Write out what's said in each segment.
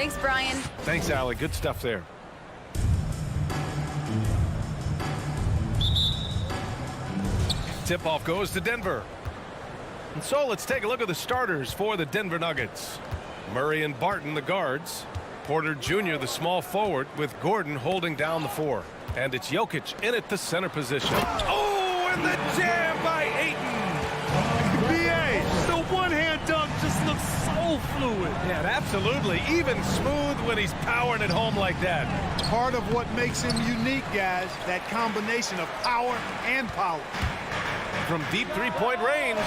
Thanks, Brian. Thanks, Allie. Good stuff there. Tip-off goes to Denver. And so let's take a look at the starters for the Denver Nuggets. Murray and Barton, the guards. Porter Jr., the small forward, with Gordon holding down the 4. And it's Jokic in at the center position. Oh, and the jam by Ayton. BA, the one-hand dunk just looks so fluid. Yeah, absolutely. Even smooth when he's powering it home like that. Part of what makes him unique, guys, that combination of power and power. From deep three-point range.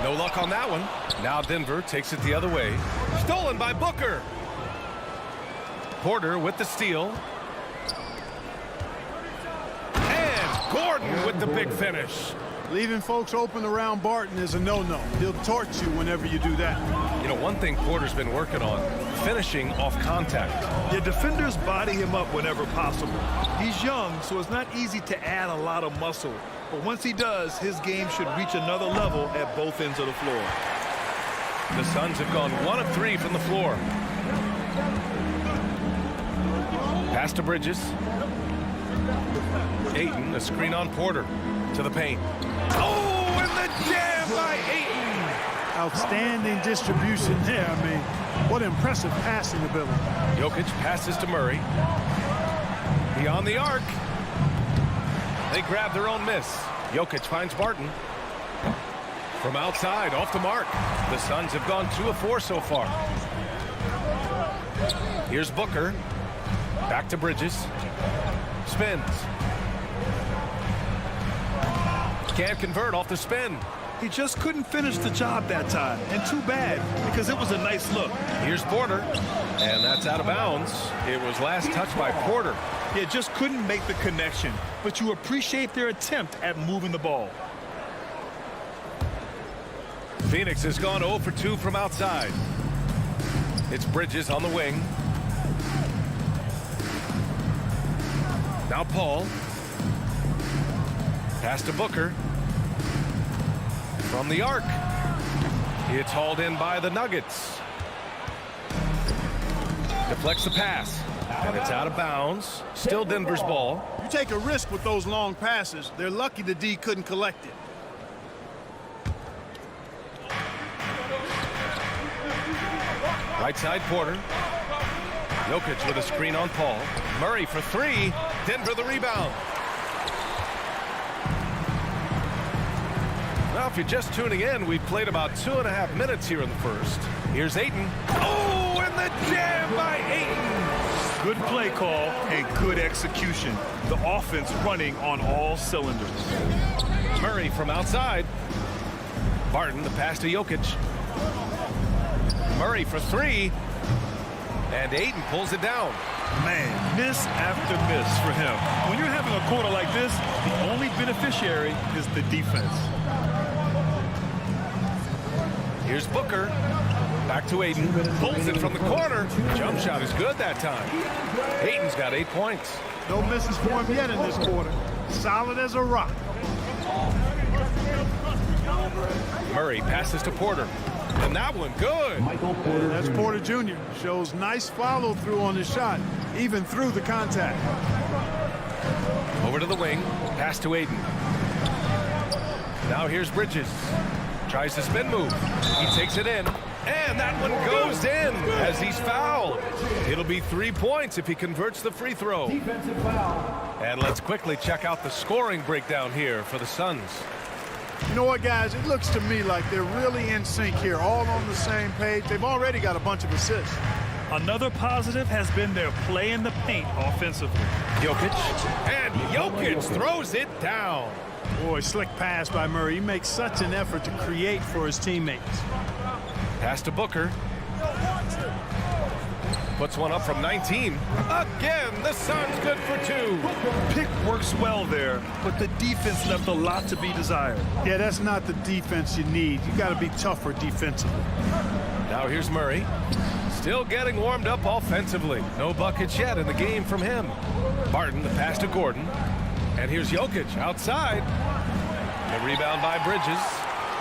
No luck on that one. Now Denver takes it the other way. Stolen by Booker. Porter with the steal. And Gordon with the big finish. Leaving folks open around Barton is a no-no. He'll torch you whenever you do that. You know, one thing Porter's been working on, finishing off contact. Your defenders body him up whenever possible. He's young, so it's not easy to add a lot of muscle. But once he does, his game should reach another level at both ends of the floor. The Suns have gone 1 of 3 from the floor. Pass to Bridges. Ayton, a screen on Porter. To the paint. Oh, and the jam by Ayton! Outstanding distribution there. I mean, what impressive passing ability. Jokic passes to Murray. Beyond the arc. They grab their own miss. Jokic finds Barton. From outside, off the mark. The Suns have gone 2 of 4 so far. Here's Booker. Back to Bridges. Spins. Can't convert off the spin. He just couldn't finish the job that time. And too bad, because it was a nice look. Here's Porter. And that's out of bounds. It was last touched by Porter. He just couldn't make the connection. But you appreciate their attempt at moving the ball. Phoenix has gone 0 for 2 from outside. It's Bridges on the wing. Now Paul. Pass to Booker. From the arc. It's hauled in by the Nuggets. Deflects the pass. And it's out of bounds. Still Denver's ball. You take a risk with those long passes. They're lucky the D couldn't collect it. Right side Porter. Jokic with a screen on Paul. Murray for 3. Denver the rebound. Now, if you're just tuning in, we've played about 2.5 minutes here in the first. Here's Ayton. Oh, and the jam by Ayton. Good play call and good execution. The offense running on all cylinders. Murray from outside. Barton, the pass to Jokic. Murray for 3. And Ayton pulls it down. Man, miss after miss for him. When you're having a quarter like this, the only beneficiary is the defense. Here's Booker. Back to Ayton. Pulls it from the corner. Jump shot is good that time. Ayton's got 8 points. No misses for him yet in this quarter. Solid as a rock. Murray passes to Porter. And that one good. That's Porter Jr. Shows nice follow-through on his shot, even through the contact. Over to the wing. Pass to Ayton. Now here's Bridges. Tries the spin move. He takes it in. And that one goes in as he's fouled. It'll be 3 points if he converts the free throw. And let's quickly check out the scoring breakdown here for the Suns. You know what, guys? It looks to me like they're really in sync here, all on the same page. They've already got a bunch of assists. Another positive has been their play in the paint offensively. Jokic. And Jokic throws it down. Boy, slick pass by Murray. He makes such an effort to create for his teammates. Pass to Booker. Puts one up from 19. Again, the Suns good for 2. Pick works well there, but the defense left a lot to be desired. Yeah, that's not the defense you need. You got to be tougher defensively. Now here's Murray. Still getting warmed up offensively. No buckets yet in the game from him. Barton, the pass to Gordon. And here's Jokic outside. The rebound by Bridges.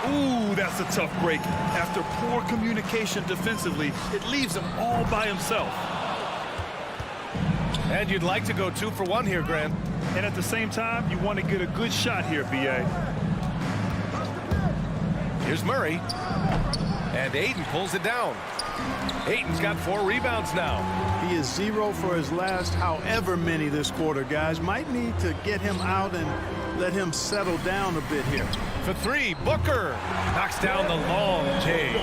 Ooh, that's a tough break. After poor communication defensively, it leaves him all by himself. And you'd like to go 2 for 1 here, Grant. And at the same time, you want to get a good shot here, B.A. Here's Murray. And Ayton pulls it down. Ayton's got 4 rebounds now. He is 0 for his last however many this quarter, guys. Might need to get him out and let him settle down a bit here. For 3, Booker knocks down the long J.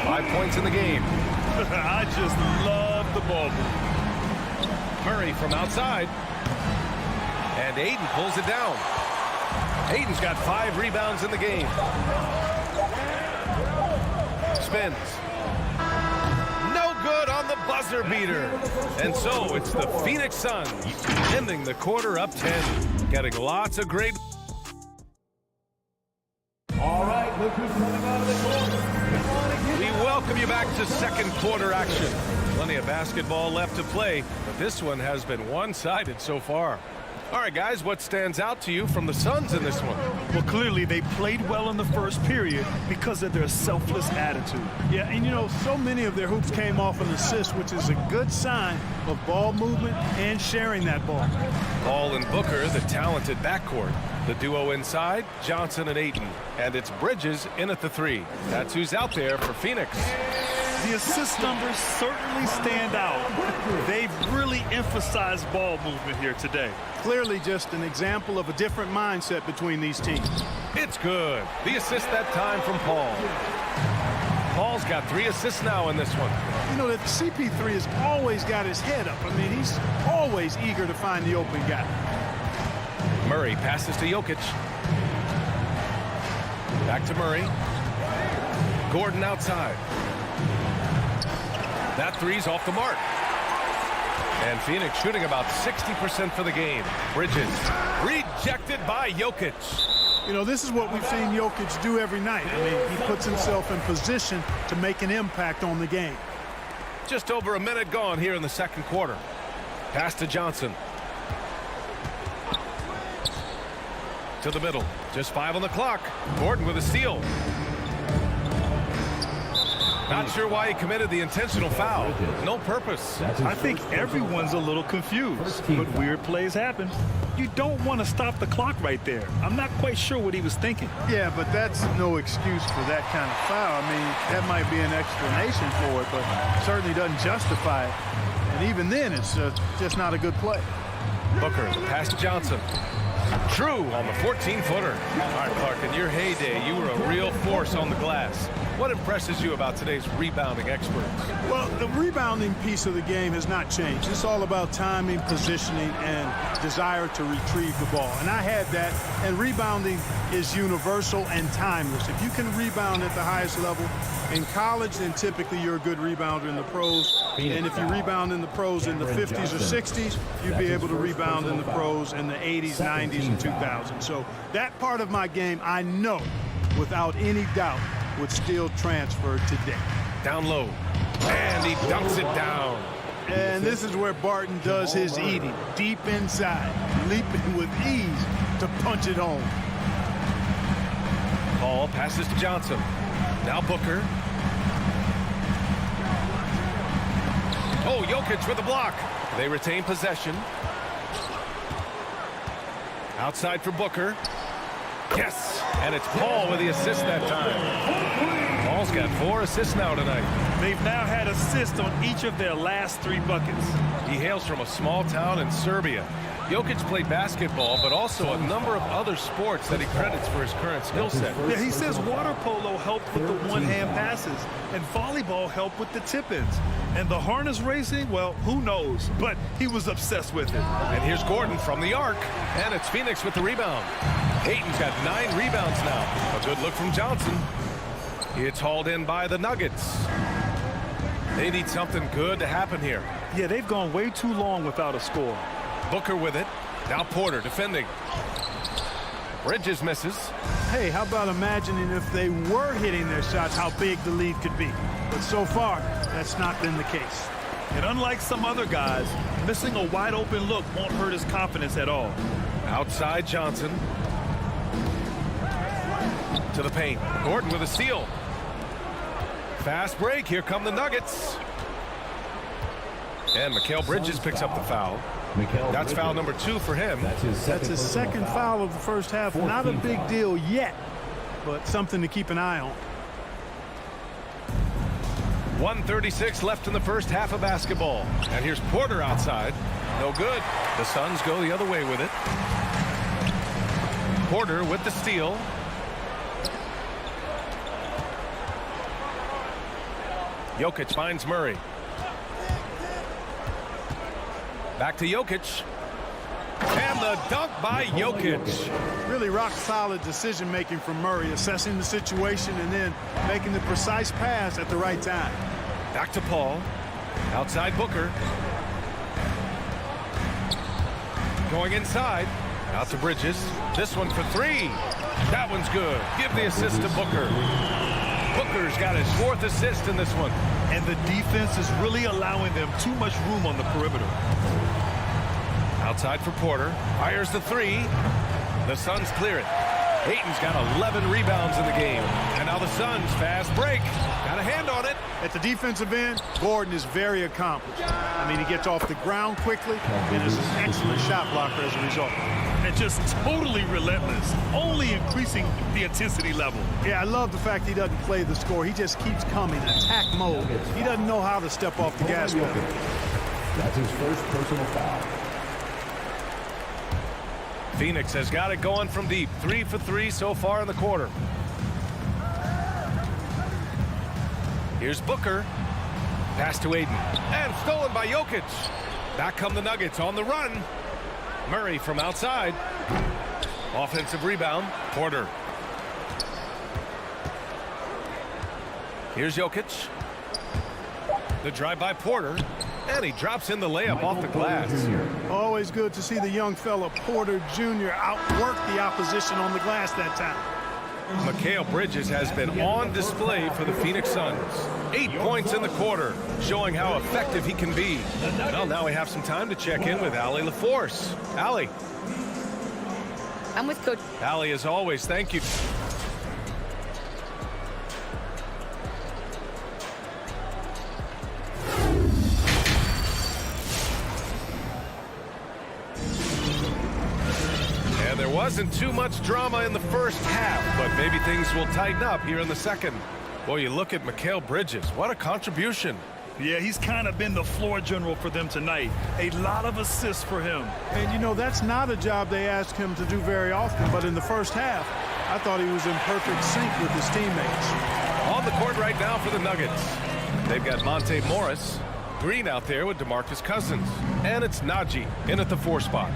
5 points in the game. I just love the ball move. Murray from outside. And Ayton pulls it down. Ayton's got 5 rebounds in the game. Spins. No good on the buzzer beater. And so it's the Phoenix Suns ending the quarter up 10. Getting lots of great. All right, look who's coming out of the corner. We welcome you back to second quarter action. Plenty of basketball left to play, but this one has been one-sided so far. All right, guys, what stands out to you from the Suns in this one? Well, clearly they played well in the first period because of their selfless attitude. Yeah, and you know, so many of their hoops came off an assist, which is a good sign of ball movement and sharing that ball. Ball and Booker, the talented backcourt. The duo inside, Johnson and Ayton. And it's Bridges in at the 3. That's who's out there for Phoenix. The assist numbers certainly stand out. They've really emphasized ball movement here today. Clearly just an example of a different mindset between these teams. It's good. The assist that time from Paul. Paul's got 3 assists now in this one. You know that CP3 has always got his head up. I mean, he's always eager to find the open guy. Murray passes to Jokic. Back to Murray. Gordon outside. That 3's off the mark. And Phoenix shooting about 60% for the game. Bridges rejected by Jokic. You know, this is what we've seen Jokic do every night. I mean, he puts himself in position to make an impact on the game. Just over a minute gone here in the second quarter. Pass to Johnson. To the middle. Just 5 on the clock. Gordon with a steal. Not sure why he committed the intentional foul. No purpose. I think everyone's a little confused, but weird plays happen. You don't want to stop the clock right there. I'm not quite sure what he was thinking. Yeah, but that's no excuse for that kind of foul. I mean, that might be an explanation for it, but certainly doesn't justify it. And even then, it's just not a good play. Booker, the pass to Johnson. True on the 14-footer. All right, Clark, in your heyday, you were a real force on the glass. What impresses you about today's rebounding experts? Well, the rebounding piece of the game has not changed. It's all about timing, positioning, and desire to retrieve the ball. And I had that, and rebounding is universal and timeless. If you can rebound at the highest level in college, then typically you're a good rebounder in the pros. And if you rebound in the pros in the 50s or 60s, you'd be able to rebound in the pros in the 80s, 90s, and 2000s. So that part of my game, I know, without any doubt, would still transfer today. Down low. And he dunks it down. And this is where Barton does his eating. Deep inside, leaping with ease to punch it home. Paul passes to Johnson. Now Booker. Oh, Jokic with a block. They retain possession. Outside for Booker. Yes, and it's Paul with the assist that time. Paul's got 4 assists now tonight. They've now had assists on each of their last 3 buckets. He hails from a small town in Serbia. Jokic played basketball, but also a number of other sports that he credits for his current skill set. Yeah, he says water polo helped with the one-hand passes, and volleyball helped with the tip-ins. And the harness racing, well, who knows? But he was obsessed with it. And here's Gordon from the arc, and it's Phoenix with the rebound. Ayton's got 9 rebounds now. A good look from Johnson. It's hauled in by the Nuggets. They need something good to happen here. Yeah, they've gone way too long without a score. Booker with it. Now Porter defending. Bridges misses. Hey, how about imagining if they were hitting their shots, how big the lead could be. But so far, that's not been the case. And unlike some other guys, missing a wide-open look won't hurt his confidence at all. Outside Johnson. To the paint. Gordon with a steal. Fast break. Here come the Nuggets. And Mikal Bridges picks up the foul. That's foul number 2 for him. That's his second foul of the first half. Not a big deal yet, but something to keep an eye on. 1:36 left in the first half of basketball. And here's Porter outside. No good. The Suns go the other way with it. Porter with the steal. Jokic finds Murray. Back to Jokic. And the dunk by Jokic. Really rock-solid decision-making from Murray, assessing the situation and then making the precise pass at the right time. Back to Paul. Outside Booker. Going inside. Out to Bridges. This one for 3. That one's good. Give the assist to Booker. Booker's got his 4th assist in this one. And the defense is really allowing them too much room on the perimeter. Outside for Porter. Fires the 3. The Suns clear it. Ayton's got 11 rebounds in the game. And now the Suns fast break. Got a hand on it. At the defensive end, Gordon is very accomplished. I mean, he gets off the ground quickly and is an excellent shot blocker as a result. And just totally relentless, only increasing the intensity level. Yeah, I love the fact he doesn't play the score. He just keeps coming, attack mode. He doesn't know how to step off the gas pedal. That's his first personal foul. Phoenix has got it going from deep. 3 for 3 so far in the quarter. Here's Booker. Pass to Ayton. And stolen by Jokic. Back come the Nuggets on the run. Murray from outside. Offensive rebound. Porter. Here's Jokic. The drive by Porter. And he drops in the layup off the glass. Always good to see the young fella Porter Jr. outwork the opposition on the glass that time. Mikal Bridges has been on display for the Phoenix Suns. 8 points in the quarter, showing how effective he can be. Well, now we have some time to check in with Allie LaForce. Allie. I'm with Coach. Allie, as always, thank you. There wasn't too much drama in the first half, but maybe things will tighten up here in the second. Boy, you look at Mikal Bridges. What a contribution. Yeah, he's kind of been the floor general for them tonight. A lot of assists for him. And, you know, that's not a job they ask him to do very often, but in the first half, I thought he was in perfect sync with his teammates. On the court right now for the Nuggets. They've got Monte Morris. Green out there with DeMarcus Cousins. And it's Najee in at the 4 spot.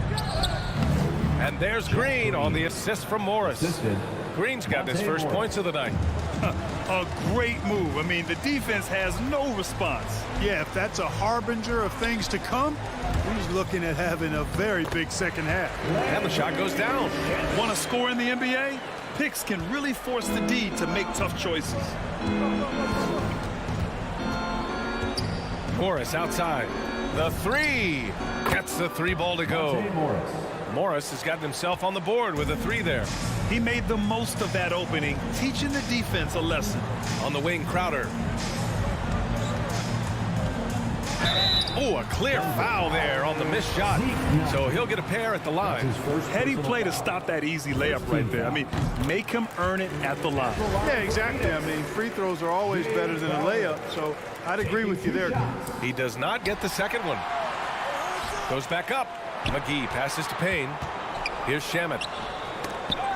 And there's Green on the assist from Morris. Green's got his first points of the night. A great move. I mean, the defense has no response. Yeah, if that's a harbinger of things to come, he's looking at having a very big second half. And the shot goes down. Want to score in the NBA? Picks can really force the D to make tough choices. Morris outside. The 3. Gets the 3 ball to go. Morris has gotten himself on the board with a 3 there. He made the most of that opening, teaching the defense a lesson. On the wing, Crowder. Oh, a clear foul there on the missed shot. So he'll get a pair at the line. Heady play to stop that easy layup right there. I mean, make him earn it at the line. Yeah, exactly. I mean, free throws are always better than a layup, so I'd agree with you there. He does not get the second one. Goes back up. McGee passes to Payne. Here's Shamet.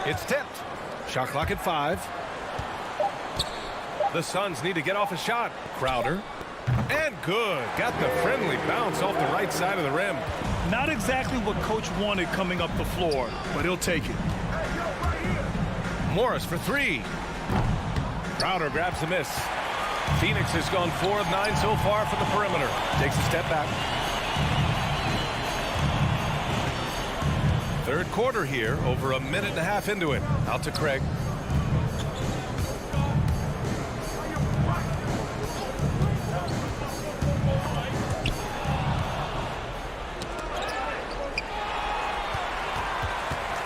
It's tipped. Shot clock at 5. The Suns need to get off a shot. Crowder. And good. Got the friendly bounce off the right side of the rim. Not exactly what Coach wanted coming up the floor, but he'll take it. Morris for 3. Crowder grabs the miss. Phoenix has gone 4 of 9 so far from the perimeter. Takes a step back. Third quarter here, over a minute and a half into it. Out to Craig.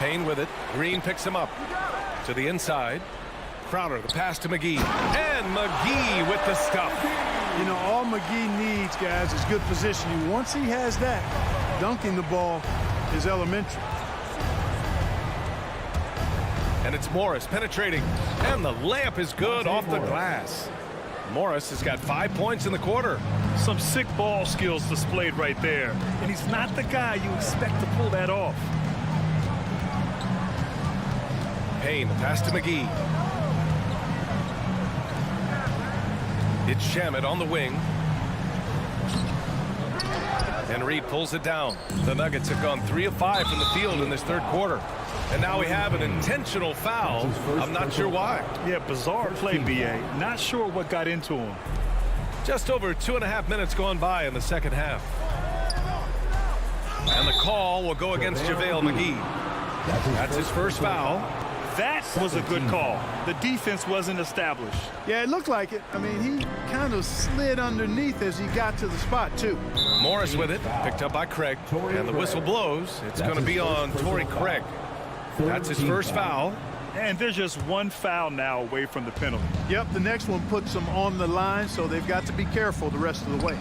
Payne with it. Green picks him up. To the inside. Crowder, the pass to McGee. And McGee with the stuff. You know, all McGee needs, guys, is good positioning. Once he has that, dunking the ball is elementary. And it's Morris penetrating. And the layup is good off the glass. Morris has got 5 points in the quarter. Some sick ball skills displayed right there. And he's not the guy you expect to pull that off. Payne, pass to McGee. It's Shamet on the wing. And Reed pulls it down. The Nuggets have gone 3 of 5 from the field in this third quarter. And now we have an intentional foul. I'm not sure why. Yeah, bizarre play, B.A. Not sure what got into him. Just over 2.5 minutes gone by in the second half. And the call will go against JaVale McGee. That's his first foul. That was a good call. The defense wasn't established. Yeah, it looked like it. I mean, he kind of slid underneath as he got to the spot, too. Morris with it, picked up by Craig. And the whistle blows. It's going to be on Torrey Craig. That's his first foul. And there's just one foul now away from the penalty. Yep, the next one puts them on the line, so they've got to be careful the rest of the way.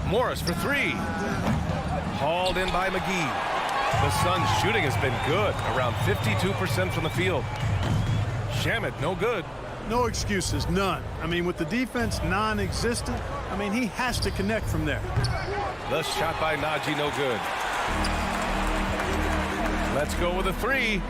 Morris for 3. Hauled in by McGee. The Suns' shooting has been good, around 52% from the field. Shamet, no good. No excuses, none. I mean, with the defense non-existent, I mean, he has to connect from there. The shot by Najee, no good. Let's go with a 3.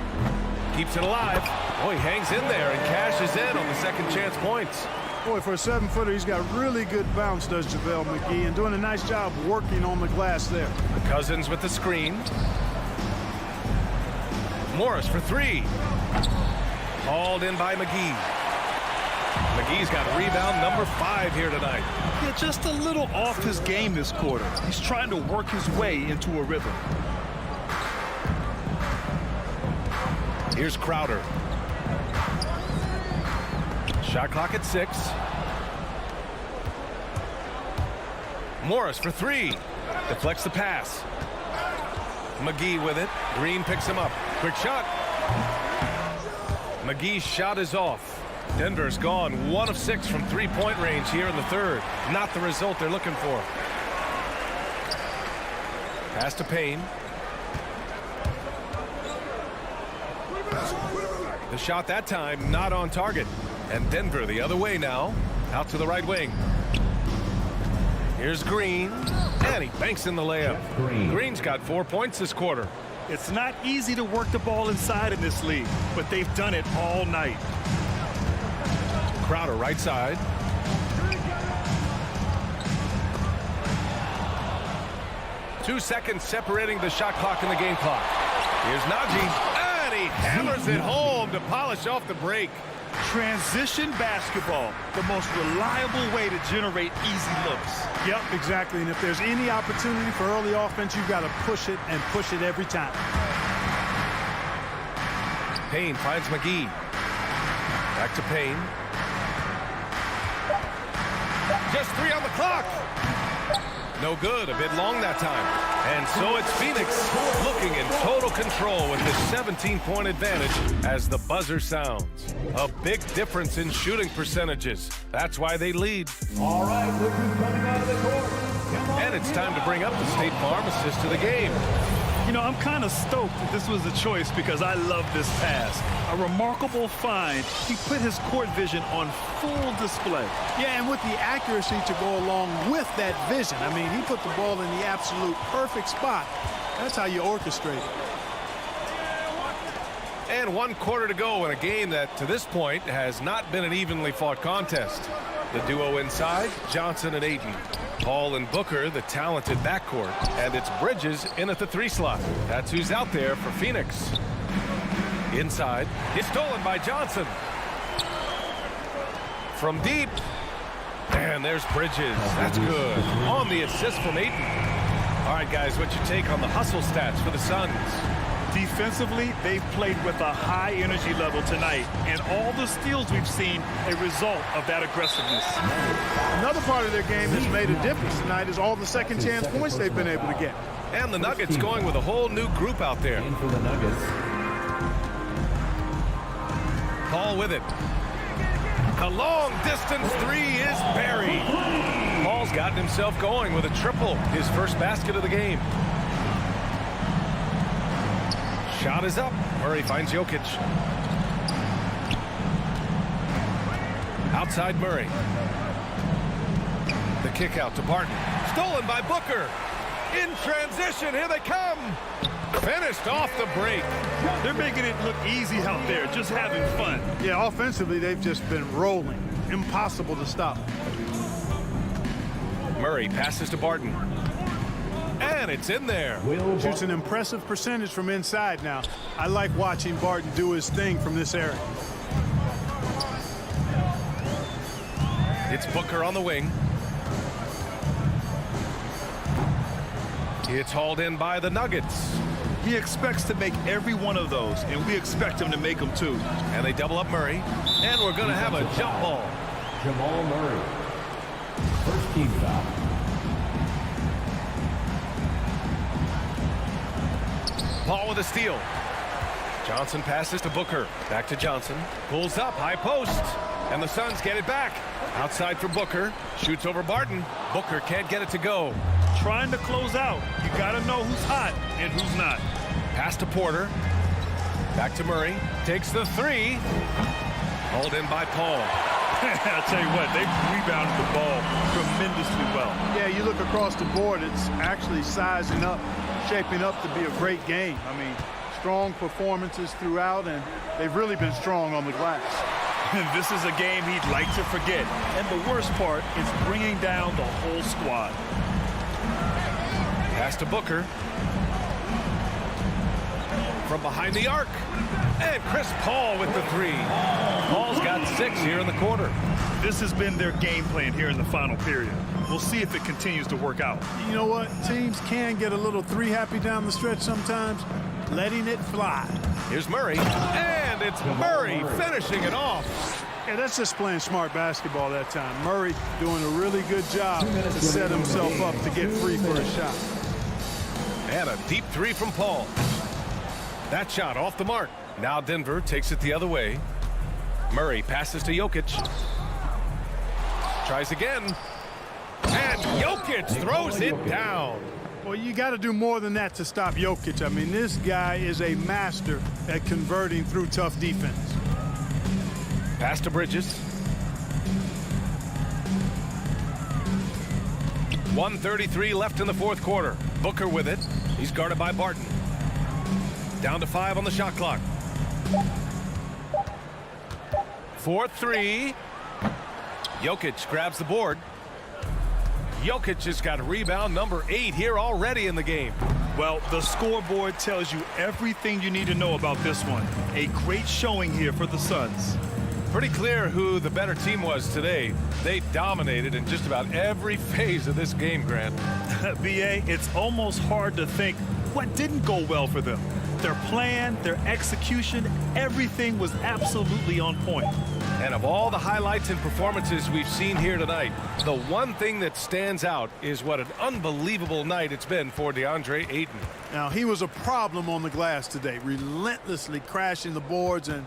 Keeps it alive. Oh, he hangs in there and cashes in on the second chance points. Boy, for a 7-footer, he's got really good bounce, does JaVale McGee, and doing a nice job working on the glass there. Cousins with the screen. Morris for 3. Hauled in by McGee. McGee's got rebound number 5 here tonight. Yeah, just a little off his game this quarter. He's trying to work his way into a rhythm. Here's Crowder. Shot clock at 6. Morris for 3. Deflects the pass. McGee with it. Green picks him up. Quick shot. McGee's shot is off. Denver's gone 1 of 6 from 3-point range here in the third. Not the result they're looking for. Pass to Payne. The shot that time not on target. And Denver the other way now. Out to the right wing. Here's Green. And he banks in the layup. Green's got 4 points this quarter. It's not easy to work the ball inside in this league, but they've done it all night. Crowder right side. Two seconds separating the shot clock and the game clock. Here's Najee. And he hammers it home to polish off the break. Transition basketball, the most reliable way to generate easy looks. Yep, exactly. And if there's any opportunity for early offense, you've got to push it and push it every time. Payne finds McGee. Back to Payne. Just 3 on the clock. No good. A bit long that time. And so it's Phoenix looking in total control with this 17-point advantage as the buzzer sounds. A big difference in shooting percentages. That's why they lead. All right, look who's coming out of the court. And it's time to bring up the State Farm assist to the game. You know, I'm kind of stoked that this was a choice because I love this pass. A remarkable find. He put his court vision on full display. Yeah, and with the accuracy to go along with that vision. I mean, he put the ball in the absolute perfect spot. That's how you orchestrate it. And 1 quarter to go in a game that, to this point, has not been an evenly fought contest. The duo inside, Johnson and Ayton. Paul and Booker, the talented backcourt. And it's Bridges in at the 3 slot. That's who's out there for Phoenix. Inside, it's stolen by Johnson. From deep. And there's Bridges. That's good. On the assist from Ayton. All right, guys, what's your take on the hustle stats for the Suns? Defensively, they've played with a high energy level tonight, and all the steals we've seen a result of that aggressiveness. Another part of their game that's made a difference tonight is all the second chance points they've been able to get. And the Nuggets going with a whole new group out there. For the Nuggets. Paul with it. The long-distance three is buried. Paul's gotten himself going with a triple, his first basket of the game. Shot is up. Murray finds Jokic. Outside Murray. The kick out to Barton. Stolen by Booker. In transition, here they come. Finished off the break. They're making it look easy out there, just having fun. Yeah, offensively, they've just been rolling. Impossible to stop. Murray passes to Barton. And it's in there. Shoots an impressive percentage from inside now. I like watching Barton do his thing from this area. It's Booker on the wing. It's hauled in by the Nuggets. He expects to make every one of those, and we expect him to make them too. And they double up Murray. And we're going to have a jump ball. Jamal Murray. First team foul. Paul with a steal. Johnson passes to Booker. Back to Johnson. Pulls up, high post. And the Suns get it back. Outside for Booker. Shoots over Barton. Booker can't get it to go. Trying to close out. You got to know who's hot and who's not. Pass to Porter. Back to Murray. Takes the three. Hauled in by Paul. I'll tell you what, they rebounded the ball tremendously well. Yeah, you look across the board, it's actually sizing up, shaping up to be a great game. I mean, strong performances throughout, and they've really been strong on the glass. This is a game he'd like to forget. And the worst part is bringing down the whole squad. Pass to Booker. From behind the arc. And Chris Paul with the three. Paul's got 6 here in the quarter. This has been their game plan here in the final period. We'll see if it continues to work out. You know what? Teams can get a little three happy down the stretch sometimes, letting it fly. Here's Murray. And it's Murray finishing it off. Yeah, that's just playing smart basketball that time. Murray doing a really good job to set himself up to get free for a shot. And a deep three from Paul. That shot off the mark. Now Denver takes it the other way. Murray passes to Jokic. Tries again. And Jokic throws it down. Well, you got to do more than that to stop Jokic. I mean, this guy is a master at converting through tough defense. Pass to Bridges. 1:33 left in the fourth quarter. Booker with it. He's guarded by Barton. Down to 5 on the shot clock. 4-3. Jokic grabs the board. Jokic has got rebound number 8 here already in the game. Well, the scoreboard tells you everything you need to know about this one. A great showing here for the Suns. Pretty clear who the better team was today. They dominated in just about every phase of this game, Grant. B.A., it's almost hard to think what didn't go well for them. Their plan, their execution, everything was absolutely on point. And of all the highlights and performances we've seen here tonight, the one thing that stands out is what an unbelievable night it's been for DeAndre Ayton. Now, he was a problem on the glass today, relentlessly crashing the boards and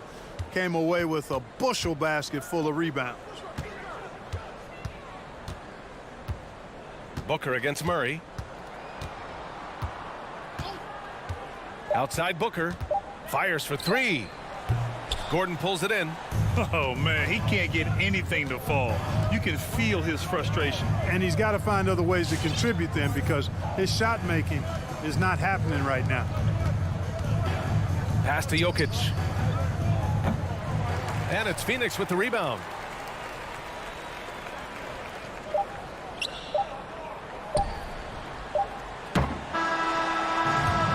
came away with a bushel basket full of rebounds. Booker against Murray. Outside Booker. Fires for 3. Gordon pulls it in. Oh, man, he can't get anything to fall. You can feel his frustration. And he's got to find other ways to contribute then, because his shot making is not happening right now. Pass to Jokic. And it's Phoenix with the rebound.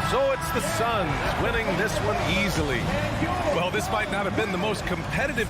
So it's the Suns winning this one easily. Well, this might not have been the most competitive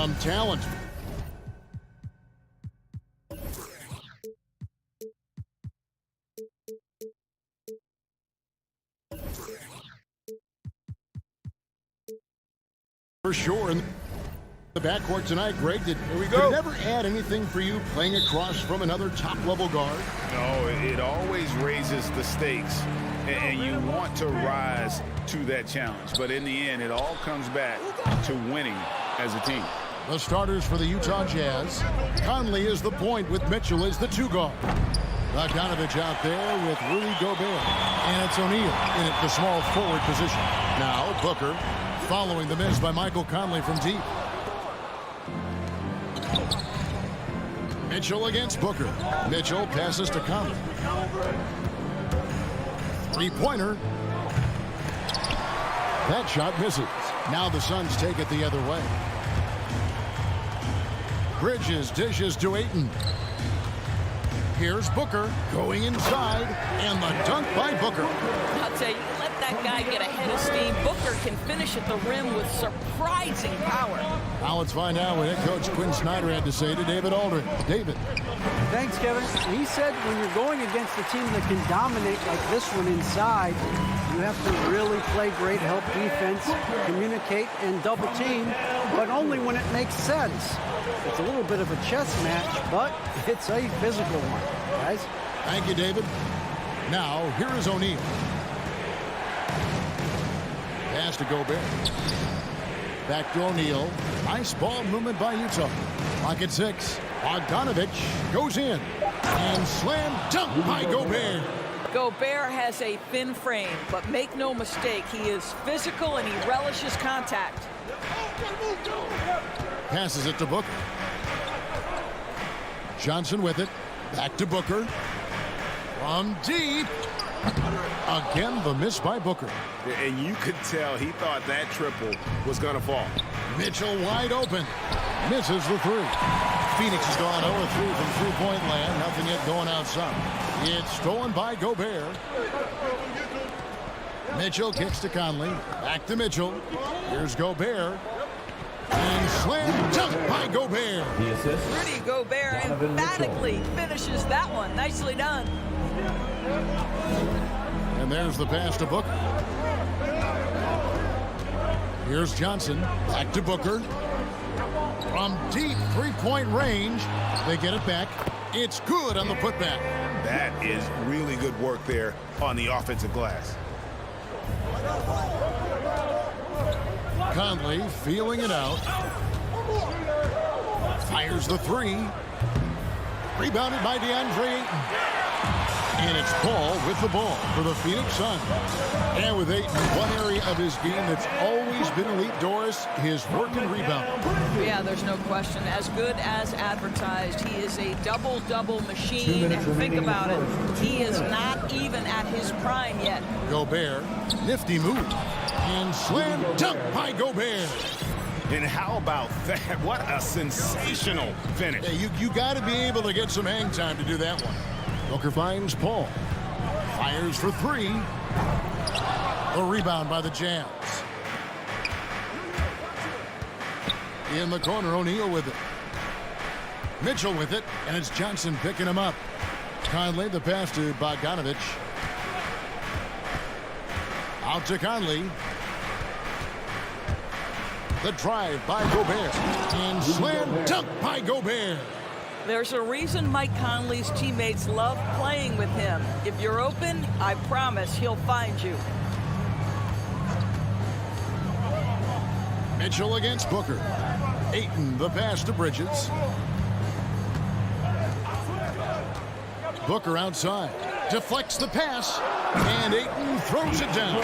some talent. For sure in the backcourt tonight, Greg, did it never add anything for you playing across from another top-level guard? No, it always raises the stakes, and you want to rise to that challenge. But in the end, it all comes back to winning as a team. The starters for the Utah Jazz. Conley is the point with Mitchell as the two guard. Bogdanovich out there with Rudy Gobert. And it's O'Neal in at the small forward position. Now Booker following the miss by Michael Conley from deep. Mitchell against Booker. Mitchell passes to Conley. Three-pointer. That shot misses. Now the Suns take it the other way. Bridges dishes to Ayton. Here's Booker going inside, and the dunk by Booker. I'll tell you, let that guy get ahead of steam. Booker can finish at the rim with surprising power. Now let's find out what head coach Quinn Snyder had to say to David Aldridge. David. Thanks, Kevin. He said when you're going against a team that can dominate like this one inside, you have to really play great help defense, communicate, and double team, but only when it makes sense. It's a little bit of a chess match, but it's a physical one, guys. Thank you, David. Now, here is O'Neal. Pass to Gobert. Back to O'Neal. Nice ball movement by Utah. Clock at 6. Bogdanovich goes in. And slam dunk by Gobert. Gobert has a thin frame, but make no mistake, he is physical and he relishes contact. Passes it to Booker. Johnson with it. Back to Booker. From deep. Again, the miss by Booker. And you could tell he thought that triple was going to fall. Mitchell wide open. Misses the three. Phoenix has gone 0-3 from three-point land. Nothing yet going outside. It's stolen by Gobert. Mitchell kicks to Conley. Back to Mitchell. Here's Gobert. And slam dunk by Gobert. Rudy Gobert emphatically finishes that one. Nicely done. And there's the pass to Booker. Here's Johnson. Back to Booker. From deep three-point range. They get it back. It's good on the putback. That is really good work there on the offensive glass. Conley feeling it out. Fires the three. Rebounded by DeAndre Ayton. And it's Paul with the ball for the Phoenix Suns. And with Ayton, one area of his game that's always been elite, Doris, his work and rebound. Yeah, there's no question. As good as advertised, he is a double-double machine. And think about it, he is not even at his prime yet. Gobert, nifty move. And slam dunk by Gobert. And how about that? What a sensational finish. Hey, you got to be able to get some hang time to do that one. Booker finds Paul. Fires for three. A rebound by the Jazz. In the corner, O'Neal with it. Mitchell with it, and it's Johnson picking him up. Conley, the pass to Bogdanovich. Out to Conley. The drive by Gobert. And slam dunk by Gobert. There's a reason Mike Conley's teammates love playing with him. If you're open, I promise he'll find you. Mitchell against Booker. Ayton, the pass to Bridges. Booker outside. Deflects the pass. And Ayton throws it down.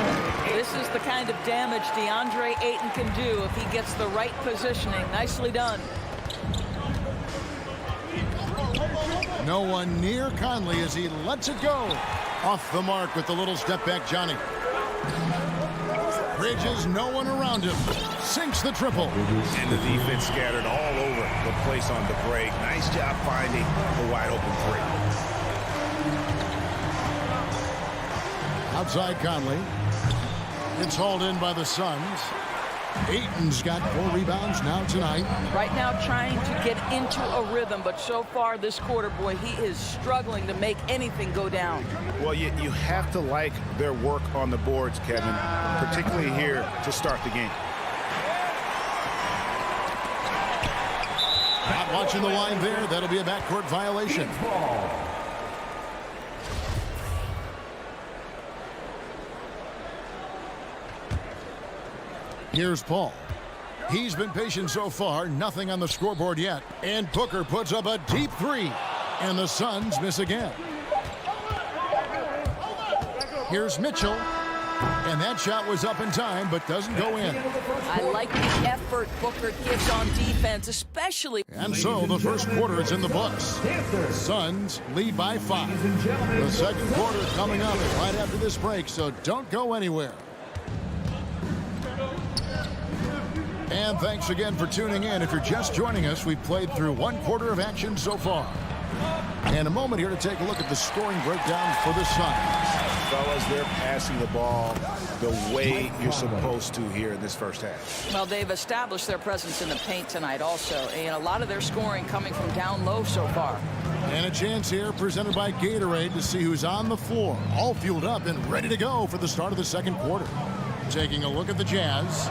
This is the kind of damage DeAndre Ayton can do if he gets the right positioning. Nicely done. No one near Conley as he lets it go. Off the mark with the little step back, Johnny. Bridges, no one around him. Sinks the triple. And the defense scattered all over the place on the break. Nice job finding the wide open three. Outside Conley. It's hauled in by the Suns. Ayton's got 4 rebounds now tonight. Right now trying to get into a rhythm, but so far this quarter, boy, he is struggling to make anything go down. Well, you have to like their work on the boards, Kevin, particularly here to start the game. Not watching the line there. That'll be a backcourt violation. Here's Paul. He's been patient so far. Nothing on the scoreboard yet. And Booker puts up a deep 3. And the Suns miss again. Here's Mitchell. And that shot was up in time, but doesn't go in. I like the effort Booker gives on defense, especially. And so the first quarter is in the books. Suns lead by 5. The second quarter coming up right after this break, so don't go anywhere. And thanks again for tuning in. If you're just joining us, we've played through 1 quarter of action so far. And a moment here to take a look at the scoring breakdown for the Suns. Fellas, they're passing the ball the way you're supposed to here in this first half. Well, they've established their presence in the paint tonight also, and a lot of their scoring coming from down low so far. And a chance here presented by Gatorade to see who's on the floor, all fueled up and ready to go for the start of the second quarter. Taking a look at the Jazz.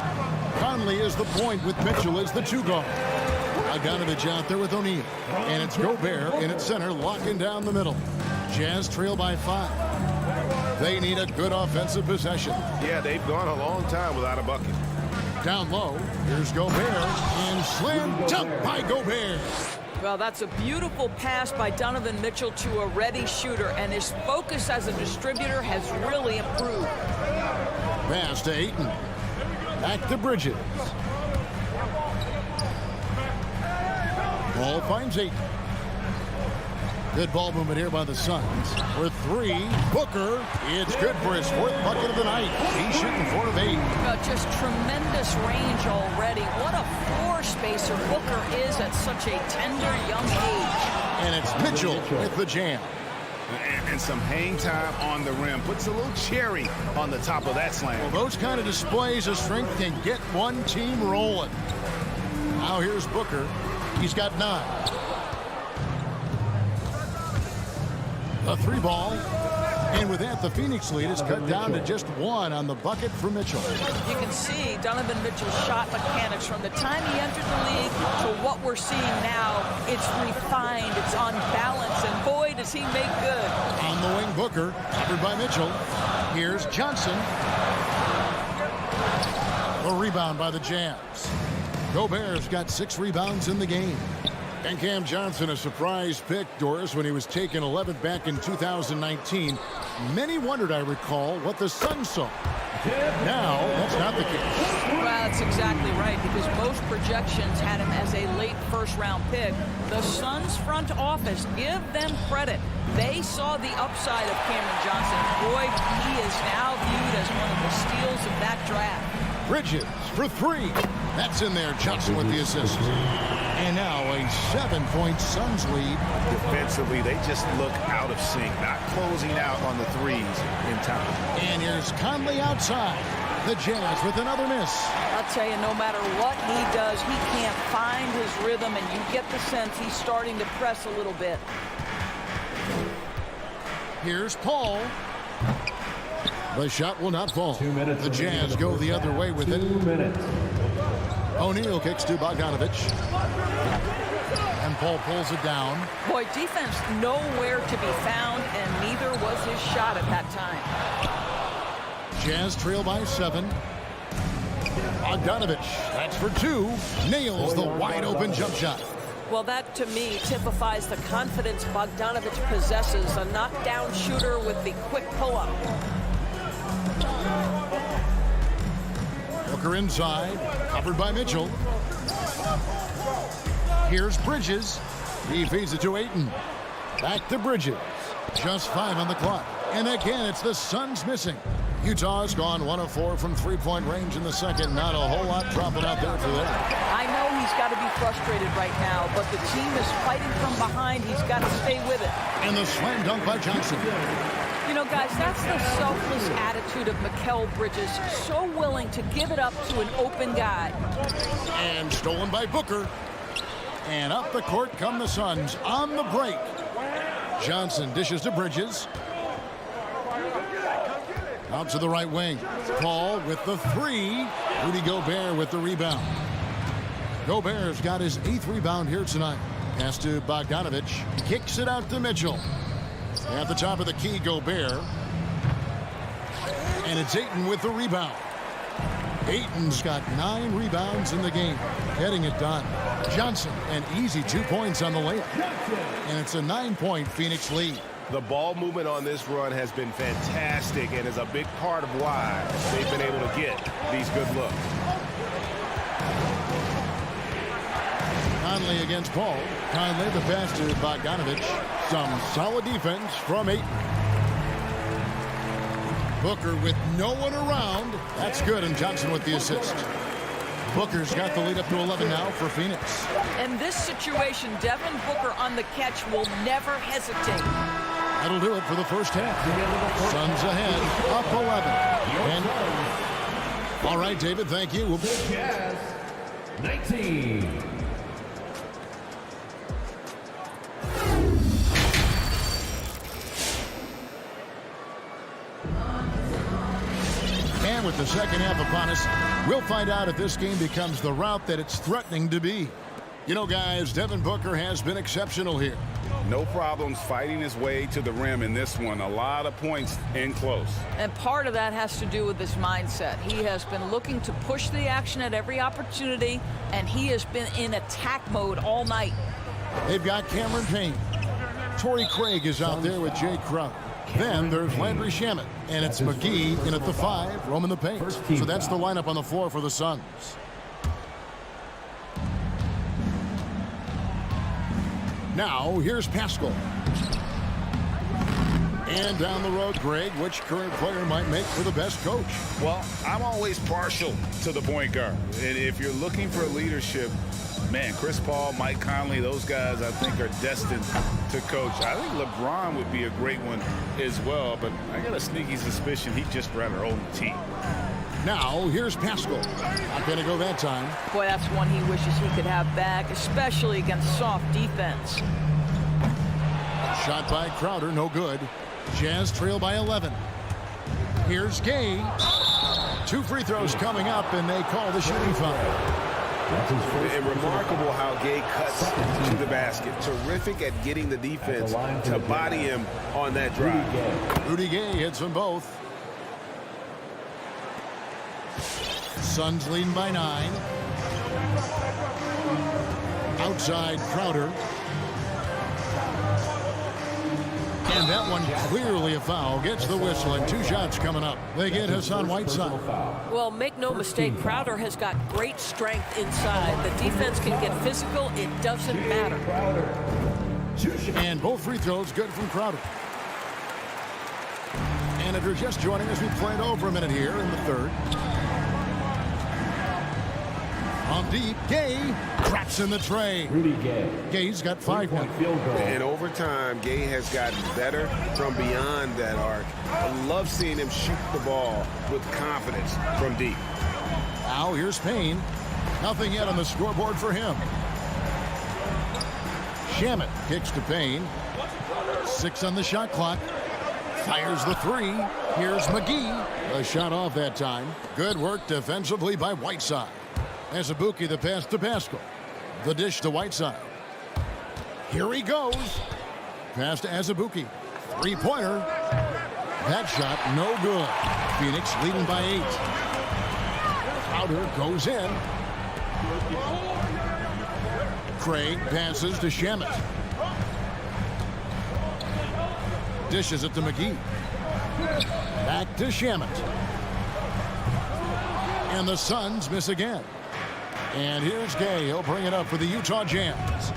Conley is the point with Mitchell as the 2 guard. Bogdanovich out there with O'Neal. And it's Gobert in at center, locking down the middle. Jazz trail by 5. They need a good offensive possession. Yeah, they've gone a long time without a bucket. Down low, here's Gobert, and slam dunk by Gobert. Well, that's a beautiful pass by Donovan Mitchell to a ready shooter, and his focus as a distributor has really improved. Pass to Ayton. Back to Bridges. Ball finds Ayton. Good ball movement here by the Suns. For 3, Booker. It's good for his 4th bucket of the night. He's shooting 4 of 8. Just tremendous range already. What a floor spacer Booker is at such a tender young age. And it's Mitchell with the jam. And some hang time on the rim. Puts a little cherry on the top of that slam. Well, those kind of displays of strength can get one team rolling. Now here's Booker. He's got 9. A 3 ball. And with that, the Phoenix lead is cut down to just 1 on the bucket for Mitchell. You can see Donovan Mitchell's shot mechanics from the time he entered the league to what we're seeing now. It's refined, it's on balance, and boy, does he make good. On the wing, Booker, covered by Mitchell. Here's Johnson. A rebound by the Jazz. Gobert's got 6 rebounds in the game. And Cam Johnson, a surprise pick, Doris, when he was taken 11th back in 2019. Many wondered, I recall, what the Suns saw. Now, that's not the case. Well, that's exactly right, because most projections had him as a late first-round pick. The Suns front office, give them credit. They saw the upside of Cameron Johnson. Boy, he is now viewed as one of the steals of that draft. Bridges for 3. That's in there. Johnson with the assist. And now a 7-point Suns lead. Defensively, they just look out of sync, not closing out on the threes in time. And here's Conley outside. The Jazz with another miss. I'll tell you, no matter what he does, he can't find his rhythm, and you get the sense he's starting to press a little bit. Here's Paul. The shot will not fall. 2 minutes. The Jazz go the other way with it. 2 minutes. O'Neal kicks to Bogdanovich. And Paul pulls it down. Boy, defense nowhere to be found, and neither was his shot at that time. Jazz trail by 7. Bogdanovich, that's for 2. Nails the wide open jump shot. Well, that to me typifies the confidence Bogdanovich possesses, a knockdown shooter with the quick pull-up. Booker inside, covered by Mitchell. Here's Bridges. He feeds it to Ayton. Back to Bridges. Just 5 on the clock. And again, it's the Suns missing. Utah's gone 1 of 4 from three-point range in the second. Not a whole lot dropping out there for them. I know he's got to be frustrated right now, but the team is fighting from behind. He's got to stay with it. And the slam dunk by Johnson. You know, guys, that's the selfless attitude of Mikal Bridges. So willing to give it up to an open guy. And stolen by Booker. And up the court come the Suns on the break. Johnson dishes to Bridges. Out to the right wing. Paul with the three. Rudy Gobert with the rebound. Gobert's got his 8th rebound here tonight. Pass to Bogdanovic. Kicks it out to Mitchell. At the top of the key, Gobert. And it's Ayton with the rebound. Ayton's got 9 rebounds in the game. Getting it done. Johnson, an easy 2 points on the layup. And it's a 9-point Phoenix lead. The ball movement on this run has been fantastic and is a big part of why they've been able to get these good looks. Conley against Paul. Conley the pass to Bogdanovic. Some solid defense from Ayton. Booker with no one around. That's good, and Johnson with the assist. Booker's got the lead up to 11 now for Phoenix. In this situation, Devin Booker on the catch will never hesitate. That'll do it for the first half. Suns ahead, up 11. And, all right, David, thank you. Jazz, 19. And with the second half upon us, we'll find out if this game becomes the route that it's threatening to be. You know, guys, Devin Booker has been exceptional here. No problems fighting his way to the rim in this one. A lot of points in close. And part of that has to do with his mindset. He has been looking to push the action at every opportunity, and he has been in attack mode all night. They've got Cameron Payne. Torrey Craig is out there with Jay Crowder. Then there's Landry Shamet, and it's McGee in at the 5, roaming the paint. So that's the lineup on the floor for the Suns. Now, here's Pascal. And down the road, Greg, which current player might make for the best coach? Well, I'm always partial to the point guard. And if you're looking for leadership, man, Chris Paul, Mike Conley, those guys I think are destined to coach. I think LeBron would be a great one as well, but I got a sneaky suspicion he'd just rather own the team. Now, here's Pascal. Not going to go that time. Boy, that's one he wishes he could have back, especially against soft defense. Shot by Crowder, no good. Jazz trail by 11. Here's Gay. 2 free throws coming up, and they call the shooting foul. And remarkable how Gay cuts to the basket. Terrific at getting the defense to body him on that drive. Rudy Gay hits them both. Suns leading by 9. Outside Crowder. And that one clearly a foul. Gets the whistle, and 2 shots coming up. They get Hassan Whiteside. Well, make no mistake, Crowder has got great strength inside. The defense can get physical. It doesn't matter. And both free throws good from Crowder. And if you're just joining us, we played over a minute here in the third. On deep, Gay craps in the tray. Rudy Gay. Gay's got 5 now. In overtime, Gay has gotten better from beyond that arc. I love seeing him shoot the ball with confidence from deep. Now here's Payne. Nothing yet on the scoreboard for him. Shamet kicks to Payne. 6 on the shot clock. Fires the 3. Here's McGee. A shot off that time. Good work defensively by Whiteside. Azubuike the pass to Pascal. The dish to Whiteside. Here he goes. Pass to Azubuike. 3-pointer. That shot no good. Phoenix leading by 8. Crowder goes in. Craig passes to Shamet. Dishes it to McGee. Back to Shamet. And the Suns miss again. And here's Gay. He'll bring it up for the Utah Jazz.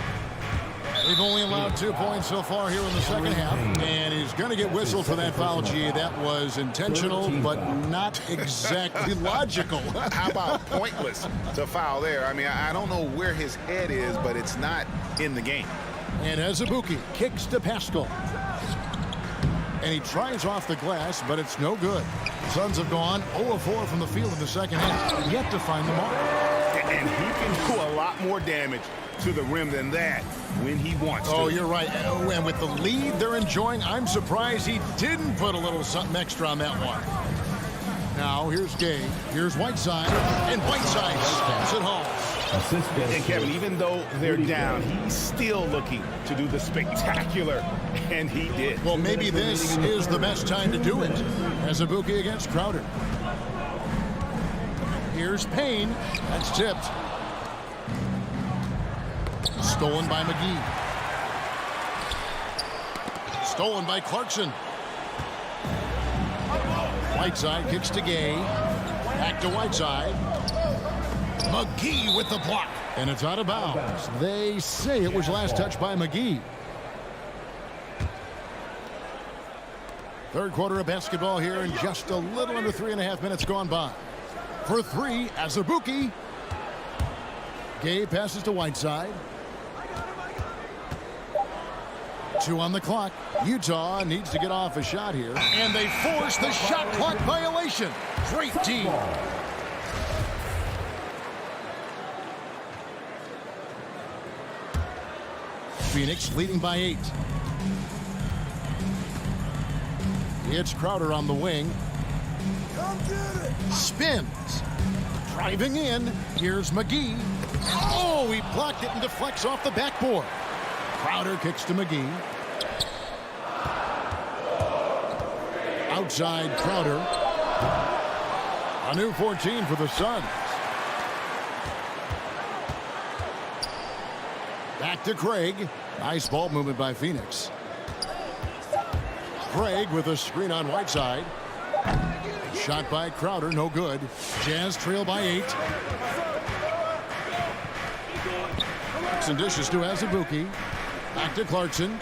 They've only allowed 2 points so far here in the second half. And he's going to get whistled for that foul, G. That was intentional, but not exactly logical. How about pointless to foul there? I mean, I don't know where his head is, but it's not in the game. And Azubuike kicks to Pascal. And he tries off the glass, but it's no good. Suns have gone 0 of 4 from the field in the second half, yet to find the mark. And he can do a lot more damage to the rim than that when he wants to. Oh, you're right. Oh, and with the lead they're enjoying, I'm surprised he didn't put a little something extra on that one. Now, here's Gay. Here's Whiteside. And Whiteside stamps it home. And Kevin, even though they're down, he's still looking to do the spectacular, and he did. Well, maybe this is the best time to do it. Azubuike against Crowder. Here's Payne. That's tipped. Stolen by McGee. Stolen by Clarkson. Whiteside kicks to Gay. Back to Whiteside. McGee with the block. And it's out of bounds. They say it was last touched by McGee. Third quarter of basketball here, and just a little under 3.5 minutes gone by. For three, Azubuike. Gay passes to Whiteside. 2 on the clock. Utah needs to get off a shot here. And they force the shot clock violation. Great team. Phoenix leading by 8. It's Crowder on the wing. Spins. Driving in. Here's McGee. Oh, he blocked it and deflects off the backboard. Crowder kicks to McGee. Outside Crowder. A new 14 for the Suns. Back to Craig. Nice ball movement by Phoenix. Craig with a screen on Whiteside. Shot by Crowder, no good. Jazz trail by 8. Some dishes to Azubuike. Back to Clarkson.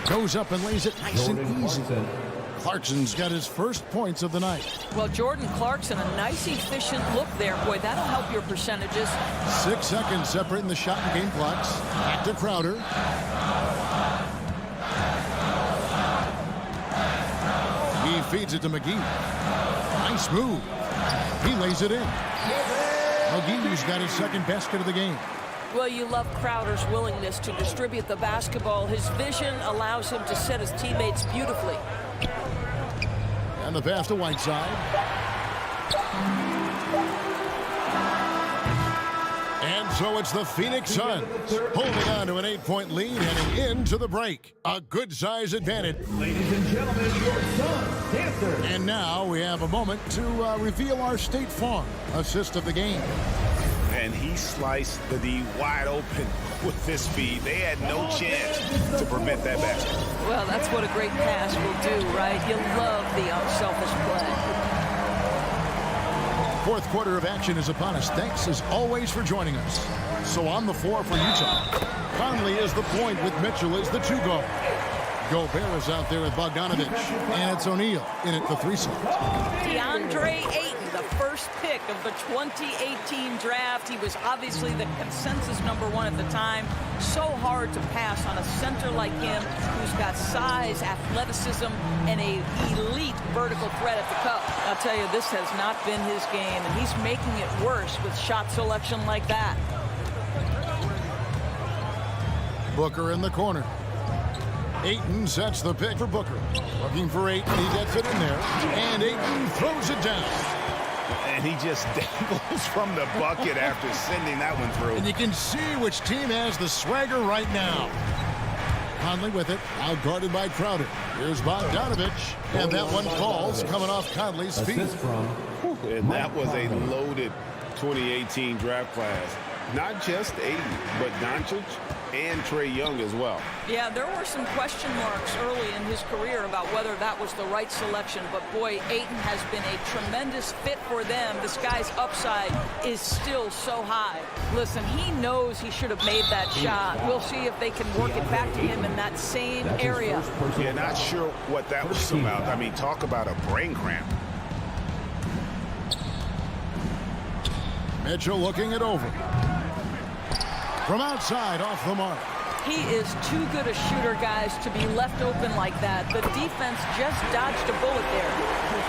Goes up and lays it nice and easy. Clarkson's got his first points of the night. Well, Jordan Clarkson, a nice, efficient look there. Boy, that'll help your percentages. 6 seconds separating the shot and game clocks. Back to Crowder. He feeds it to McGee. Nice move. He lays it in. McGee's got his second basket of the game. Well, you love Crowder's willingness to distribute the basketball. His vision allows him to set his teammates beautifully. And the pass to Whiteside. And so it's the Phoenix Suns holding on to an 8-point lead heading into the break. A good size advantage. Ladies and gentlemen, your Suns Panther. And now we have a moment to reveal our State Farm assist of the game. And he sliced the D wide open with this feed. They had no chance to prevent that basket. Well, that's what a great pass will do, right? You love the unselfish play. Fourth quarter of action is upon us. Thanks, as always, for joining us. So on the floor for Utah. Conley is the point with Mitchell as the 2 guard. Gobert is out there with Bogdanovich. And it's O'Neal in at the 3 slot. DeAndre Ayton, the first pick of the 2018 draft. He was obviously the consensus #1 at the time. So hard to pass on a center like him who's got size, athleticism, and a elite vertical threat at the cup. I'll tell you, this has not been his game, and he's making it worse with shot selection like that. Booker in the corner. Ayton sets the pick for Booker. Looking for Ayton. He gets it in there. And Ayton throws it down. And he just dangles from the bucket after sending that one through. And you can see which team has the swagger right now. Conley with it. Out guarded by Crowder. Here's Bogdanovich. And that one falls coming off Conley's feet. And that was a loaded 2018 draft class. Not just Ayton, but Doncic and Trae Young as well. Yeah, there were some question marks early in his career about whether that was the right selection, but boy, Ayton has been a tremendous fit for them. This guy's upside is still so high. Listen, he knows he should have made that shot. We'll see if they can work it back to him in that same area. Yeah, not sure what that was about. I mean, talk about a brain cramp. Mitchell looking it over. from outside off the mark. He is too good a shooter, guys, to be left open like that. The defense just dodged a bullet there.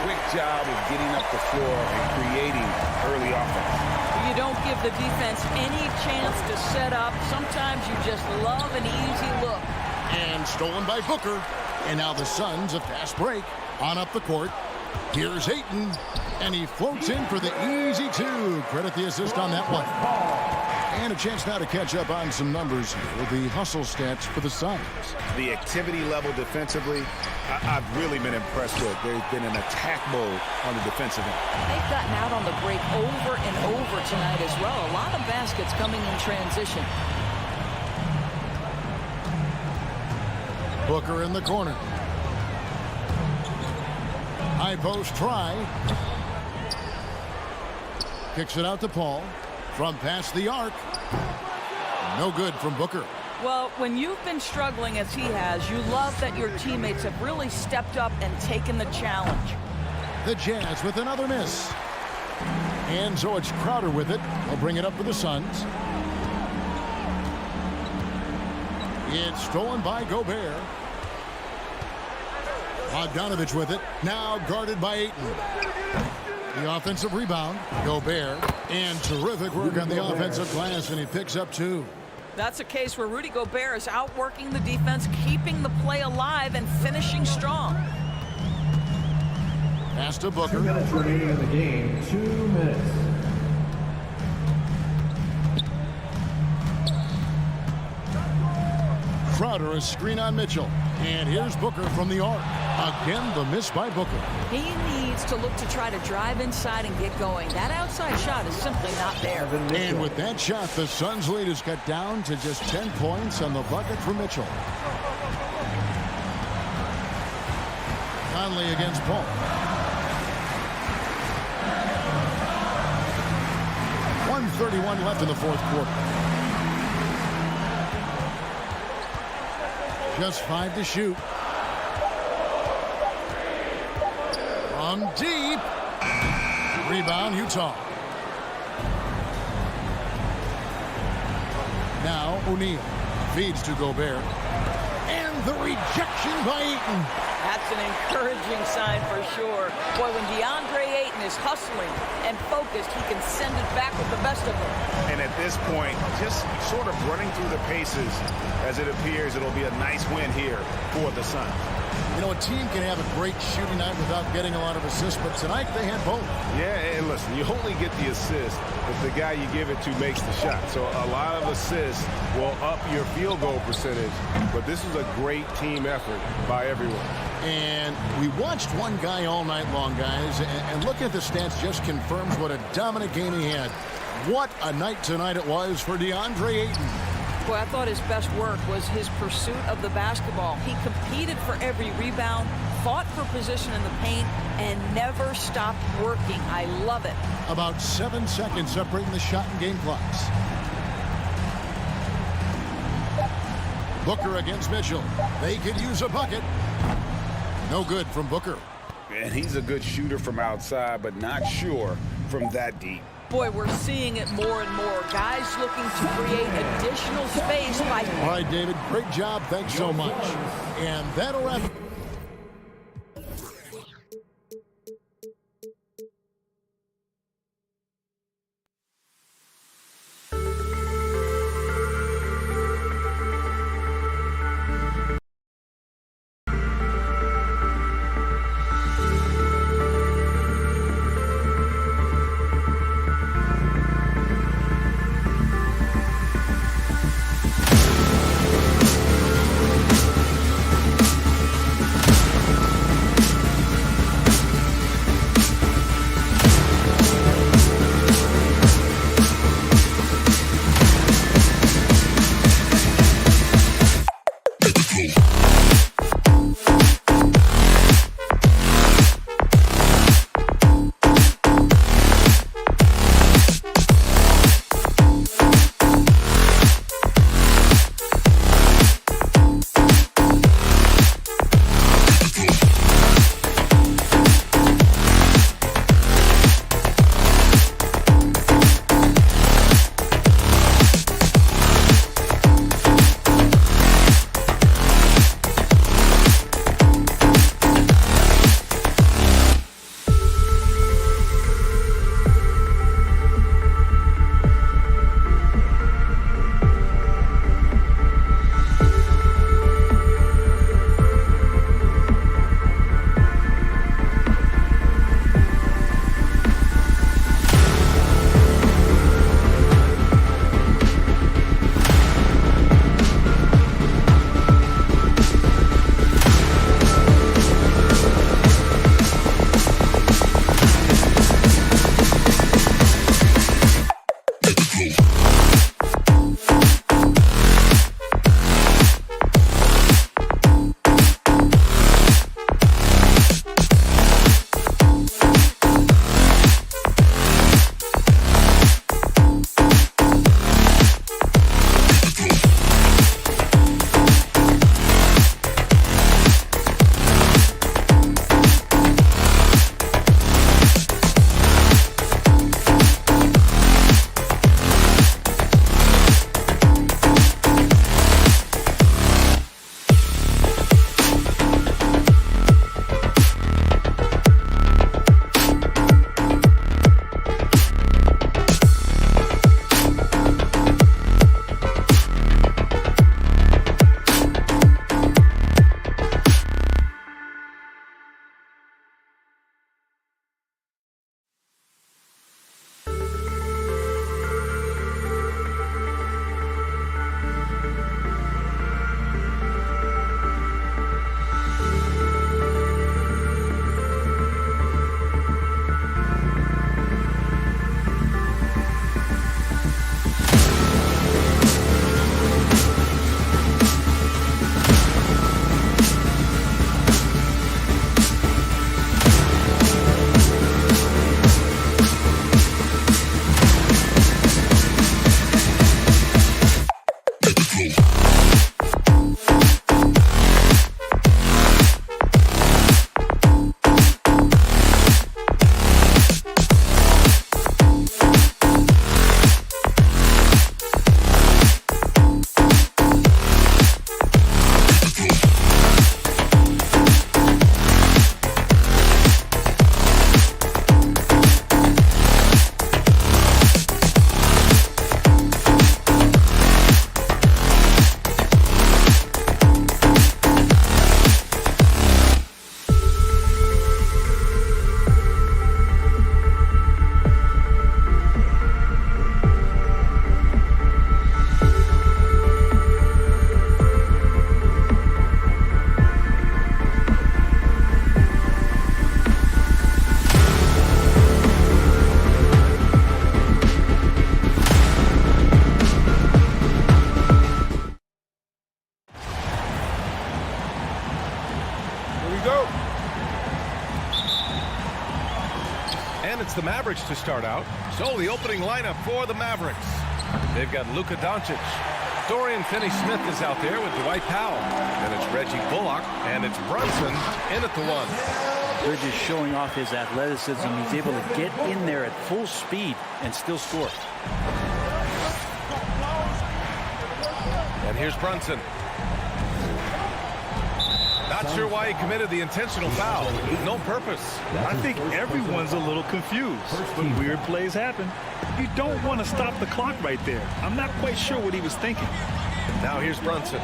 Quick job of getting up the floor and creating early offense. You don't give the defense any chance to set up. Sometimes you just love an easy look. And stolen by Booker. And now the Suns, a fast break, on up the court. Here's Ayton, and he floats in for the easy two. Credit the assist on that one. And a chance now to catch up on some numbers here. The hustle stats for the Suns. The activity level defensively, I've really been impressed with. They've been in attack mode on the defensive end. They've gotten out on the break over and over tonight as well. A lot of baskets coming in transition. Booker in the corner. High post try. Kicks it out to Paul. From past the arc. No good from Booker. Well, when you've been struggling as he has, you love that your teammates have really stepped up and taken the challenge. The Jazz with another miss. And so it's Crowder with it. They'll bring it up for the Suns. It's stolen by Gobert. Bogdanovich with it. Now guarded by Ayton. The offensive rebound. Gobert. And terrific work on the offensive glass, and he picks up two. That's a case where Rudy Gobert is outworking the defense, keeping the play alive, and finishing strong. Pass to Booker. 2 minutes remaining in the game. 2 minutes. Crowder, a screen on Mitchell. And here's Booker from the arc. Again, the miss by Booker. He needs to look to try to drive inside and get going. That outside shot is simply not there. And with that shot, the Suns' lead is cut down to just 10 points on the bucket for Mitchell. Conley against Paul. .131 left in the fourth quarter. Just 5 to shoot. From deep. Rebound, Utah. Now O'Neal feeds to Gobert. And the rejection by Ayton. That's an encouraging sign for sure. Boy, when DeAndre Ayton is hustling and focused, he can send it back with the best of them. And at this point, just sort of running through the paces, as it appears it'll be a nice win here for the Suns. You know, a team can have a great shooting night without getting a lot of assists, but tonight they had both. Yeah, and listen, you only get the assist if the guy you give it to makes the shot. So a lot of assists will up your field goal percentage, but this is a great team effort by everyone. And we watched one guy all night long, guys, and looking at the stats just confirms what a dominant game he had. What a night tonight it was for DeAndre Ayton. Boy, I thought his best work was his pursuit of the basketball. He competed for every rebound, fought for position in the paint, and never stopped working. I love it. About 7 seconds separating the shot and game clocks. Booker against Mitchell. They could use a bucket. No good from Booker. And he's a good shooter from outside, but not sure from that deep. Boy, we're seeing it more and more. Guys looking to create additional space by... All right, David, great job. Thanks so much. And that'll wrap it. we go. And it's the Mavericks to start out. So the opening lineup for the Mavericks. They've got Luka Doncic. Dorian Finney-Smith is out there with Dwight Powell. And it's Reggie Bullock. And it's Brunson in at the 1. Bridges showing off his athleticism. He's able to get in there at full speed and still score. And here's Brunson. Not sure why he committed the intentional foul. No purpose. I think everyone's a little confused. When weird plays happen, you don't want to stop the clock right there. I'm not quite sure what he was thinking. Now here's Brunson.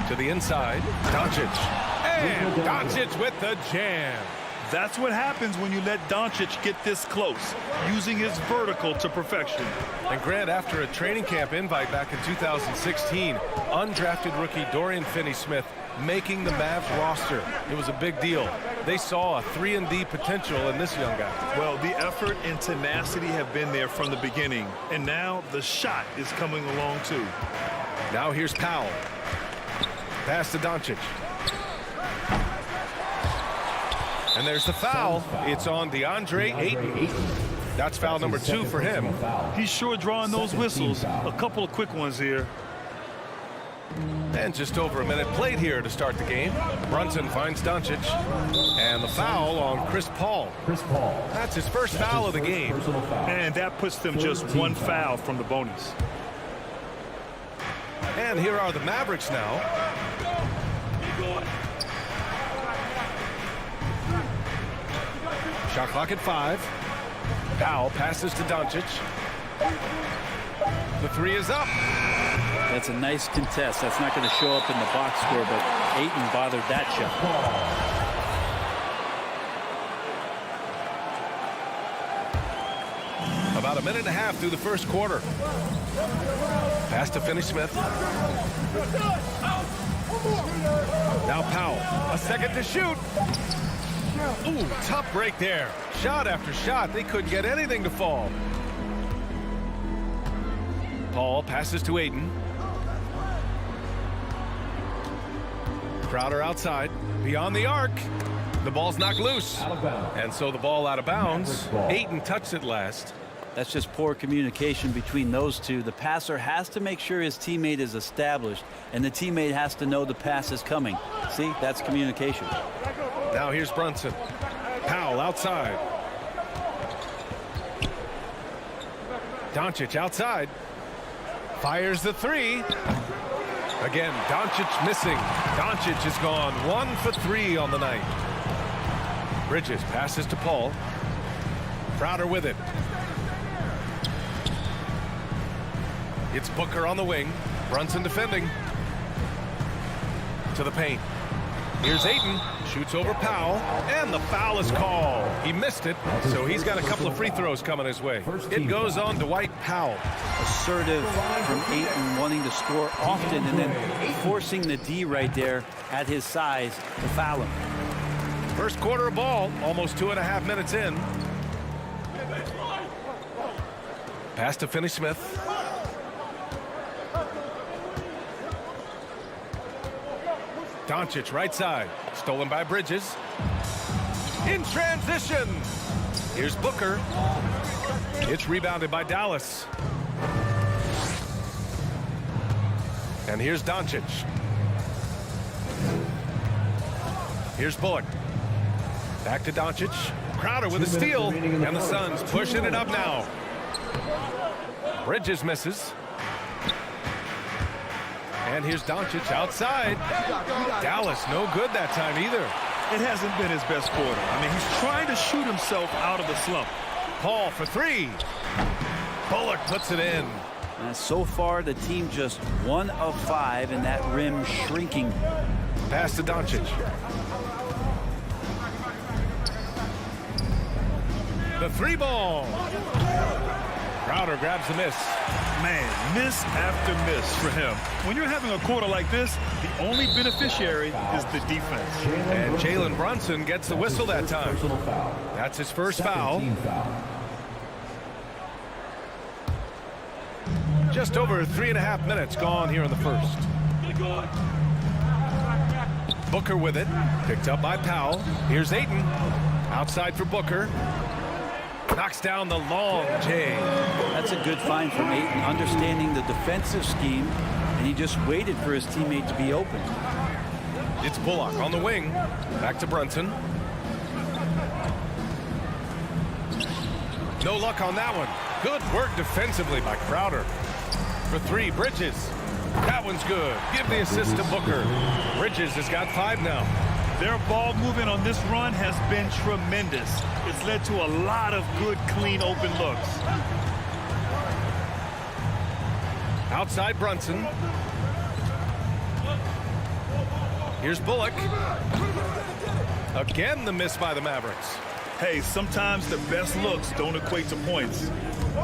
To the inside. Doncic. And Doncic with the jam. That's what happens when you let Doncic get this close, using his vertical to perfection. And Grant, after a training camp invite back in 2016, undrafted rookie Dorian Finney-Smith making the Mavs roster. It was a big deal. They saw a 3-and-D potential in this young guy. Well, the effort and tenacity have been there from the beginning, and now the shot is coming along too. Now here's Powell. Pass to Doncic. And there's the foul. It's on DeAndre Ayton. That's foul number 2 for him. He's sure drawing those whistles. A couple of quick ones here. And just over a minute played here to start the game. Brunson finds Doncic. And the foul on Chris Paul. That's his first foul of the game. And that puts them just 1 foul from the bonus. And here are the Mavericks now. Shot clock at 5. Powell passes to Doncic. The 3 is up. That's a nice contest. That's not going to show up in the box score, but Ayton bothered that shot. About a minute and a half through the first quarter. Pass to Finney-Smith. Now Powell. A second to shoot. Ooh, tough break there. Shot after shot. They couldn't get anything to fall. Paul passes to Ayton. Crowder outside. Beyond the arc. The ball's knocked loose. And so the ball out of bounds. Ayton touched it last. That's just poor communication between those two. The passer has to make sure his teammate is established, and the teammate has to know the pass is coming. See, that's communication. Now here's Brunson. Powell outside. Doncic outside. Fires the 3. Again, Doncic missing. Doncic has gone 1 for 3 on the night. Bridges passes to Paul. Crowder with it. It's Booker on the wing. Brunson defending. To the paint. Here's Ayton. Shoots over Powell. And the foul is called. He missed it, so he's got a couple of free throws coming his way. It goes on Dwight Powell. Assertive from Ayton, wanting to score often and then forcing the D right there at his size to foul him. First quarter of ball, almost 2.5 minutes in. Pass to Finney-Smith. Doncic right side. Stolen by Bridges. In transition. Here's Booker. It's rebounded by Dallas. And here's Doncic. Here's Bullock. Back to Doncic. Crowder with a steal. And the Suns pushing it up now. Bridges misses. And here's Doncic outside. Dallas no good that time either. It hasn't been his best quarter. I mean, he's trying to shoot himself out of the slump. Paul for 3. Bullock puts it in. So far, the team just 1 of 5, and that rim shrinking. Pass to Doncic. The 3 ball. Crowder grabs the miss. Man, miss after miss for him. When you're having a quarter like this, the only beneficiary is the defense. And Jalen Brunson gets the whistle that time. That's his first foul. Just over 3.5 minutes gone here in the first. Booker with it. Picked up by Powell. Here's Ayton. Outside for Booker. Knocks down the long J. That's a good find from Ayton, understanding the defensive scheme, and he just waited for his teammate to be open. It's Bullock on the wing. Back to Brunson. No luck on that one. Good work defensively by Crowder. For three, Bridges. That one's good. Give the assist to Booker. Bridges has got 5 now. Their ball movement on this run has been tremendous. It's led to a lot of good, clean, open looks. Outside Brunson. Here's Bullock. Again, the miss by the Mavericks. Hey, sometimes the best looks don't equate to points.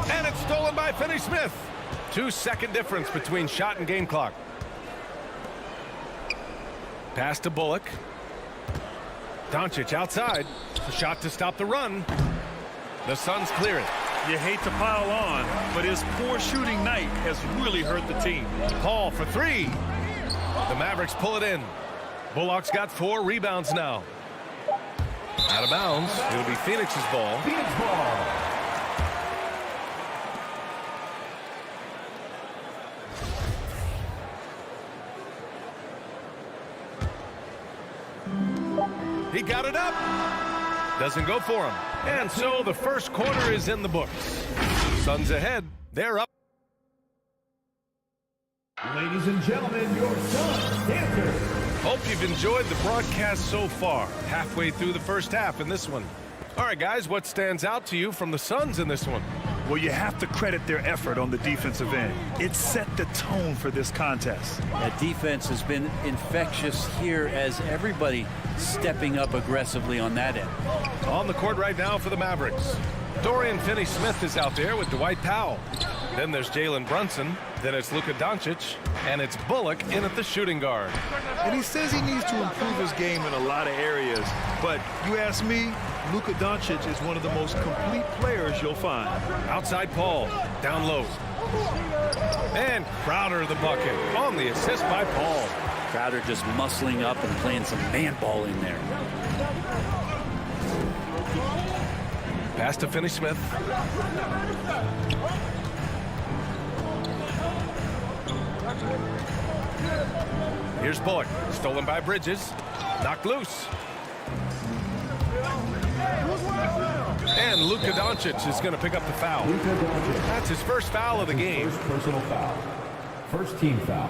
And it's stolen by Finney-Smith. 2-second difference between shot and game clock. Pass to Bullock. Doncic outside. A shot to stop the run. The Suns clear it. You hate to pile on, but his poor shooting night has really hurt the team. Paul for 3. The Mavericks pull it in. Bullock's got 4 rebounds now. Out of bounds. It'll be Phoenix's ball. Phoenix ball. He got it up. Doesn't go for him. And so the first quarter is in the books. Suns ahead. They're up. Ladies and gentlemen, your Suns dancers. Hope you've enjoyed the broadcast so far. Halfway through the first half in this one. All right, guys, what stands out to you from the Suns in this one? Well, you have to credit their effort on the defensive end. It set the tone for this contest. That defense has been infectious here as everybody stepping up aggressively on that end. On the court right now for the Mavericks. Dorian Finney-Smith is out there with Dwight Powell. Then there's Jalen Brunson. Then it's Luka Doncic. And it's Bullock in at the shooting guard. And he says he needs to improve his game in a lot of areas. But you ask me, Luka Doncic is one of the most complete players you'll find. Outside Paul. Down low. And Crowder the bucket. On the assist by Paul. Crowder just muscling up and playing some man ball in there. Pass to Finney-Smith. Here's Bullock. Stolen by Bridges. Knocked loose. And Luka Doncic is going to pick up the foul. That's his first foul of the game. First personal foul. First team foul.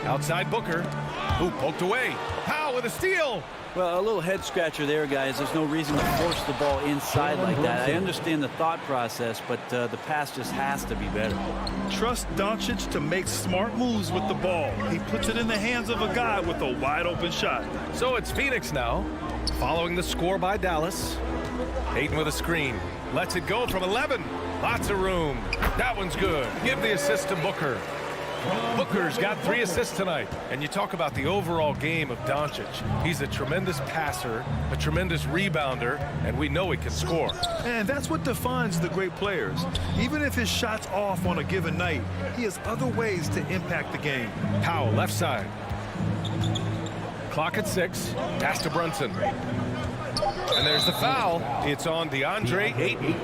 Outside Booker. Who poked away. Powell with a steal. Well, a little head scratcher there, guys. There's no reason to force the ball inside like that. I understand the thought process, but the pass just has to be better. Trust Doncic to make smart moves with the ball. He puts it in the hands of a guy with a wide open shot. So it's Phoenix now, following the score by Dallas. Ayton with a screen. Lets it go from 11. Lots of room. That one's good. Give the assist to Booker. Booker's got 3 assists tonight. And you talk about the overall game of Doncic. He's a tremendous passer, a tremendous rebounder, and we know he can score. And that's what defines the great players. Even if his shot's off on a given night, he has other ways to impact the game. Powell, left side. Clock at 6. Pass to Brunson. And there's the foul. It's on DeAndre Ayton.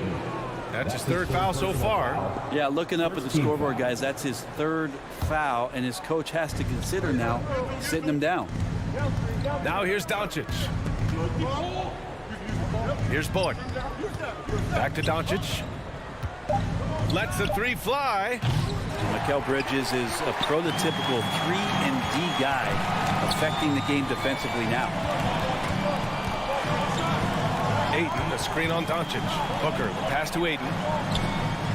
That's his 3rd foul so far. Yeah, looking up at the scoreboard, guys, that's his 3rd foul, and his coach has to consider now sitting him down. Now here's Doncic. Here's Bullock. Back to Doncic. Lets the 3 fly. Mikal Bridges is a prototypical 3-and-D guy, affecting the game defensively now. Ayton, the screen on Doncic. Booker, the pass to Ayton.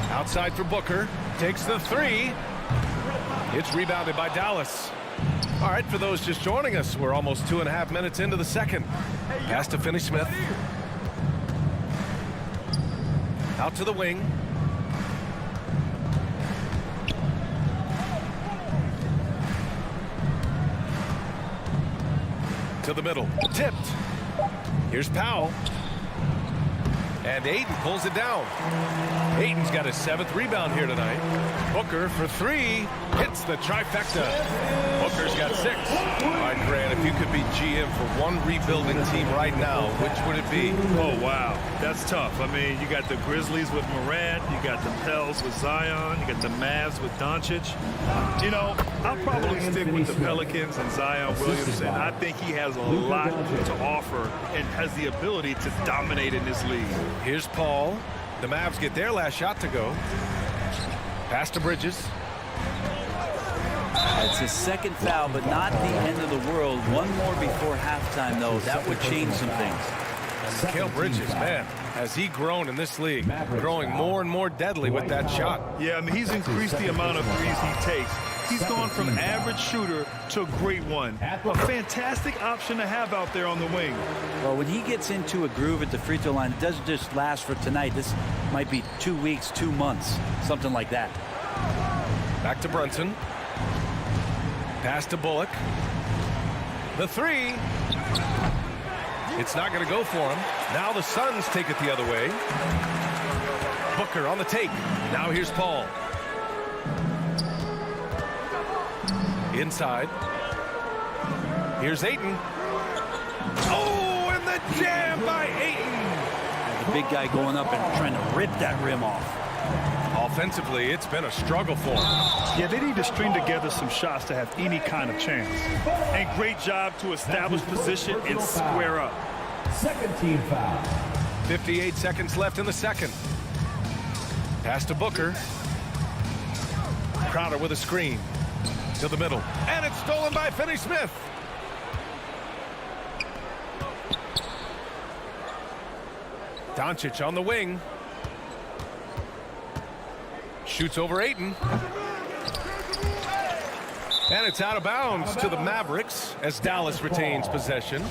Outside for Booker. Takes the 3. It's rebounded by Dallas. All right, for those just joining us, we're almost 2.5 minutes into the second. Pass to Finney-Smith. Out to the wing. To the middle. Tipped. Here's Powell. And Ayton pulls it down. Ayton's got his 7th rebound here tonight. Booker for 3. Hits the trifecta. Booker's got 6. All right, Grant, if you could be GM for one rebuilding team right now, which would it be? Oh, wow. That's tough. I mean, you got the Grizzlies with Morant. You got the Pels with Zion. You got the Mavs with Doncic. You know, I'll probably stick with the Pelicans and Zion Williamson. I think he has a lot to offer and has the ability to dominate in this league. Here's Paul. The Mavs get their last shot to go. Pass to Bridges. It's his 2nd foul, but not the end of the world. One more before halftime, though. That would change some things. Mikal Bridges, man, has he grown in this league, growing more and more deadly with that shot. Yeah, I mean, he's increased the amount of threes he takes. He's gone from average shooter to a great one. A fantastic option to have out there on the wing. Well, when he gets into a groove at the free throw line, it doesn't just last for tonight. This might be 2 weeks, 2 months, something like that. Back to Brunson. Pass to Bullock. The 3. It's not going to go for him. Now the Suns take it the other way. Booker on the take. Now here's Paul. Inside. Here's Ayton. Oh, and the jam by Ayton. The big guy going up and trying to rip that rim off. Offensively, it's been a struggle for him. Yeah, they need to string together some shots to have any kind of chance. And great job to establish position and square up. 2nd team foul. 58 seconds left in the second. Pass to Booker. Crowder with a screen. To the middle. And it's stolen by Finney-Smith. Doncic on the wing. Shoots over Ayton. And it's out of bounds to the Mavericks as Dallas retains possession.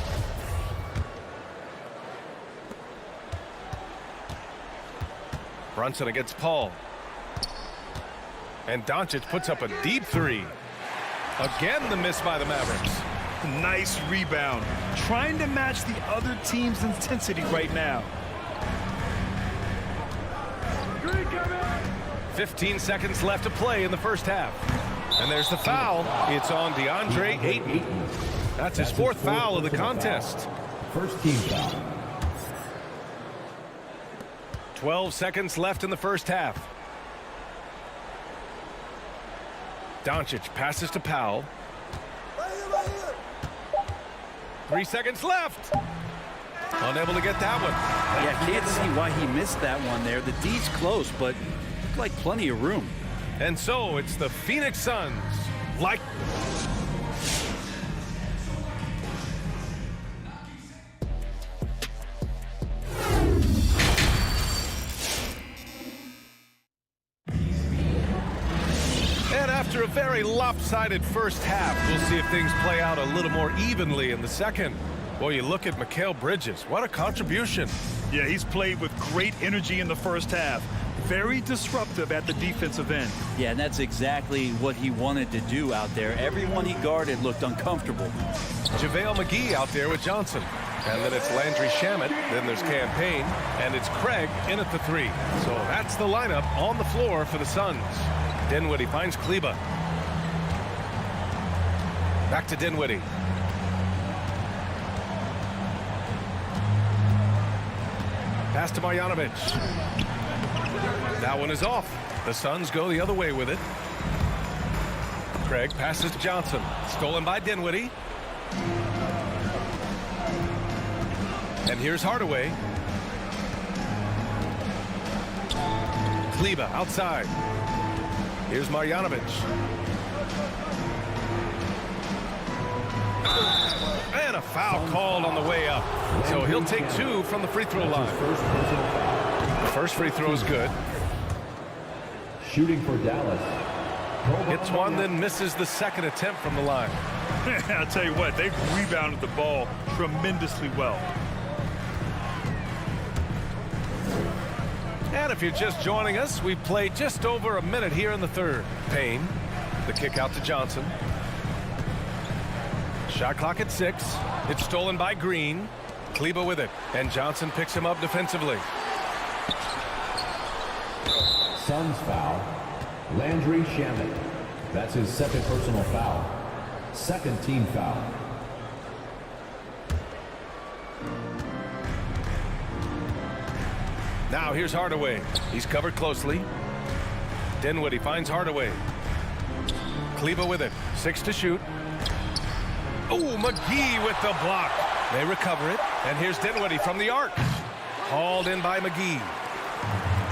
Brunson against Paul. And Doncic puts up a deep 3. Again, the miss by the Mavericks. Nice rebound. Trying to match the other team's intensity right now. 15 seconds left to play in the first half. And there's the foul. It's on DeAndre Ayton. That's his 4th foul of the contest. 1st team foul. 12 seconds left in the first half. Doncic passes to Powell. 3 seconds left. Unable to get that one. Yeah, can't see why he missed that one there. The D's close, but looked like plenty of room. And so it's the Phoenix Suns. Like. And after a very lopsided first half, we'll see if things play out a little more evenly in the second. Boy, you look at Mikal Bridges. What a contribution. Yeah, he's played with great energy in the first half. Very disruptive at the defensive end. Yeah, and that's exactly what he wanted to do out there. Everyone he guarded looked uncomfortable. JaVale McGee out there with Johnson. And then it's Landry Shamet. Then there's Campaign. And it's Craig in at the 3. So that's the lineup on the floor for the Suns. Dinwiddie finds Kleber. Back to Dinwiddie. Pass to Marjanovic. That one is off. The Suns go the other way with it. Craig passes to Johnson. Stolen by Dinwiddie. And here's Hardaway. Kleber outside. Here's Marjanovic. And a foul called on the way up. So he'll take 2 from the free throw line. The first free throw is good. Shooting for Dallas. Hits one, then misses the second attempt from the line. I'll tell you what, they've rebounded the ball tremendously well. And if you're just joining us, we've played just over a minute here in the third. Payne, the kick out to Johnson. Shot clock at 6. It's stolen by Green. Kleber with it, and Johnson picks him up defensively. Suns foul. Landry Shamet. That's his second personal foul. Second team foul. Now here's Hardaway. He's covered closely. Dinwiddie finds Hardaway. Kleber with it. 6 to shoot. Oh, McGee with the block. They recover it. And here's Dinwiddie from the arc. Hauled in by McGee.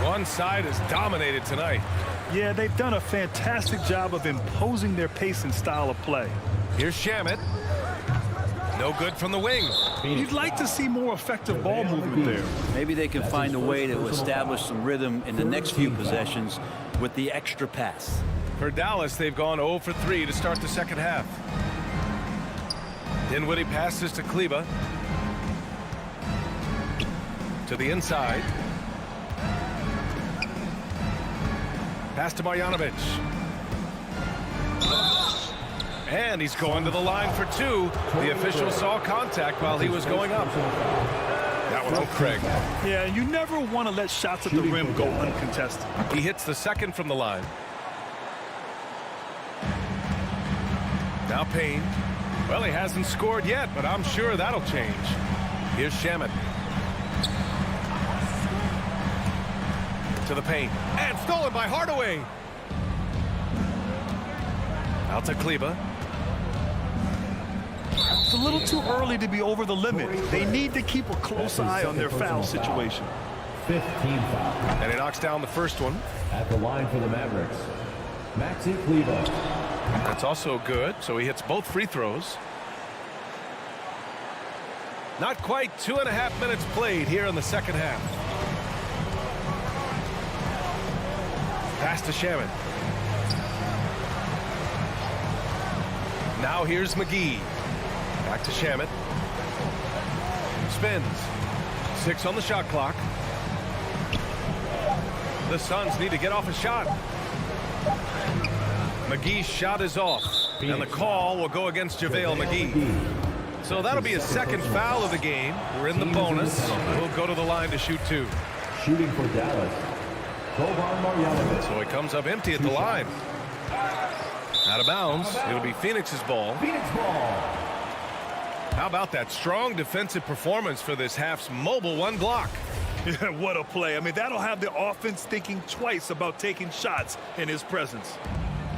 One side is dominated tonight. Yeah, they've done a fantastic job of imposing their pace and style of play. Here's Shamet. No good from the wing. You'd like to see more effective ball movement there. Maybe they can find a way to establish some rhythm in the next few possessions with the extra pass. For Dallas, they've gone 0 for 3 to start the second half. Dinwiddie passes to Kleber. To the inside. Pass to Marjanovic. And he's going to the line for 2. The official saw contact while he was going up. That one's on Craig. Yeah, you never want to let shots at the rim go uncontested. He hits the second from the line. Now Payne. Well, he hasn't scored yet, but I'm sure that'll change. Here's Shamet. To the paint. And stolen by Hardaway. Out to Kleber. It's a little too early to be over the limit. They need to keep a close eye on their foul situation. 15 foul. And he knocks down the first one. At the line for the Mavericks, Maxi Kleber. That's also good, so he hits both free throws. Not quite 2.5 minutes played here in the second half. Pass to Shamet. Now here's McGee. Back to Shamet. Spins. 6 on the shot clock. The Suns need to get off a shot. McGee's shot is off. And the call will go against JaVale McGee. So that'll be his second foul of the game. We're in the bonus. We'll go to the line to shoot 2. Shooting for Dallas, Boban Marjanovic. So he comes up empty at the line. Out of bounds. It'll be Phoenix's ball. Phoenix ball. How about that strong defensive performance for this half's mobile one block? Yeah, what a play. I mean, that'll have the offense thinking twice about taking shots in his presence.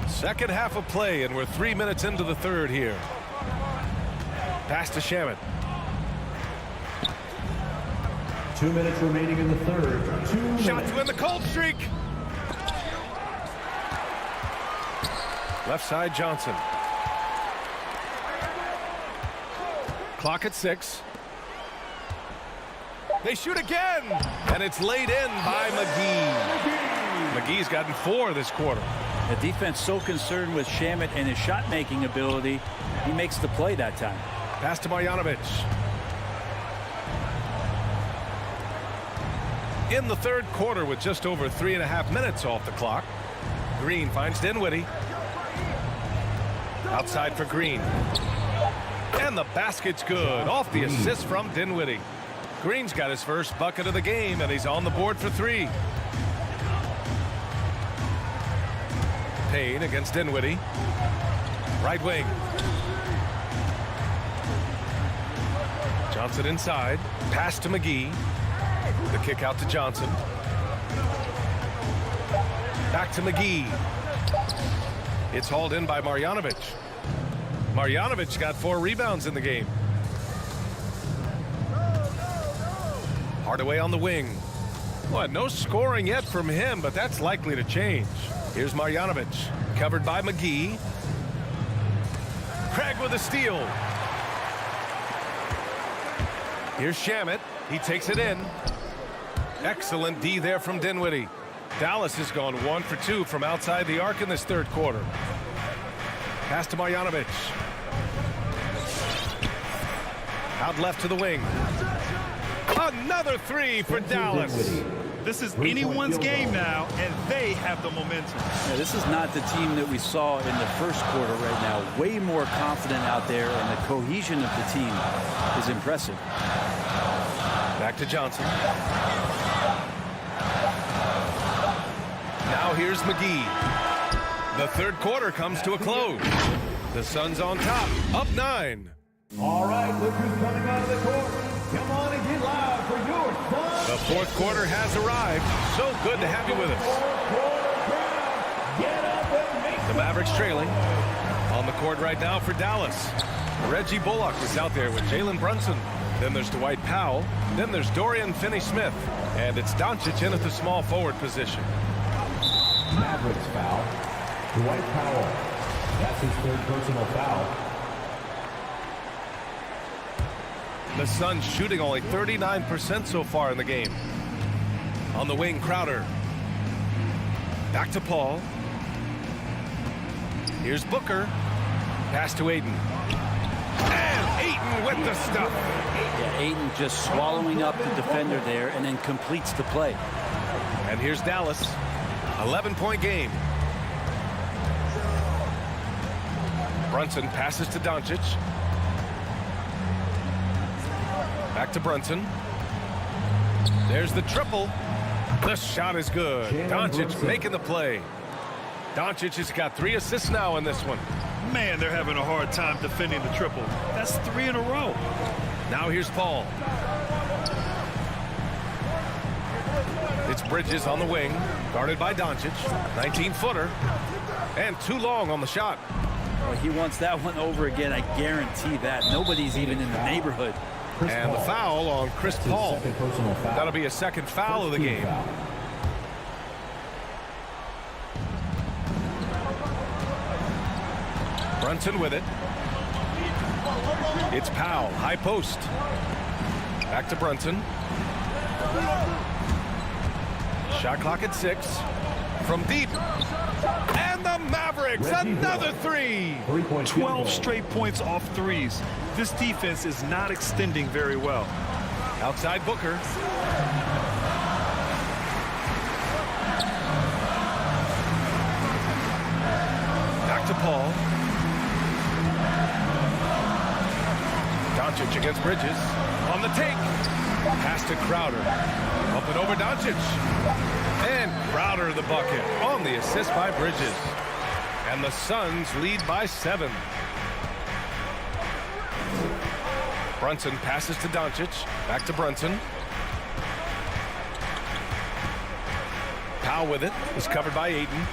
Second half of play, and we're 3 minutes into the third here. Pass to Shamet. 2 minutes remaining in the third. 2 minutes. Shot to win the cold streak. Left side Johnson. Clock at 6. They shoot again, and it's laid in by McGee. McGee's gotten 4 this quarter. The defense so concerned with Shamet and his shot-making ability, he makes the play that time. Pass to Marjanovic. In the third quarter with just over 3.5 minutes off the clock. Green finds Dinwiddie. Outside for Green. And the basket's good. Off the assist from Dinwiddie. Green's got his first bucket of the game, and he's on the board for 3. Payne against Dinwiddie. Right wing. Johnson inside. Pass to McGee. The kick out to Johnson. Back to McGee. It's hauled in by Marjanovic. Marjanovic got 4 rebounds in the game. Hardaway on the wing. Well, no scoring yet from him, but that's likely to change. Here's Marjanovic, covered by McGee. Craig with a steal. Here's Shamet. He takes it in. Excellent D there from Dinwiddie. Dallas has gone 1 for 2 from outside the arc in this third quarter. Pass to Marjanovic. Out left to the wing. Another 3 for Dallas. This is anyone's game now, and they have the momentum. Yeah, this is not the team that we saw in the first quarter right now. Way more confident out there, and the cohesion of the team is impressive. Back to Johnson. here's McGee. The third quarter comes to a close. The Suns on top, up 9. All right, look who's coming out of the court. Come on and get loud for your Suns. The fourth quarter has arrived. So good to have you with us. The Mavericks trailing. On the court right now for Dallas. Reggie Bullock is out there with Jalen Brunson. Then there's Dwight Powell. Then there's Dorian Finney-Smith. And it's Doncic in at the small forward position. Mavericks foul. Dwight Powell. That's his third personal foul. The Suns shooting only 39% so far in the game. On the wing, Crowder. Back to Paul. Here's Booker. Pass to Ayton. And Ayton with the stuff. Yeah, Ayton just swallowing up the defender there and then completes the play. And here's Dallas. 11-point game. Brunson passes to Doncic. Back to Brunson. There's the triple. The shot is good. Doncic making the play. Doncic has got 3 assists now in this one. Man, they're having a hard time defending the triple. That's 3 in a row. Now here's Paul. It's Bridges on the wing, guarded by Doncic. 19-footer. And too long on the shot. Well, he wants that one over again. I guarantee that. Nobody's even in the neighborhood. And the foul on Chris Paul. That'll be a second foul of the game. Brunson with it. It's Powell, high post. Back to Brunson. Shot clock at 6. From deep. And the Mavericks, another 3. 12 straight points off threes. This defense is not extending very well. Outside Booker. Back to Paul. Doncic against Bridges. On the take. Pass to Crowder. Up and over Doncic. And Crowder the bucket on the assist by Bridges. And the Suns lead by 7. Brunson passes to Doncic. Back to Brunson. Powell with it. Is covered by Ayton.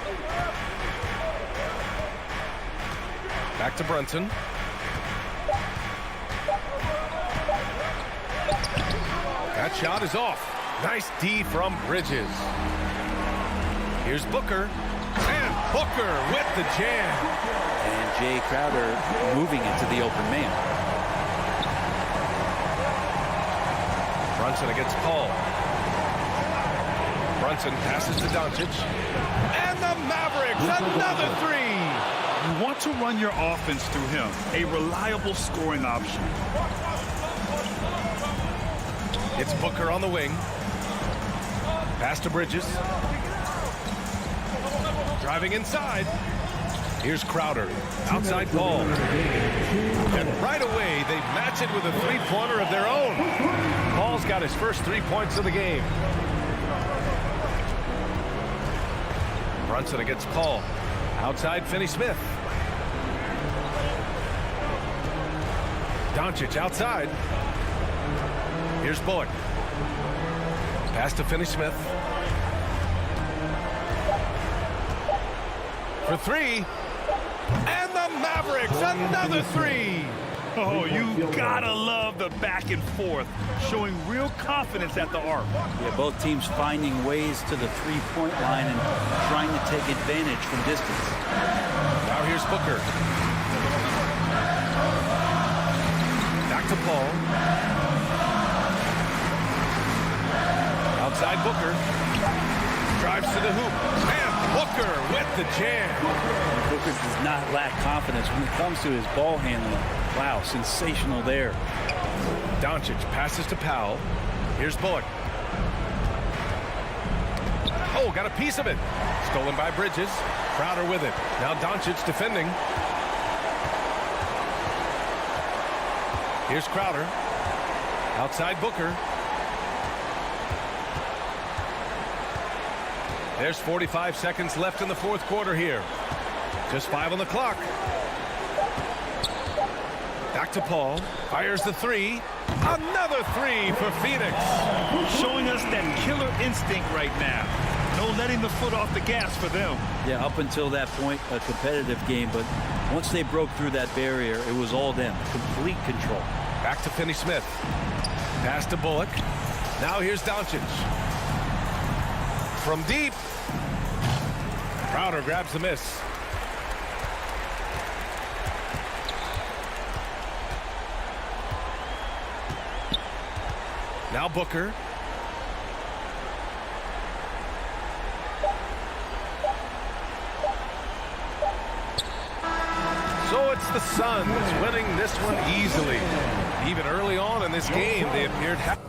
Back to Brunson. That shot is off. Nice D from Bridges. Here's Booker. And Booker with the jam. And Jay Crowder moving into the open man. Brunson against Paul. Brunson passes to Doncic. And the Mavericks, another 3. You want to run your offense through him. A reliable scoring option. It's Booker on the wing. Pass to Bridges. Driving inside. Here's Crowder. Outside Paul. And right away, they match it with a three-pointer of their own. Paul's got his first 3 points of the game. Brunson against Paul. Outside Finney-Smith. Doncic outside. Here's Bullock. Pass to Finney-Smith. For 3. And the Mavericks, another 3. Oh, you gotta love the back and forth, showing real confidence at the arc. Yeah, both teams finding ways to the three-point line and trying to take advantage from distance. Now here's Booker. Back to Paul. Outside Booker. Drives to the hoop. And Booker with the jam. Booker does not lack confidence when it comes to his ball handling. Wow, sensational there. Doncic passes to Powell. Here's Bullock. Oh, got a piece of it. Stolen by Bridges. Crowder with it. Now Doncic defending. Here's Crowder. Outside Booker. There's 45 seconds left in the fourth quarter here. Just 5 on the clock. Back to Paul. Fires the three. Another three for Phoenix. Showing us that killer instinct right now. No letting the foot off the gas for them. Yeah, up until that point, a competitive game. But once they broke through that barrier, it was all them. Complete control. Back to Finney-Smith. Pass to Bullock. Now here's Doncic. From deep. Crowder grabs the miss. Now Booker. So it's the Suns winning this one easily. Even early on in this game, they appeared happy.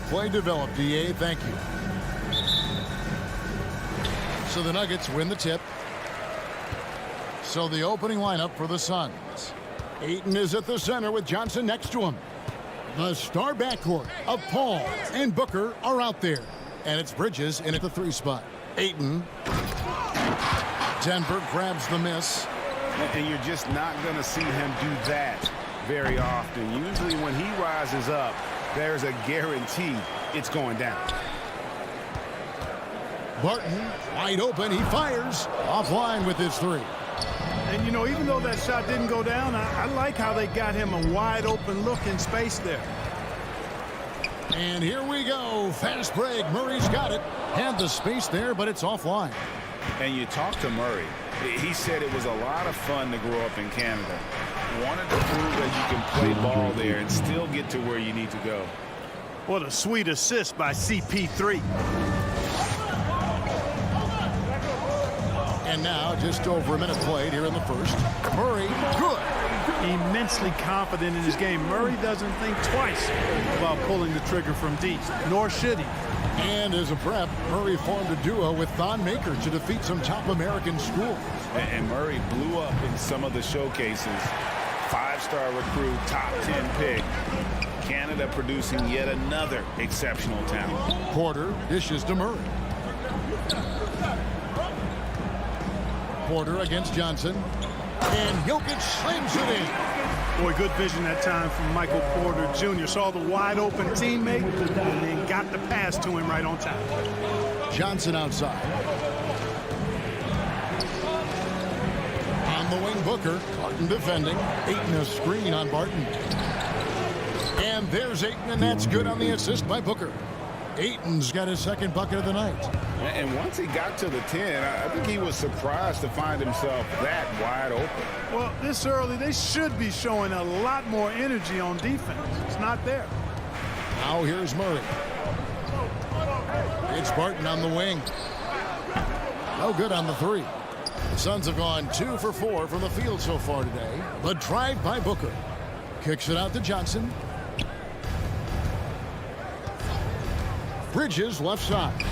play developed, DA. Thank you. So the Nuggets win the tip. So the opening lineup for the Suns. Ayton is at the center with Johnson next to him. The star backcourt of Paul and Booker are out there. And it's Bridges in at the 3 spot. Ayton. Denver grabs the miss. And you're just not going to see him do that very often. Usually when he rises up, there's a guarantee it's going down. Barton wide open. He fires offline with his 3. And, you know, even though that shot didn't go down, I like how they got him a wide open look in space there. And here we go. Fast break. Murray's got it. Had the space there, but it's offline. And you talk to Murray. He said it was a lot of fun to grow up in Canada. Wanted to prove that you can play ball there and still get to where you need to go. What a sweet assist by CP3. And now just over a minute played here in the first. Murray, good. Immensely confident in his game. Murray doesn't think twice about pulling the trigger from deep, nor should he. And as a prep, Murray formed a duo with Thon Maker to defeat some top American schools. And Murray blew up in some of the showcases. 5-star recruit, top 10 pick. Canada producing yet another exceptional talent. Porter dishes to Murray. Porter against Johnson. And Jokic slams it in. Boy, good vision that time from Michael Porter Jr. Saw the wide open teammate and then got the pass to him right on time. Johnson outside. On the wing, Booker. Barton defending. Ayton a screen on Barton. And there's Ayton, and that's good on the assist by Booker. Ayton's got his second bucket of the night. And once he got to the 10, I think he was surprised to find himself that wide open. Well, this early, they should be showing a lot more energy on defense. It's not there. Now here's Murray. It's Barton on the wing. No good on the 3. The Suns have gone 2 for 4 from the field so far today. The drive by Booker. Kicks it out to Johnson. Bridges left side.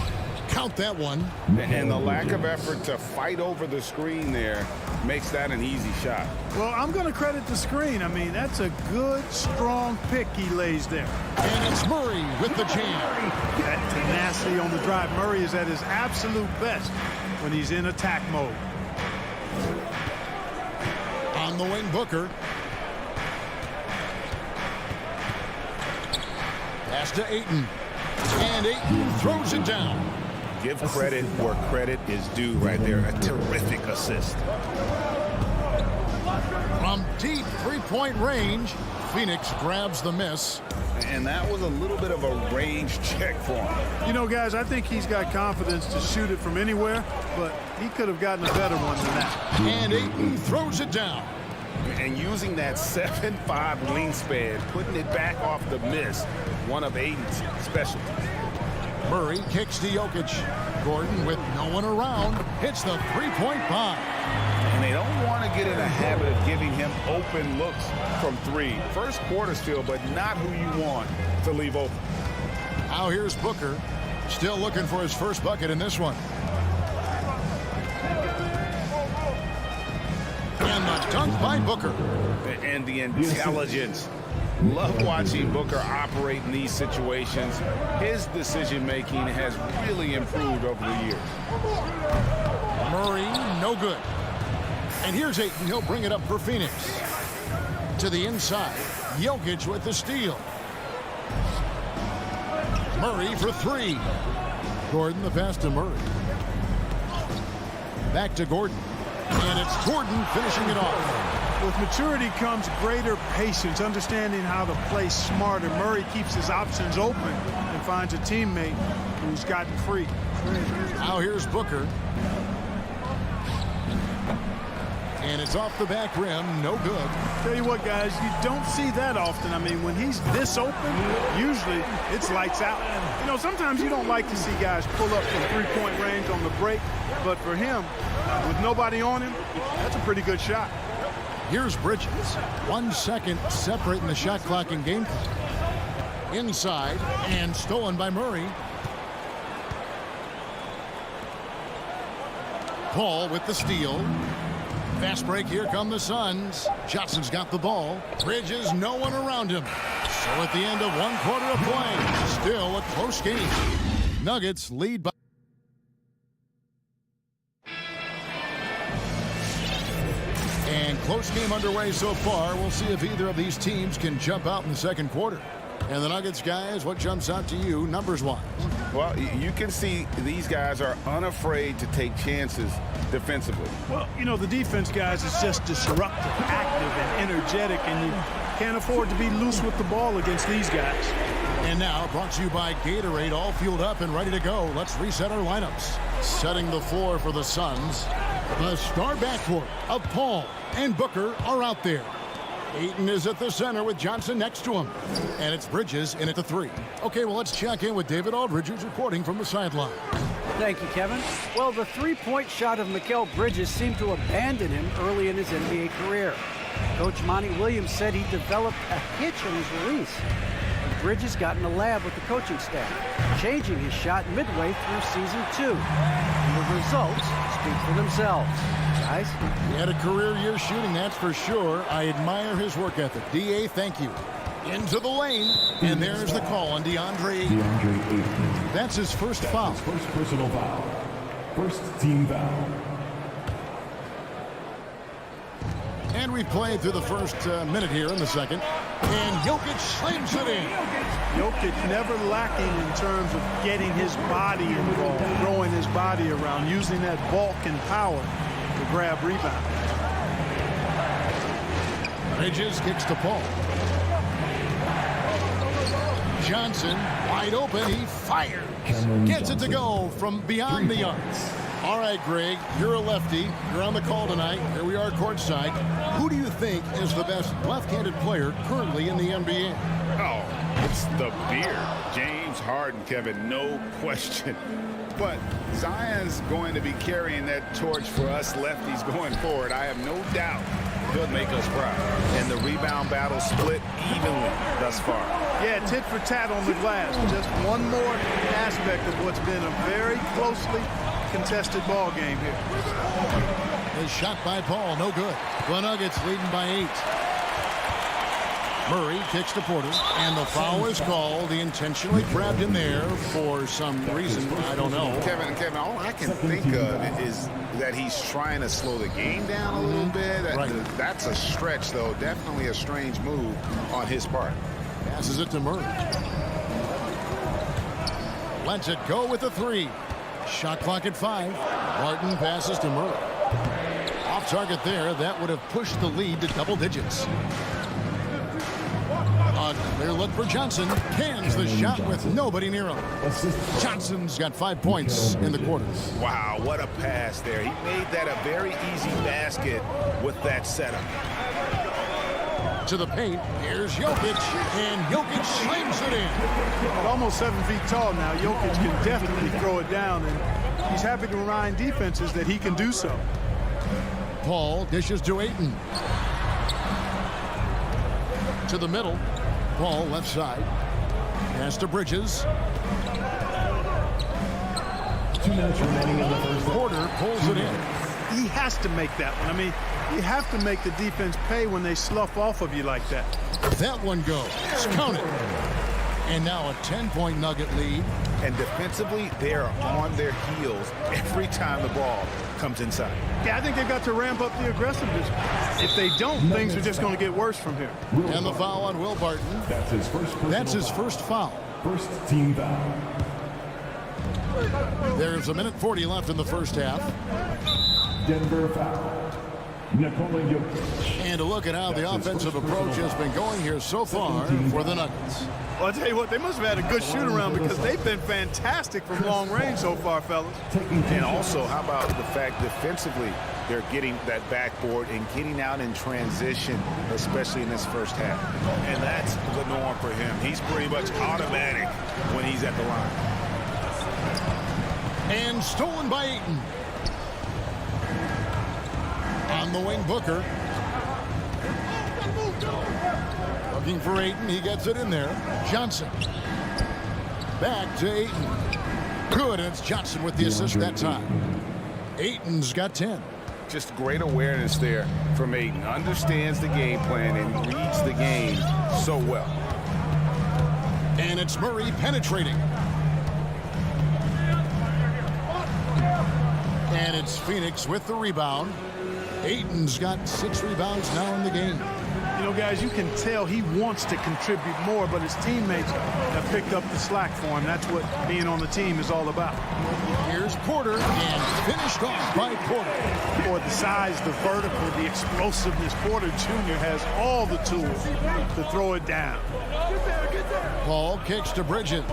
Count that one. And the lack of effort to fight over the screen there makes that an easy shot. Well, I'm going to credit the screen. I mean, that's a good, strong pick he lays there. And it's Murray with the jam. That tenacity on the drive. Murray is at his absolute best when he's in attack mode. On the wing, Booker. Pass to Ayton. And Ayton throws it down. Give credit where credit is due right there. A terrific assist. From deep three-point range, Phoenix grabs the miss. And that was a little bit of a range check for him. You know, guys, I think he's got confidence to shoot it from anywhere, but he could have gotten a better one than that. And Ayton throws it down. And using that 7'5" wingspan, putting it back off the miss, one of Ayton's specialties. Murray kicks to Jokic. Gordon, with no one around, hits the three-point bomb. And they don't want to get in a habit of giving him open looks from 3. First quarter still, but not who you want to leave open. Now here's Booker, still looking for his first bucket in this one. And the dunk by Booker. And the intelligence. Love watching Booker operate in these situations. His decision-making has really improved over the years. Murray, no good. And here's Ayton. He'll bring it up for Phoenix. To the inside. Jokic with the steal. Murray for 3. Gordon, the pass to Murray. Back to Gordon. And it's Gordon finishing it off. With maturity comes greater patience, understanding how to play smarter. Murray keeps his options open and finds a teammate who's gotten free. Now here's Booker. And it's off the back rim, no good. Tell you what, guys, you don't see that often. I mean, when he's this open, usually it's lights out. You know, sometimes you don't like to see guys pull up from three-point range on the break, but for him, with nobody on him, that's a pretty good shot. Here's Bridges. 1 second separating the shot clock and game clock. Inside and stolen by Murray. Paul with the steal. Fast break. Here come the Suns. Johnson's got the ball. Bridges, no one around him. So at the end of 1 quarter of play, still a close game. Nuggets lead by. And close game underway so far. We'll see if either of these teams can jump out in the second quarter. And the Nuggets, guys, what jumps out to you numbers-wise? Well, you can see these guys are unafraid to take chances defensively. Well, you know, the defense, guys, is just disruptive, active, and energetic, and you can't afford to be loose with the ball against these guys. And now, brought to you by Gatorade, all fueled up and ready to go. Let's reset our lineups. Setting the floor for the Suns. The star backcourt of Paul and Booker are out there. Ayton is at the center with Johnson next to him. And it's Bridges in at the 3. Okay, well, let's check in with David Aldridge, who's reporting from the sideline. Thank you, Kevin. Well, the three-point shot of Mikal Bridges seemed to abandon him early in his NBA career. Coach Monty Williams said he developed a hitch in his release. Bridges got in the lab with the coaching staff, changing his shot midway through season 2. And the results speak for themselves. Guys? He had a career year shooting, that's for sure. I admire his work ethic. D.A., thank you. Into the lane, and there's the call on DeAndre Ayton. That's his first foul. First personal foul. First team foul. And we've played through the first minute here in the second. And Jokic slams it in. Jokic never lacking in terms of getting his body involved, throwing his body around, using that bulk and power to grab rebounds. Bridges kicks to Paul. Johnson wide open. He fires. Gets it to go from beyond the arc. All right, Greg, you're a lefty. You're on the call tonight. Here we are courtside. Who do you think is the best left-handed player currently in the NBA? Oh, it's the beard. James Harden, Kevin, no question. But Zion's going to be carrying that torch for us lefties going forward. I have no doubt he'll make us proud. And the rebound battle split evenly thus far. Yeah, tit for tat on the glass. Just one more aspect of what's been a very closely contested ball game here. A shot by Paul, no good. The Nuggets leading by 8. Murray kicks to Porter, and the foul is called. He intentionally grabbed him there for some reason. I don't know. Kevin, all I can think of is that he's trying to slow the game down a little bit. Right. That's a stretch, though. Definitely a strange move on his part. Passes it to Murray. Lets it go with the 3. Shot clock at 5. Martin passes to Murray. Off target there. That would have pushed the lead to double digits. A clear look for Johnson. Cans the shot with nobody near him. Johnson's got 5 points in the quarter. Wow, what a pass there. He made that a very easy basket with that setup. To the paint, here's Jokic, and Jokic slams it in. At almost 7 feet tall now, Jokic can definitely throw it down, and he's happy to remind defenses that he can do so. Paul dishes to Ayton. To the middle. Paul left side. Pass to Bridges. 2 minutes remaining in the first. Porter pulls it in. He has to make that one. I mean, you have to make the defense pay when they slough off of you like that. That one goes. Count it. And now a 10-point Nugget lead. And defensively, they are on their heels every time the ball comes inside. Yeah, I think they've got to ramp up the aggressiveness. If they don't, things are just going to get worse from here. And the foul on Will Barton. That's his first foul. First team foul. There's 1:40 left in the first half. Denver foul. Nikola Jokic. And a look at how the offensive approach has been going here so far for the Nuggets. Well, I'll tell you what, they must have had a good shoot-around because they've been fantastic from long range so far, fellas. And also, how about the fact defensively, they're getting that backboard and getting out in transition, especially in this first half. And that's the norm for him. He's pretty much automatic when he's at the line. And stolen by Ayton. On the wing, Booker. Looking for Ayton. He gets it in there. Johnson. Back to Ayton. Good, and it's Johnson with the assist that time. Ayton's got 10. Just great awareness there from Ayton. Understands the game plan and reads the game so well. And it's Murray penetrating. And it's Phoenix with the rebound. Ayton's got 6 rebounds now in the game. You know, guys, you can tell he wants to contribute more, but his teammates have picked up the slack for him. That's what being on the team is all about. Here's Porter, and finished off by Porter. For the size, the vertical, the explosiveness, Porter Jr. has all the tools to throw it down. Paul kicks to Bridges.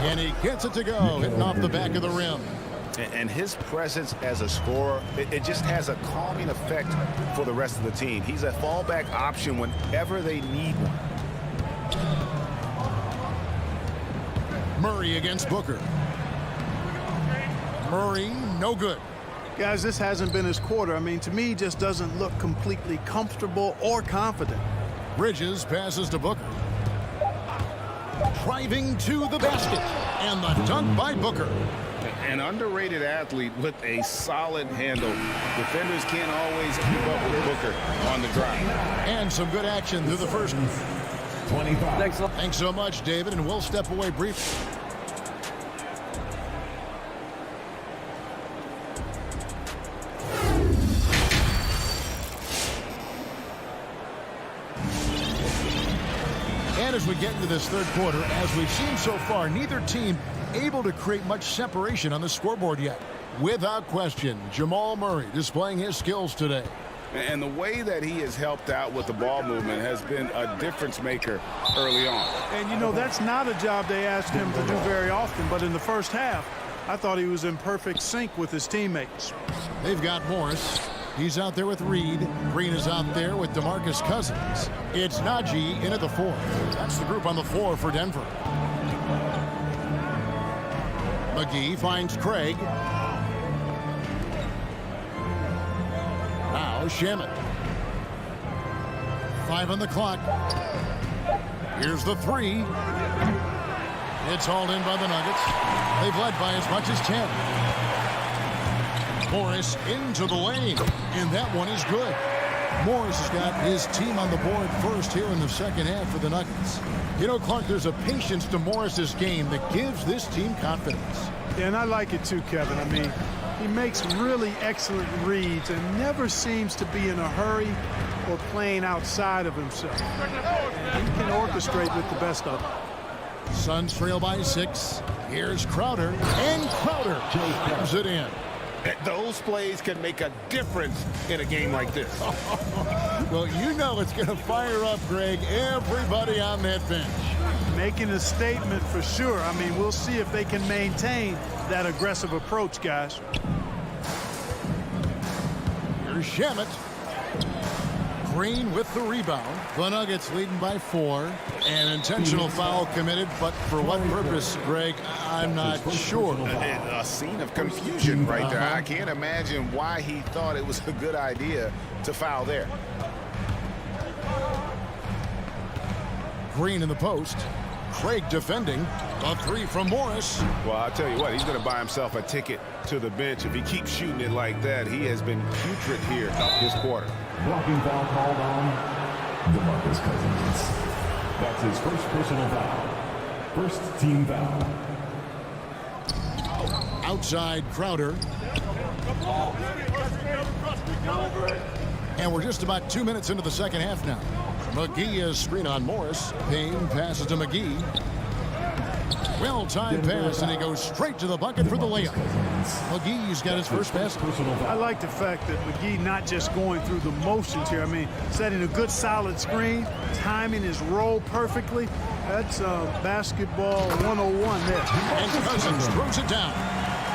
And he gets it to go, hitting off the back of the rim. And his presence as a scorer, it just has a calming effect for the rest of the team. He's a fallback option whenever they need one. Murray against Booker. Murray, no good. Guys, this hasn't been his quarter. I mean, to me, he just doesn't look completely comfortable or confident. Bridges passes to Booker. Driving to the basket. And the dunk by Booker. An underrated athlete with a solid handle. Defenders can't always keep up with Booker on the drive. And some good action through the first. 25. Thanks so much, David, and we'll step away briefly. And as we get into this third quarter, as we've seen so far, neither team able to create much separation on the scoreboard yet. Without question, Jamal Murray displaying his skills today. And the way that he has helped out with the ball movement has been a difference maker early on. And, you know, that's not a job they asked him to do very often, but in the first half, I thought he was in perfect sync with his teammates. They've got Morris. He's out there with Reed. Green is out there with DeMarcus Cousins. It's Najee in at the 4. That's the group on the floor for Denver. McGee finds Craig. Now Shamet. 5 on the clock. Here's the 3. It's hauled in by the Nuggets. They've led by as much as 10. Morris into the lane, and that one is good. Morris has got his team on the board first here in the second half for the Nuggets. You know, Clark, there's a patience to Morris's game that gives this team confidence. Yeah, and I like it too, Kevin. I mean, he makes really excellent reads and never seems to be in a hurry or playing outside of himself. And he can orchestrate with the best of them. Suns trail by 6. Here's Crowder, and Crowder jams it in. Those plays can make a difference in a game like this. Well, you know it's going to fire up, Greg, everybody on that bench. Making a statement for sure. I mean, we'll see if they can maintain that aggressive approach, guys. Here's Shamet. Green with the rebound. The Nuggets leading by 4. An intentional foul committed, but for what purpose, Greg, I'm not sure. A scene of confusion right there. I can't imagine why he thought it was a good idea to foul there. Green in the post. Craig defending. A 3 from Morris. Well, I'll tell you what, he's going to buy himself a ticket to the bench. If he keeps shooting it like that, he has been putrid here this quarter. Blocking foul called on DeMarcus Cousins. That's his first personal foul. First team foul. Outside Crowder. And we're just about 2 minutes into the second half now. McGee is screen on Morris. Payne passes to McGee. Well-timed pass, and he goes straight to the bucket for the layup. McGee's got his first basket. I like the fact that McGee not just going through the motions here. I mean, setting a good solid screen, timing his roll perfectly. That's basketball 101 there. And Cousins throws it down.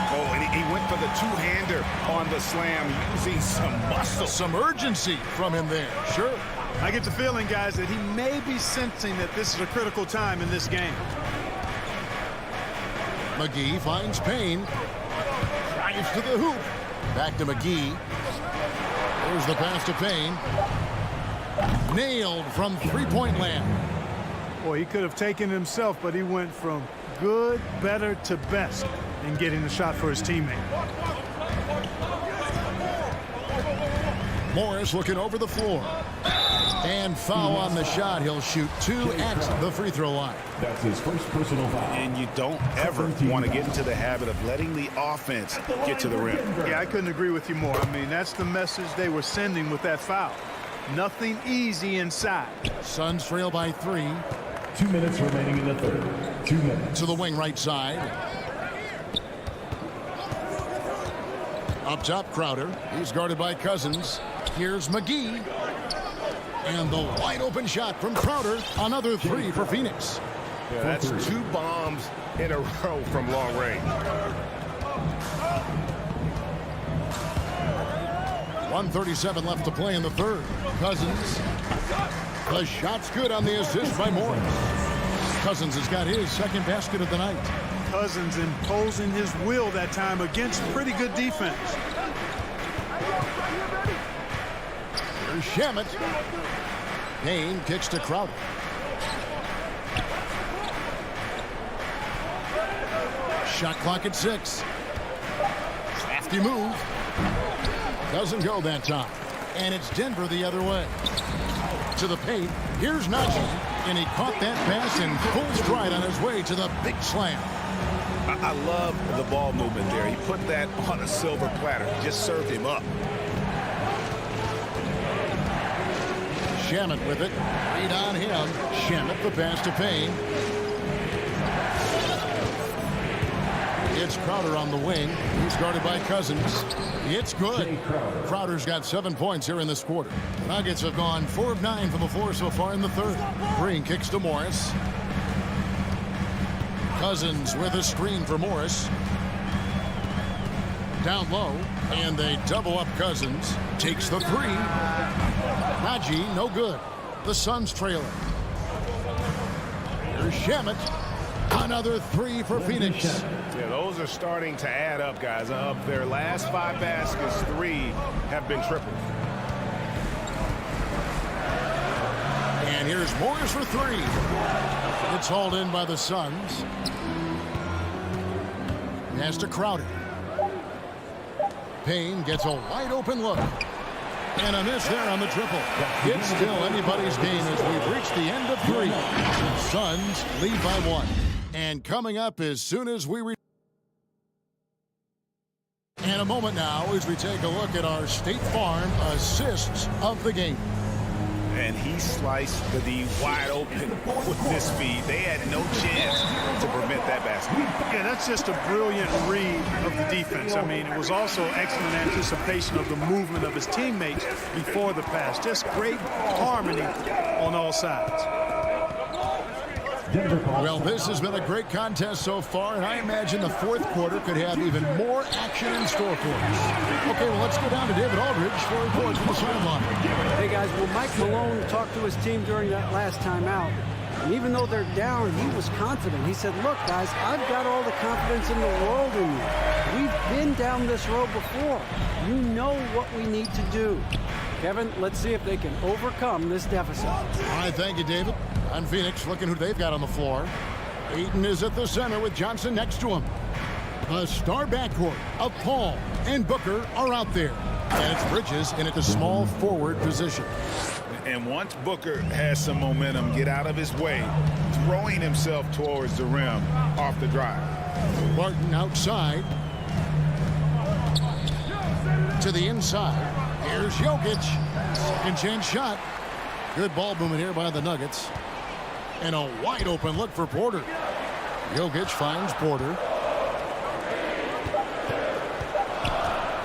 Oh, and he went for the two-hander on the slam, using some muscle. Some urgency from him there. Sure. I get the feeling, guys, that he may be sensing that this is a critical time in this game. McGee finds Payne. Drives to the hoop. Back to McGee. Here's the pass to Payne. Nailed from three-point land. Boy, he could have taken it himself, but he went from good, better to best in getting the shot for his teammate. Morris looking over the floor. And foul on the shot. He'll shoot 2 at the free throw line. That's his first personal foul. And you don't ever want to get into the habit of letting the offense get to the rim. Yeah, I couldn't agree with you more. I mean, that's the message they were sending with that foul. Nothing easy inside. Suns trail by 3. 2 minutes remaining in the third. 2 minutes. To the wing right side. Up top, Crowder. He's guarded by Cousins. Here's McGee. And the wide open shot from Crowder. Another 3 for Phoenix. Yeah, that's 2 bombs in a row from long range. 1:37 left to play in the third. Cousins. The shot's good on the assist by Morris. Cousins has got his second basket of the night. Cousins imposing his will that time against pretty good defense. Here's Shamet. Payne kicks to Crowder. Shot clock at 6. Crafty move. Doesn't go that time. And it's Denver the other way. To the paint. Here's Najee. And he caught that pass in full stride on his way to the big slam. I love the ball movement there. He put that on a silver platter. Just served him up. Shamet with it. Lead on him. Shamet the pass to Payne. It's Crowder on the wing. He's guarded by Cousins. It's good. Crowder's got 7 points here in this quarter. The Nuggets have gone 4 of 9 from the floor so far in the third. Green kicks to Morris. Cousins with a screen for Morris. Down low, and they double up Cousins. Takes the 3. Najee, no good. The Suns trailing. Here's Shamet. Another 3 for Phoenix. Yeah, those are starting to add up, guys. Of their last 5 baskets, 3 have been triples. And here's Morris for 3. It's hauled in by the Suns. Pass to Crowder. Payne gets a wide open look. And a miss there on the triple. It's still anybody's game as we've reached the end of 3. The Suns lead by 1. And coming up as soon as we and a moment now as we take a look at our State Farm assists of the game. And he sliced the D wide open with this speed. They had no chance to prevent that basket. Yeah, that's just a brilliant read of the defense. I mean, it was also excellent anticipation of the movement of his teammates before the pass. Just great harmony on all sides. Well, this has been a great contest so far, and I imagine the fourth quarter could have even more action in store for us. Okay, well, let's go down to David Aldridge for a report from the sideline. Hey, guys, well, Mike Malone talked to his team during that last timeout, and even though they're down, he was confident. He said, look, guys, I've got all the confidence in the world in you. We've been down this road before. You know what we need to do. Kevin, let's see if they can overcome this deficit. All right, thank you, David. On Phoenix, looking who they've got on the floor. Ayton is at the center with Johnson next to him. The star backcourt of Paul and Booker are out there. And it's Bridges in at the small forward position. And once Booker has some momentum, get out of his way, throwing himself towards the rim off the drive. Barton outside. To the inside. Here's Jokic. Second chance shot. Good ball movement here by the Nuggets. And a wide open look for Porter. Jokic finds Porter.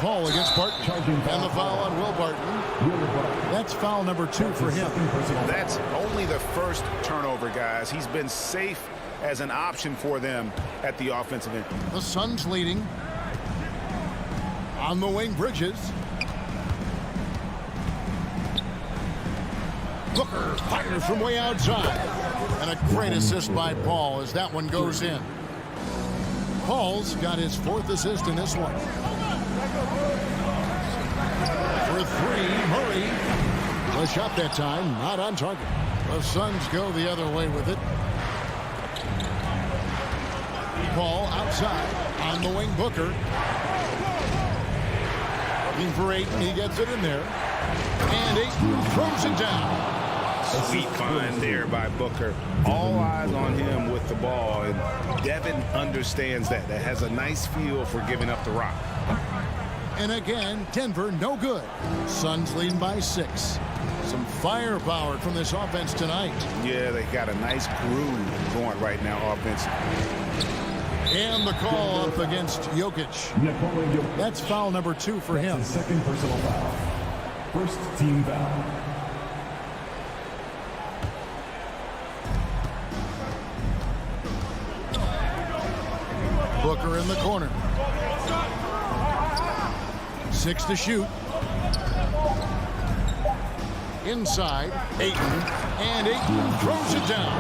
Paul against Barton. And the foul on Will Barton. That's foul number 2 for him. That's only the first turnover, guys. He's been safe as an option for them at the offensive end. The Suns leading. On the wing, Bridges. Booker fires from way outside. And a great assist by Paul as that one goes in. Paul's got his 4th assist in this one. For three, Murray. The shot that time, not on target. The Suns go the other way with it. Ball outside. On the wing, Booker. Looking for Ayton. He gets it in there. And Ayton throws it down. Sweet find there by Booker. All eyes on him with the ball, and Devin understands that. That has a nice feel for giving up the rock. And again, Denver no good. Suns leading by 6. Some firepower from this offense tonight. Yeah, they got a nice groove going right now offensively. And the call up against Jokic. That's foul number 2 for him. His second personal foul. First team foul. Booker in the corner. 6 to shoot. Inside, Ayton. And Ayton throws it down.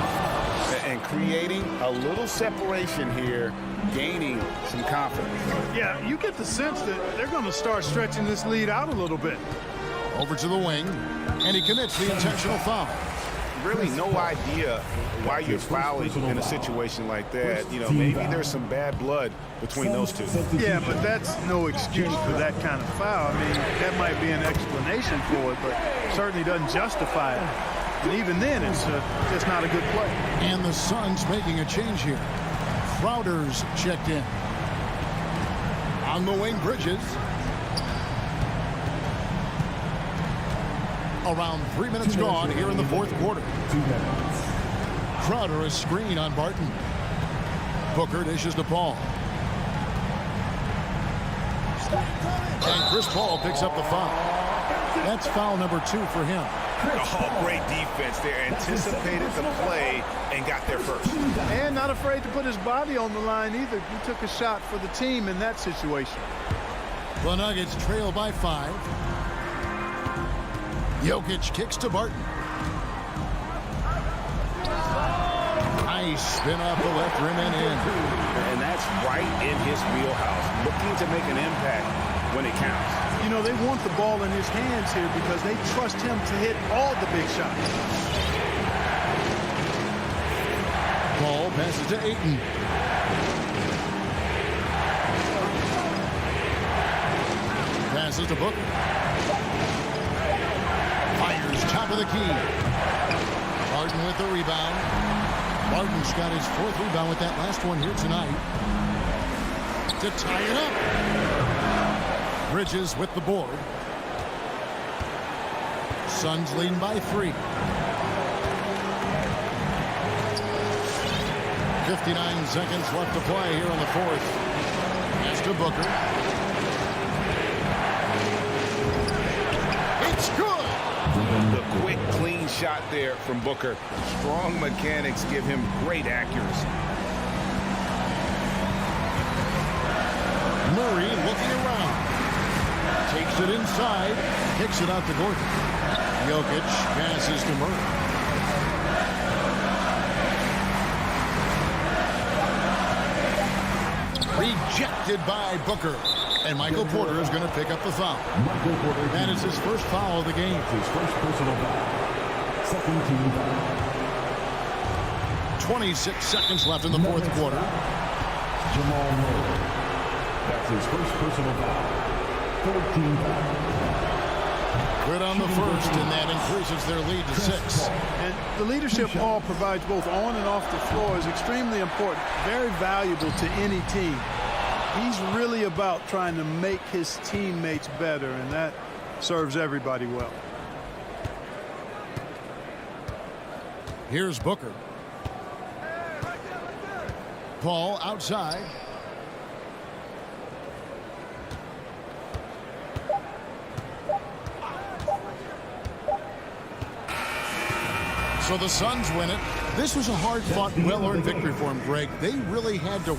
And creating a little separation here, gaining some confidence. Yeah, you get the sense that they're going to start stretching this lead out a little bit. Over to the wing, and he commits the intentional foul. Really no idea why you're fouling in a situation like that. You know, maybe there's some bad blood between those two. Yeah, but that's no excuse for that kind of foul. I mean, that might be an explanation for it, but certainly doesn't justify it. And even then, it's just not a good play. And the Suns making a change here. Crowder's checked in. On the wing, Bridges. Around 3 minutes gone here in the fourth quarter. 2 minutes. Crowder a screen on Barton. Booker dishes to Paul. And Chris Paul picks up the foul. That's foul number 2 for him. Oh, great defense there. Anticipated the play and got there first. And not afraid to put his body on the line either. He took a shot for the team in that situation. The Nuggets trail by 5. Jokic kicks to Barton. Nice spin off the left rim and in. And that's right in his wheelhouse. Looking to make an impact when it counts. You know, they want the ball in his hands here because they trust him to hit all the big shots. Ball passes to Ayton. Passes to Booker. Fires top of the key. Barton with the rebound. Barton's got his 4th rebound with that last one here tonight. To tie it up. Bridges with the board. Suns leading by 3. 59 seconds left to play here in the 4th. Pass to Booker. It's good. The quick, clean shot there from Booker. Strong mechanics give him great accuracy. Murray looking around. Takes it inside. Kicks it out to Gordon. Jokic passes to Murray. Rejected by Booker. And Michael Porter is going to pick up the foul. Michael Porter. That is his first foul of the game. His first personal foul. Second team foul. 26 seconds left in the fourth quarter. Jamal Murray. That's his first personal foul. Third team foul. Good on the first, and that increases their lead to 6. And the leadership Paul provides both on and off the floor is extremely important, very valuable to any team. He's really about trying to make his teammates better, and that serves everybody well. Here's Booker. Paul outside. So the Suns win it. This was a hard-fought, well-earned victory for them, Greg. They really had to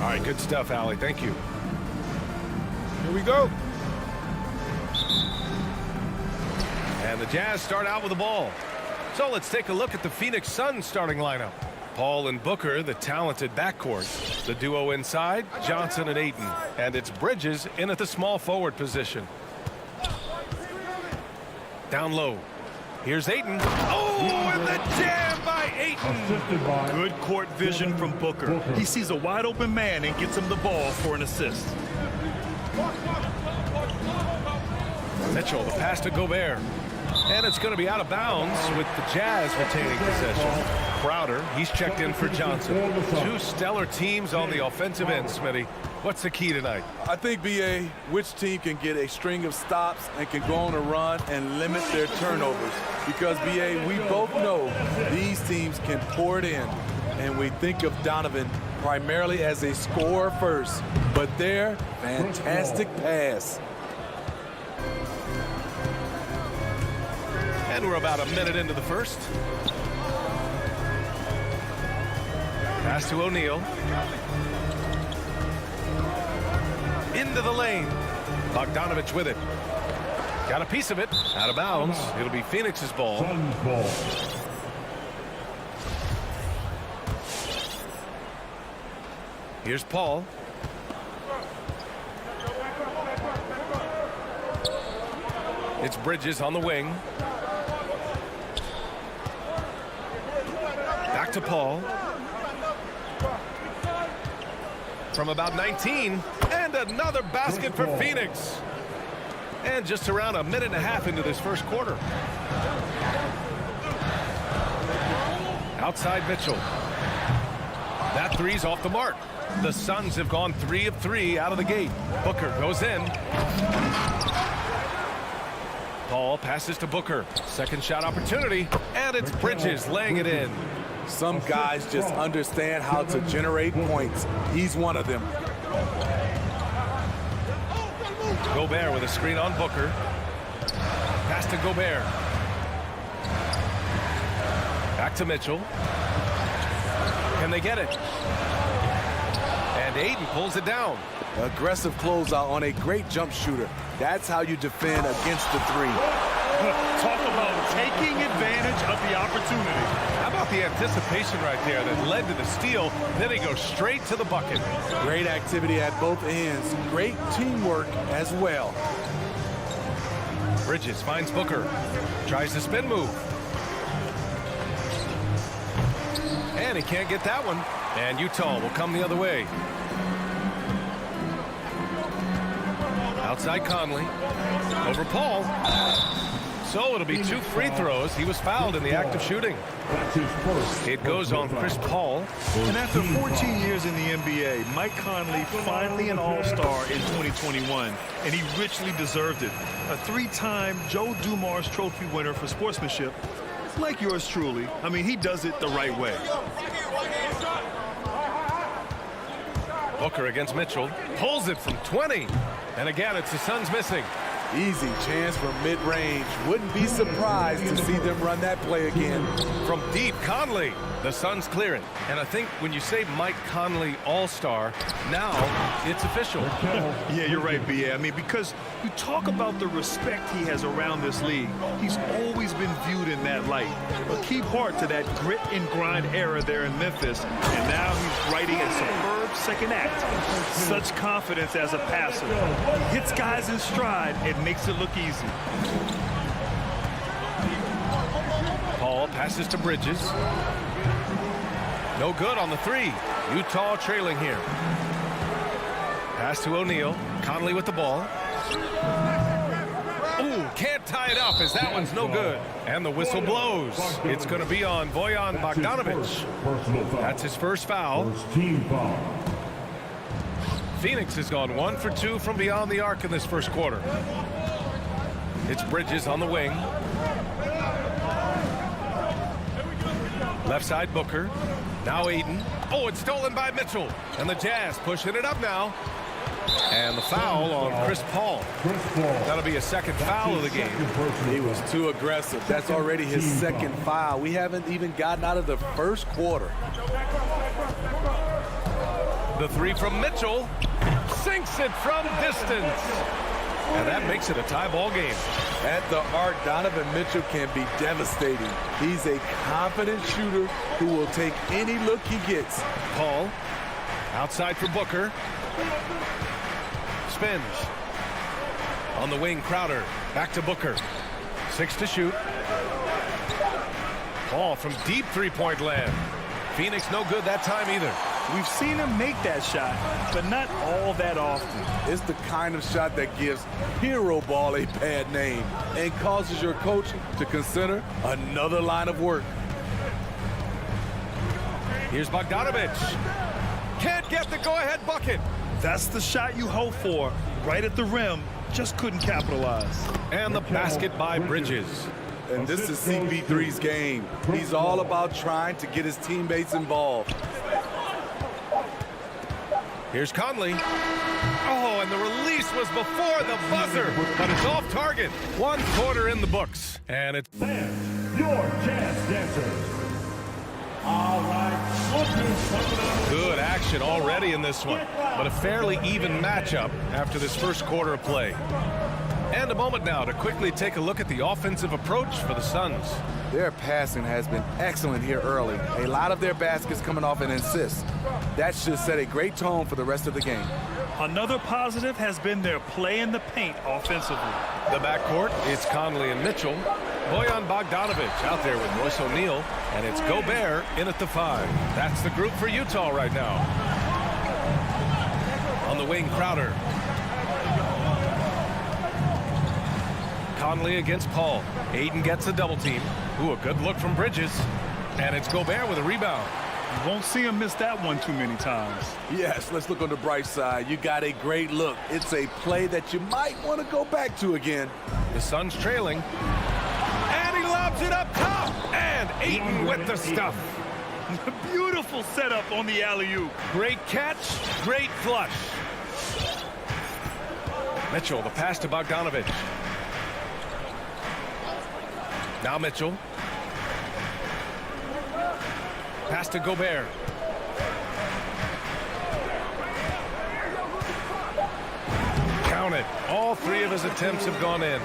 All right, good stuff, Allie. Thank you. Here we go. And the Jazz start out with the ball. So let's take a look at the Phoenix Suns starting lineup. Paul and Booker, the talented backcourt. The duo inside, Johnson and Ayton. And it's Bridges in at the small forward position. Down low. Here's Ayton. Oh, and the jam by Ayton. Good court vision from Booker. He sees a wide open man and gets him the ball for an assist. Mitchell, the pass to Gobert. And it's going to be out of bounds with the Jazz retaining possession. Crowder, he's checked in for Johnson. Two stellar teams on the offensive end, Smitty. What's the key tonight? I think, B.A., which team can get a string of stops and can go on a run and limit their turnovers. Because, B.A., we both know these teams can pour it in. And we think of Donovan primarily as a scorer first. But their fantastic pass. And we're about a minute into the first. Pass to O'Neal. Into the lane. Bogdanovich with it. Got a piece of it. Out of bounds. It'll be Phoenix's ball. Here's Paul. It's Bridges on the wing. Back to Paul. From about 19. And another basket for Phoenix. And just around a minute and a half into this first quarter. Outside Mitchell. That three's off the mark. The Suns have gone 3 of 3 out of the gate. Booker goes in. Paul passes to Booker. Second shot opportunity. And it's Bridges laying it in. Some guys just understand how to generate points. He's one of them. Gobert with a screen on Booker. Pass to Gobert. Back to Mitchell. Can they get it? And Ayton pulls it down. Aggressive closeout on a great jump shooter. That's how you defend against the three. Talk about taking advantage of the opportunity. How about the anticipation right there that led to the steal? Then he goes straight to the bucket. Great activity at both ends. Great teamwork as well. Bridges finds Booker. Tries the spin move. And he can't get that one. And Utah will come the other way. Outside Conley. Over Paul. So it'll be 2 free throws. He was fouled in the act of shooting. It goes on Chris Paul. And after 14 years in the NBA, Mike Conley finally an all-star in 2021, and he richly deserved it. A 3-time Joe Dumars Trophy winner for sportsmanship, like yours truly. I mean, he does it the right way. Booker against Mitchell. Pulls it from 20. And again, it's the Suns missing. Easy chance from mid-range. Wouldn't be surprised to see them run that play again. From deep, Conley. The Suns clear it. And I think when you say Mike Conley all-star, now it's official. Yeah, you're right, B.A. I mean, because you talk about the respect he has around this league. He's always been viewed in that light. A key part to that grit and grind era there in Memphis. And now he's writing a superb second act. Such confidence as a passer. He hits guys in stride and makes it look easy. Paul passes to Bridges. No good on the 3. Utah trailing here. Pass to O'Neal. Conley with the ball. Ooh, can't tie it up as that one's no good. And the whistle blows. It's going to be on Bojan Bogdanovich. That's his first foul. Phoenix has gone 1 for 2 from beyond the arc in this first quarter. It's Bridges on the wing. Left side Booker. Now Ayton. Oh, it's stolen by Mitchell. And the Jazz pushing it up now. And the foul on Chris Paul. That'll be a second foul of the game. He was too aggressive. That's already his second foul. We haven't even gotten out of the first quarter. The 3 from Mitchell. Sinks it from distance. And that makes it a tie ball game. At the arc, Donovan Mitchell can be devastating. He's a confident shooter who will take any look he gets. Paul outside for Booker. Spins. On the wing, Crowder. Back to Booker. 6 to shoot. Paul from deep three-point land. Phoenix no good that time either. We've seen him make that shot, but not all that often. It's the kind of shot that gives hero ball a bad name and causes your coach to consider another line of work. Here's Bogdanovich. Can't get the go-ahead bucket. That's the shot you hope for, right at the rim. Just couldn't capitalize. And the basket by Bridges. And this is CP3's game. He's all about trying to get his teammates involved. Here's Conley. Oh, and the release was before the buzzer, but it's off target. 1 quarter in the books. And it's Your chance dancers. All right. Good action already in this one, but a fairly even matchup after this first quarter of play. And a moment now to quickly take a look at the offensive approach for the Suns. Their passing has been excellent here early. A lot of their baskets coming off an assist. That should set a great tone for the rest of the game. Another positive has been their play in the paint offensively. The backcourt, it's Conley and Mitchell. Bojan Bogdanovich out there with Royce O'Neal, and it's Gobert in at the 5. That's the group for Utah right now. On the wing, Crowder. Conley against Paul. Aiden gets a double team. Ooh, a good look from Bridges. And it's Gobert with a rebound. You won't see him miss that one too many times. Yes, let's look on the bright side. You got a great look. It's a play that you might want to go back to again. The Suns trailing. And he lobs it up top. And Aiden with the stuff. Beautiful setup on the alley-oop. Great catch, great flush. Mitchell, the pass to Bogdanovich. Now Mitchell. Pass to Gobert. Count it. All 3 of his attempts have gone in.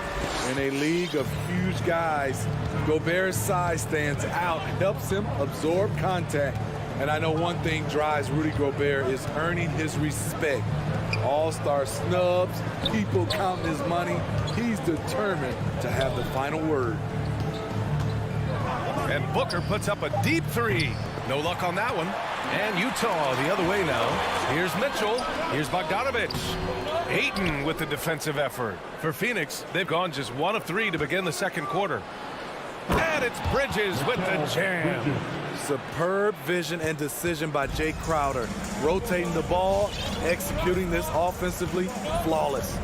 In a league of huge guys, Gobert's size stands out, helps him absorb contact. And I know one thing drives Rudy Gobert is earning his respect. All-star snubs, people counting his money. He's determined to have the final word. And Booker puts up a deep 3. No luck on that one. And Utah the other way now. Here's Mitchell. Here's Bogdanovich. Ayton with the defensive effort. For Phoenix, they've gone just 1 of 3 to begin the second quarter. And it's Bridges with the jam. Superb vision and decision by Jay Crowder. Rotating the ball, executing this offensively, flawless.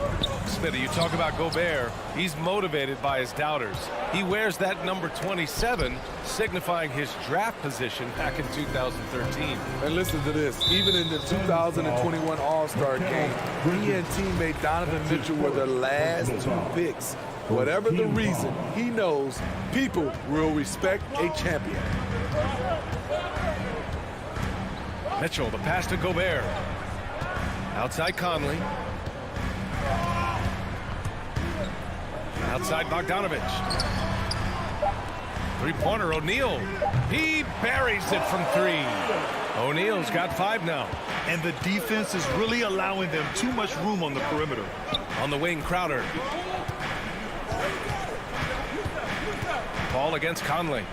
Smitty, you talk about Gobert. He's motivated by his doubters. He wears that number 27, signifying his draft position back in 2013. And listen to this. Even in the 2021 All-Star game, he and teammate Donovan Mitchell were the last 2 picks. Whatever the reason, he knows people will respect a champion. Mitchell, the pass to Gobert. Outside Conley. Outside Bogdanovich. Three-pointer, O'Neal. He buries it from 3. O'Neal's got 5 now. And the defense is really allowing them too much room on the perimeter. On the wing, Crowder. Paul against Conley.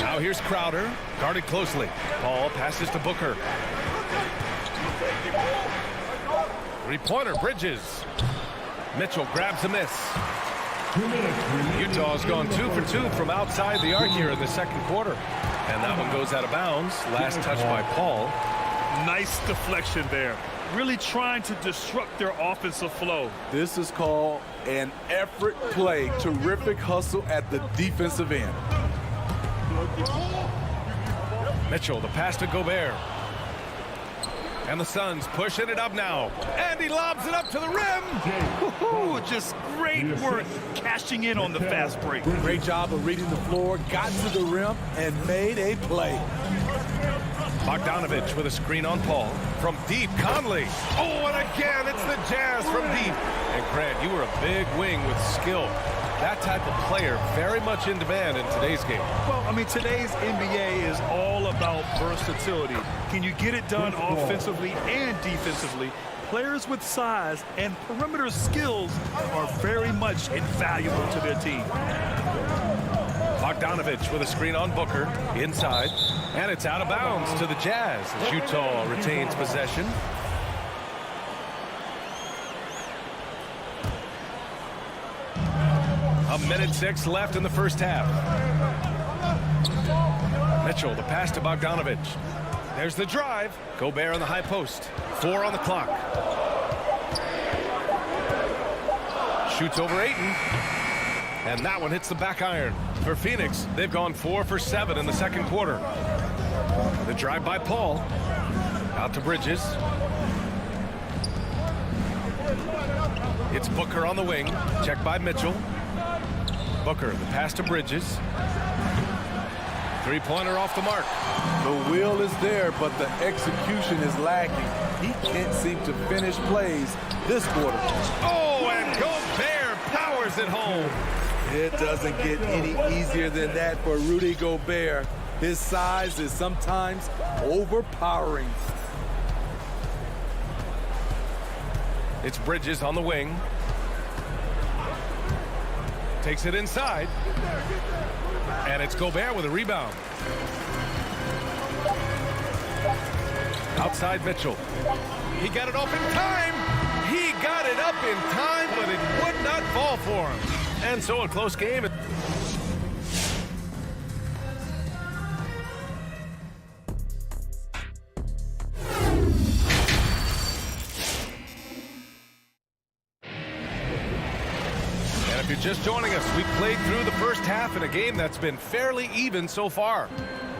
Now here's Crowder, guarded closely. Paul passes to Booker. Three-pointer, Bridges. Mitchell grabs a miss. Utah's gone 2 for 2 from outside the arc here in the second quarter. And that one goes out of bounds. Last touch by Paul. Nice deflection there. Really trying to disrupt their offensive flow. This is called an effort play. Terrific hustle at the defensive end. Mitchell, the pass to Gobert. And the Suns pushing it up now. And he lobs it up to the rim. Just great work cashing in on the fast break. Great job of reading the floor, got to the rim, and made a play. Bogdanovich with a screen on Paul. From deep, Conley. Oh, and again, it's the Jazz from deep. And Grant, you were a big wing with skill. That type of player very much in demand in today's game. Well, I mean, today's NBA is all about versatility. Can you get it done offensively and defensively? Players with size and perimeter skills are very much invaluable to their team. Bogdanovich with a screen on Booker. Inside. And it's out of bounds to the Jazz as Utah retains possession. A minute 6 left in the first half. Mitchell, the pass to Bogdanovich. There's the drive. Gobert on the high post. 4 on the clock. Shoots over Ayton. And that one hits the back iron. For Phoenix, they've gone 4 for 7 in the second quarter. The drive by Paul. Out to Bridges. It's Booker on the wing. Checked by Mitchell. Booker, the pass to Bridges. Three-pointer off the mark. The will is there, but the execution is lacking. He can't seem to finish plays this quarter. Oh, and Gobert powers it home. It doesn't get any easier than that for Rudy Gobert. His size is sometimes overpowering. It's Bridges on the wing. Takes it inside. And it's Gobert with a rebound. Outside Mitchell. He got it off in time. He got it up in time, but it would not fall for him. And so a close game. If you're just joining us, we played through the first half in a game that's been fairly even so far.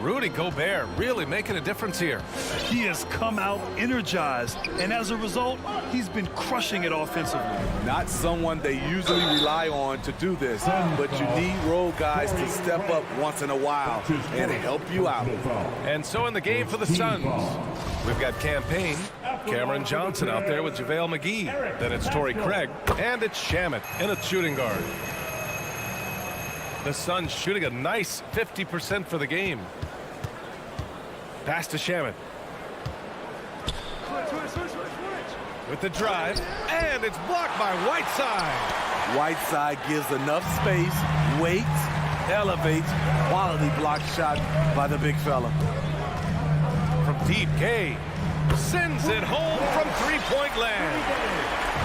Rudy Gobert really making a difference here. He has come out energized, and as a result, he's been crushing it offensively. Not someone they usually rely on to do this, but you need role guys to step up once in a while and help you out. And so in the game for the Suns, we've got Campaign, Cameron Johnson out there with JaVale McGee. Then it's Torrey Craig, and it's Shamet in a shooting guard. The Suns shooting a nice 50% for the game. Pass to Shamet. With the drive, and it's blocked by Whiteside. Whiteside gives enough space, waits, elevates, quality block shot by the big fella. From deep, Gay sends it home from three-point land.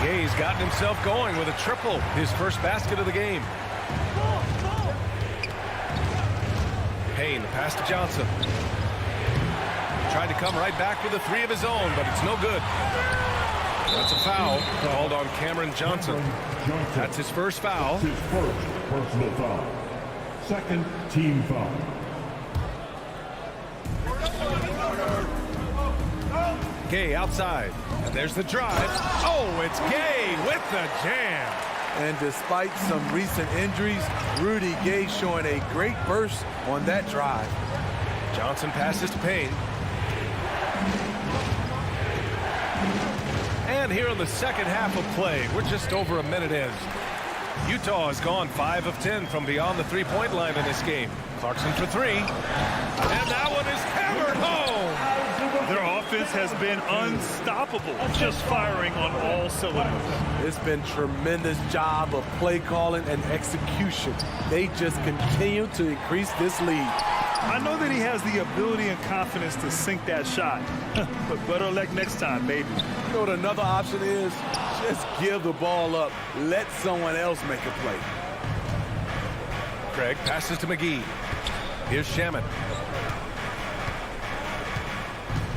Gay's gotten himself going with a triple, his first basket of the game. Payne, the pass to Johnson. Tried to come right back with a three of his own, but it's no good. That's a foul called on Cameron Johnson. That's his first foul. His first personal foul. Second team foul. Gay outside. And there's the drive. Oh, it's Gay with the jam. And despite some recent injuries, Rudy Gay showing a great burst on that drive. Johnson passes to Payne. And here in the second half of play, we're just over a minute in. Utah has gone 5 of 10 from beyond the three-point line in this game. Clarkson for three. And that one is hammered home. Their offense has been unstoppable, just firing on all cylinders. It's been tremendous job of play calling and execution. They just continue to increase this lead. I know that he has the ability and confidence to sink that shot, but better luck next time, maybe. You know what another option is? Just give the ball up. Let someone else make a play. Craig passes to McGee. Here's Shamet.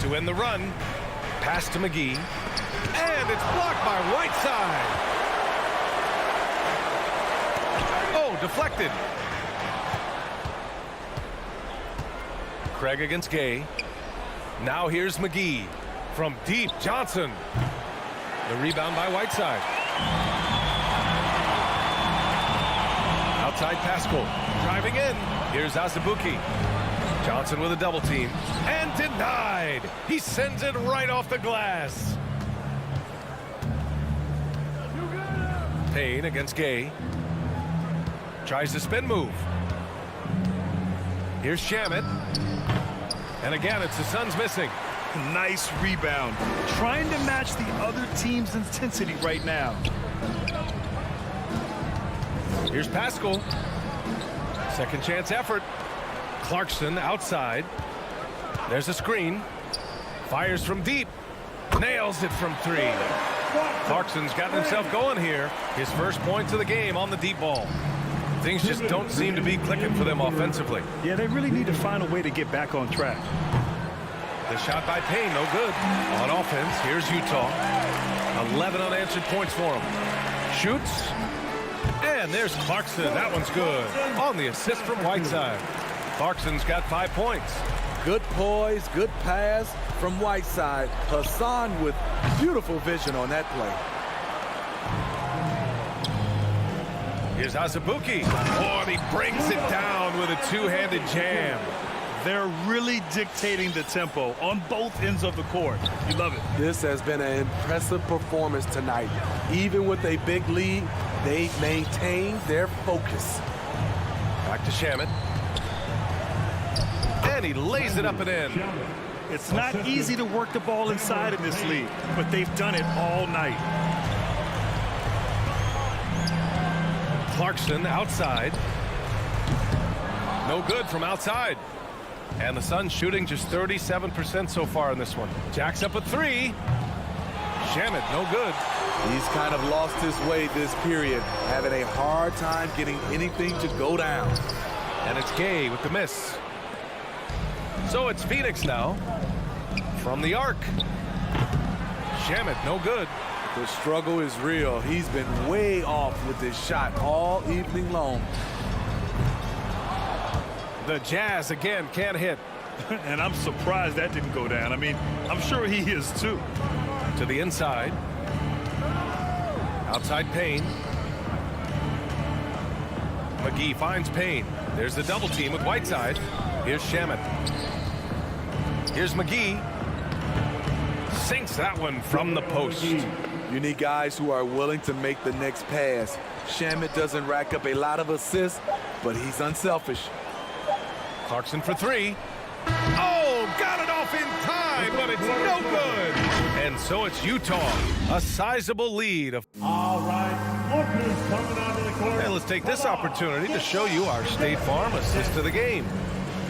To end the run, pass to McGee. And it's blocked by Whiteside. Oh, deflected. Craig against Gay. Now here's McGee. From deep, Johnson. The rebound by Whiteside. Outside Pascal. Driving in. Here's Azubuike. Johnson with a double team. And denied. He sends it right off the glass. Payne against Gay. Tries to spin move. Here's Shamet. And again, it's the Suns missing. Nice rebound. Trying to match the other team's intensity right now. Here's Pascal. Second chance effort. Clarkson outside. There's a screen. Fires from deep. Nails it from three. Clarkson's gotten himself going here. His first points of the game on the deep ball. Things just don't seem to be clicking for them offensively. Yeah, they really need to find a way to get back on track. The shot by Payne, no good. On offense, here's Utah. 11 unanswered points for him. Shoots. And there's Clarkson. That one's good. On the assist from Whiteside. Clarkson's got 5 points. Good poise, good pass from Whiteside. Hassan with beautiful vision on that play. Here's Azubuike. Oh, and he brings it down with a two-handed jam. They're really dictating the tempo on both ends of the court. You love it. This has been an impressive performance tonight. Even with a big lead, they maintain their focus. Back to Shamet. And he lays it up and in. It's not easy to work the ball inside in this league, but they've done it all night. Clarkson outside. No good from outside. And the Suns shooting just 37% so far in this one. Jacks up a three. Shamet, no good. He's kind of lost his way this period, having a hard time getting anything to go down. And it's Gay with the miss. So it's Phoenix now. From the arc. Shamet, no good. The struggle is real. He's been way off with this shot all evening long. The Jazz again can't hit. And I'm surprised that didn't go down. I mean, I'm sure he is too. To the inside. Outside Payne. McGee finds Payne. There's the double team with Whiteside. Here's Shamet. Here's McGee. Sinks that one from the post. You need guys who are willing to make the next pass. Shamet doesn't rack up a lot of assists, but he's unselfish. Clarkson for three. Oh, got it off in time, but it's no good. And so it's Utah, a sizable lead of. All right, Walker's coming onto the court. And let's take this opportunity to show you our State Farm assist to the game.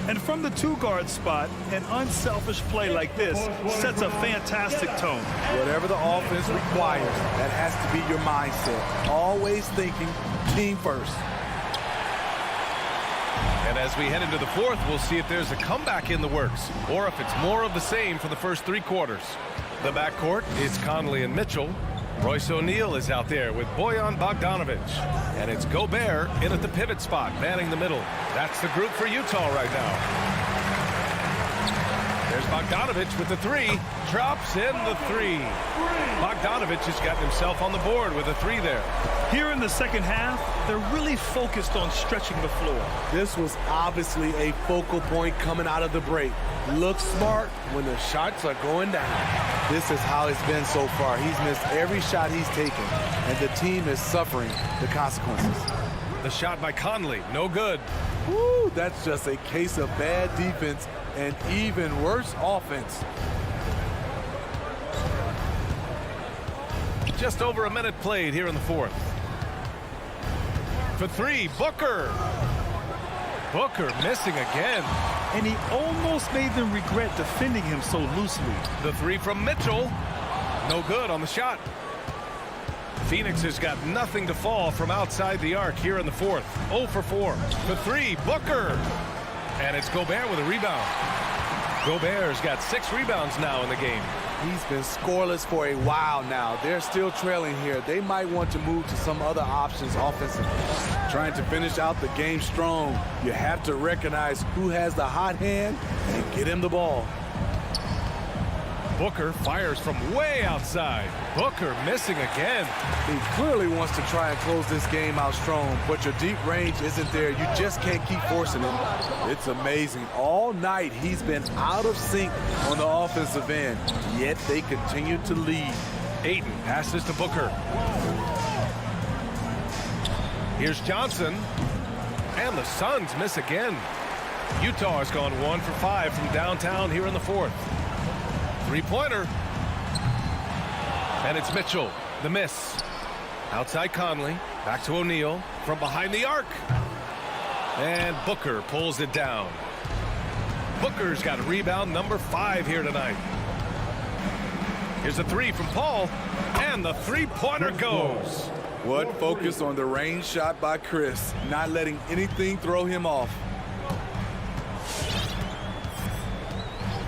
And from the two-guard spot, an unselfish play like this sets a fantastic tone. Whatever the offense requires, that has to be your mindset. Always thinking team first. And as we head into the fourth, we'll see if there's a comeback in the works or if it's more of the same for the first three quarters. The backcourt is Conley and Mitchell. Royce O'Neal is out there with Bojan Bogdanovic. And it's Gobert in at the pivot spot, manning the middle. That's the group for Utah right now. There's Bogdanovic with the three. Drops in the three. Bogdanovic has gotten himself on the board with a three there. Here in the second half, they're really focused on stretching the floor. This was obviously a focal point coming out of the break. Look smart when the shots are going down. This is how it's been so far. He's missed every shot he's taken, and the team is suffering the consequences. The shot by Conley, no good. Woo, that's just a case of bad defense and even worse offense. Just over a minute played here in the fourth. For three, Booker. Booker missing again. And he almost made them regret defending him so loosely. The three from Mitchell. No good on the shot. Phoenix has got nothing to fall from outside the arc here in the fourth. 0 for 4. The three, Booker. And it's Gobert with a rebound. Gobert's got 6 rebounds now in the game. He's been scoreless for a while now. They're still trailing here. They might want to move to some other options offensively. Trying to finish out the game strong, you have to recognize who has the hot hand and get him the ball. Booker fires from way outside. Booker missing again. He clearly wants to try and close this game out strong, but your deep range isn't there. You just can't keep forcing it. It's amazing. All night he's been out of sync on the offensive end, yet they continue to lead. Ayton passes to Booker. Here's Johnson. And the Suns miss again. Utah has gone 1 for 5 from downtown here in the fourth. Three-pointer. And it's Mitchell. The miss. Outside Conley. Back to O'Neal. From behind the arc. And Booker pulls it down. Booker's got rebound number 5 here tonight. Here's a three from Paul. And the three-pointer goes. What focus on the range shot by Chris, not letting anything throw him off.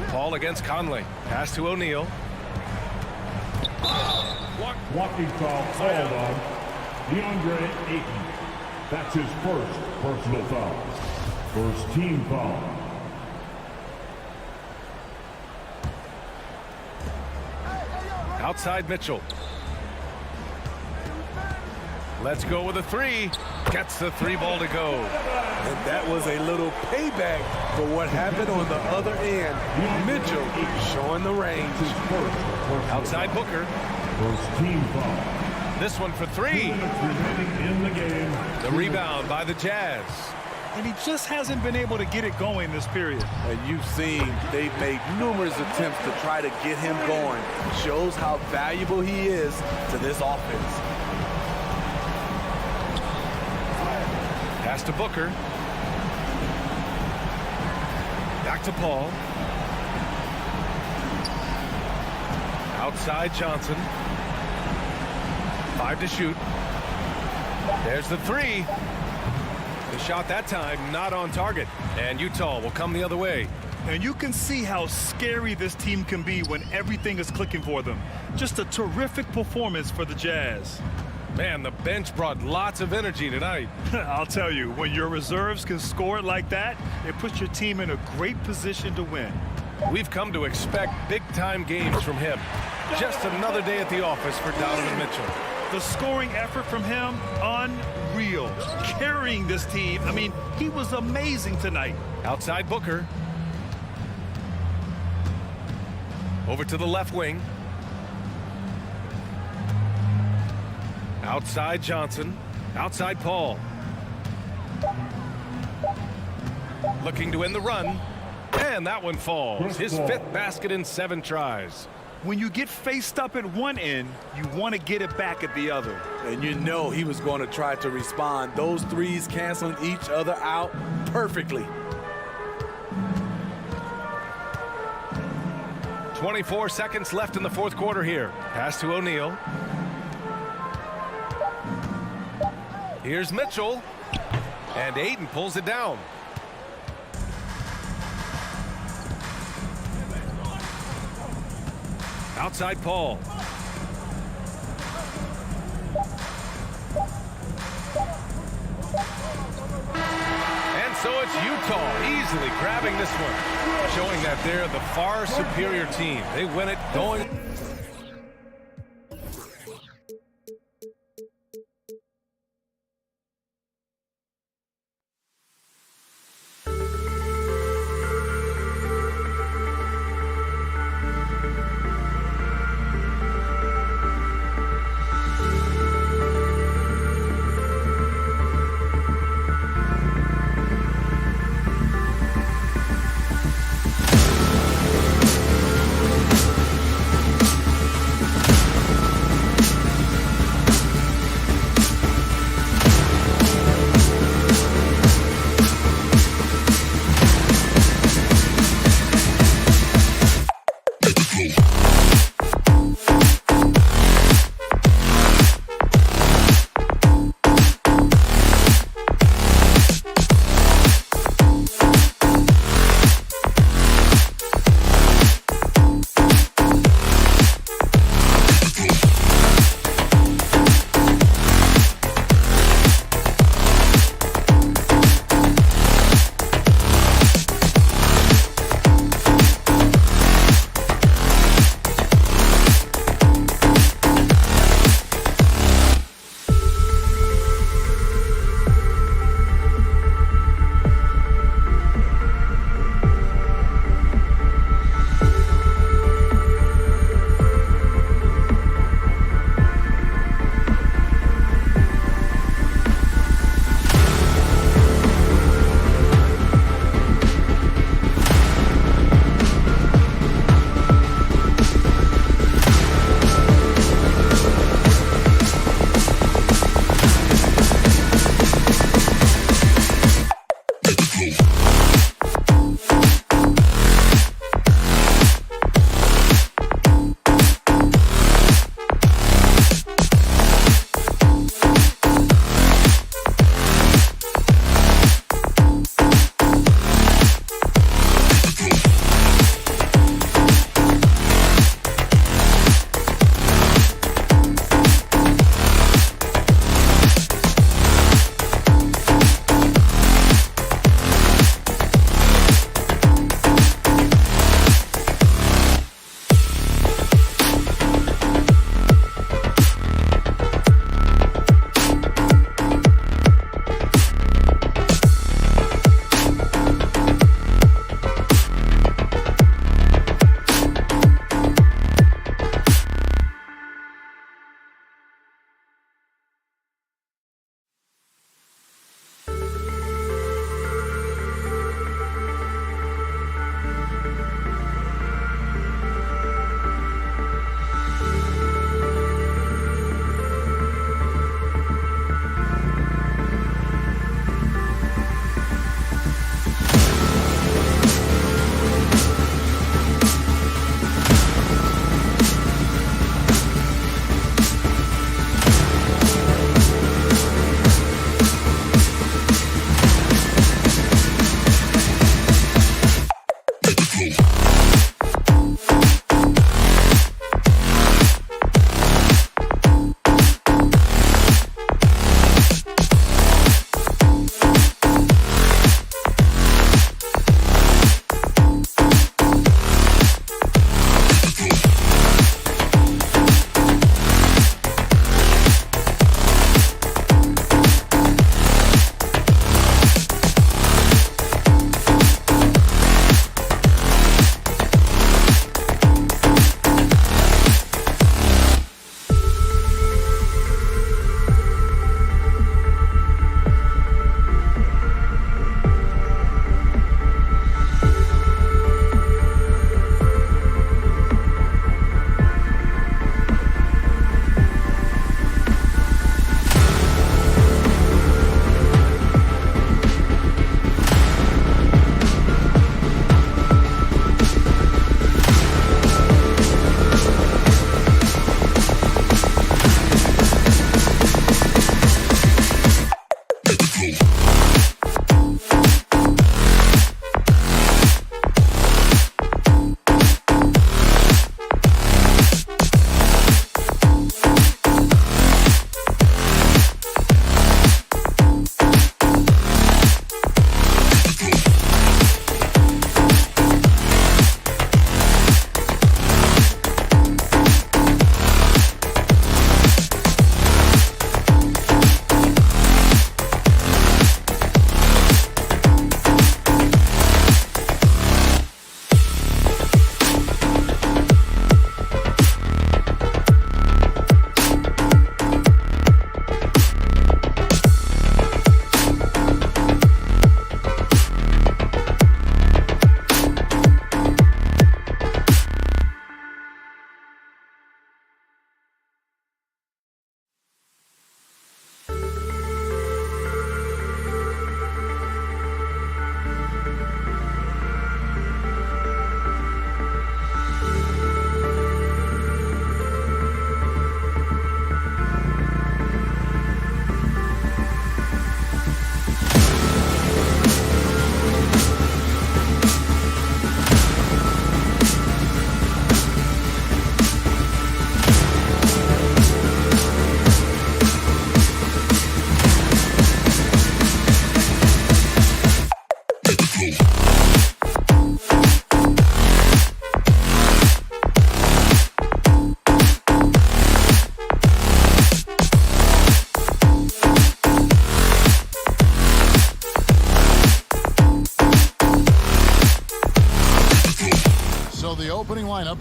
Paul against Conley. Pass to O'Neal. Walking foul called on DeAndre Ayton. That's his first personal foul. First team foul. Outside Mitchell. Let's go with a three. Gets the three ball to go. And that was a little payback for what happened on the other end. Mitchell showing the range. Outside Booker. First team foul. This one for three. 2 minutes remaining in the game. The rebound by the Jazz. And he just hasn't been able to get it going this period. And you've seen they've made numerous attempts to try to get him going. Shows how valuable he is to this offense. Pass to Booker. Back to Paul. Outside Johnson. 5 to shoot. There's the three. The shot that time not on target. And Utah will come the other way. And you can see how scary this team can be when everything is clicking for them. Just a terrific performance for the Jazz. Man, the bench brought lots of energy tonight. I'll tell you, when your reserves can score it like that, it puts your team in a great position to win. We've come to expect big-time games from him. Just another day at the office for Donovan Mitchell. The scoring effort from him, unreal. Carrying this team, I mean, he was amazing tonight. Outside Booker. Over to the left wing. Outside Johnson. Outside Paul. Looking to end the run. And that one falls. His 5th basket in 7 tries. When you get faced up at one end, you want to get it back at the other. And you know he was going to try to respond. Those threes canceling each other out perfectly. 24 seconds left in the fourth quarter here. Pass to O'Neal. Here's Mitchell. And Ayton pulls it down. Outside Paul. And so it's Utah easily grabbing this one, showing that they're the far superior team. They win it going.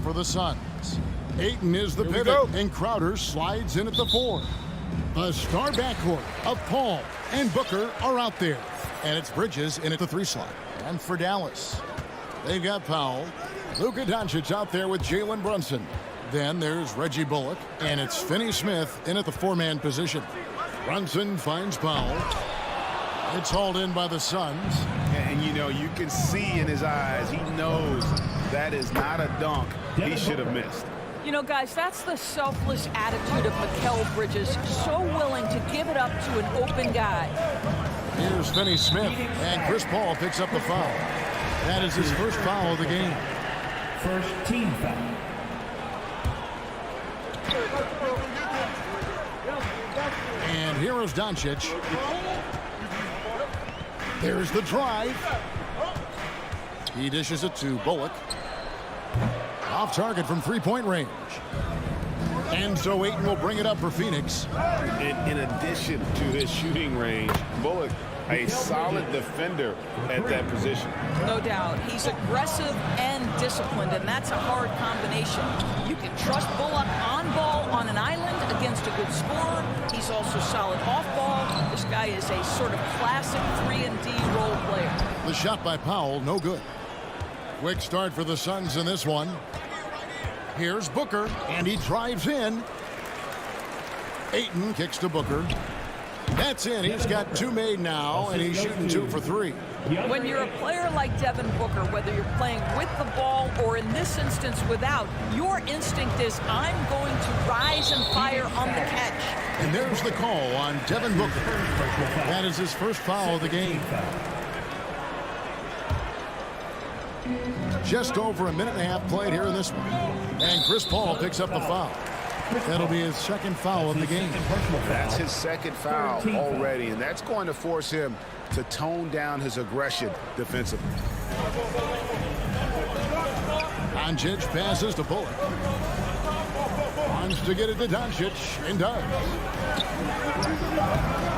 for the Suns. Ayton is the pivot, and Crowder slides in at the 4. The star backcourt of Paul and Booker are out there. And it's Bridges in at the 3 slot. And for Dallas, they've got Powell. Luka Doncic out there with Jalen Brunson. Then there's Reggie Bullock, and it's Finney-Smith in at the 4-man position. Brunson finds Powell. It's hauled in by the Suns. And, you know, you can see in his eyes, he knows that is not a dunk he should have missed. You know, guys, that's the selfless attitude of Mikal Bridges, so willing to give it up to an open guy. Here's Finney-Smith, and Chris Paul picks up the foul. That is his first foul of the game. First team foul. And here is Doncic. There's the drive. He dishes it to Bullock. Off target from 3-point range. And so Ayton will bring it up for Phoenix. In addition to his shooting range, Bullock, a solid defender at that position. No doubt. He's aggressive and disciplined, and that's a hard combination. You can trust Bullock on ball on an island against a good scorer. He's also solid off ball. This guy is a sort of classic 3-and-D role player. The shot by Powell, no good. Quick start for the Suns in this one. Here's Booker, and he drives in. Ayton kicks to Booker. That's in. He's got 2 made now, and he's shooting 2 for 3. When you're a player like Devin Booker, whether you're playing with the ball or in this instance without, your instinct is, I'm going to rise and fire on the catch. And there's the call on Devin Booker. That is his first foul of the game. Just over a minute and a half played here in this one. And Chris Paul picks up the foul. That'll be his second foul of the game. That's his second foul already, and that's going to force him to tone down his aggression defensively. Doncic passes to Bullock. Wants to get it to Doncic, and does.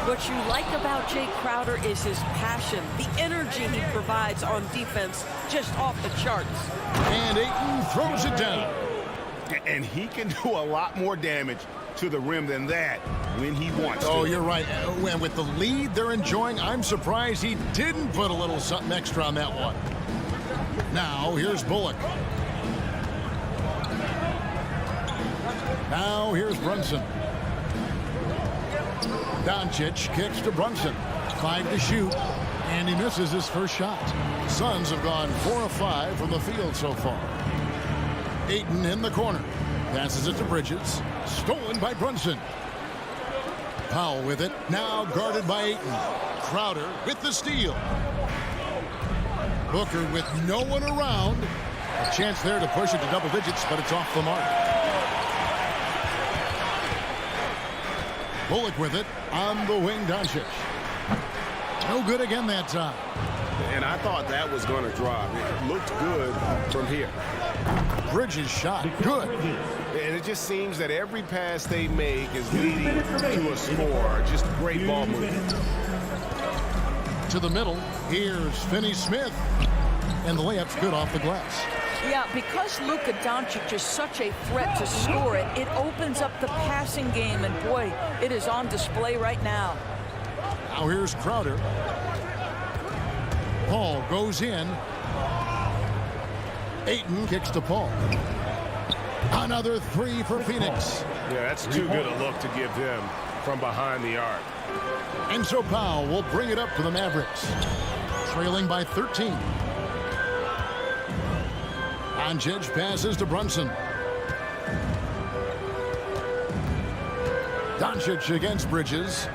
What you like about Jay Crowder is his passion, the energy he provides on defense, just off the charts. And Ayton throws it down. And he can do a lot more damage to the rim than that when he wants to. Oh, you're right. And with the lead they're enjoying, I'm surprised he didn't put a little something extra on that one. Now, here's Bullock. Now, here's Brunson. Doncic kicks to Brunson. 5 to shoot, and he misses his first shot. Suns have gone 4 of 5 from the field so far. Ayton in the corner. Passes it to Bridges. Stolen by Brunson. Powell with it. Now guarded by Ayton. Crowder with the steal. Booker with no one around. A chance there to push it to double digits, but it's off the mark. Bullock with it. On the wing, Doncic. No good again that time. And I thought that was going to drop. It looked good from here. Bridges shot. Good. And it just seems that every pass they make is leading to a score. Just great ball movement. To the middle. Here's Finney-Smith. And the layup's good off the glass. Yeah, because Luka Doncic is such a threat to score it, it opens up the passing game. And, boy, it is on display right now. Now here's Crowder. Paul goes in. Ayton kicks to Paul. Another 3 for Phoenix. Yeah, that's too good a look to give him from behind the arc. And so Powell will bring it up for the Mavericks. Trailing by 13. Doncic passes to Brunson. Doncic against Bridges.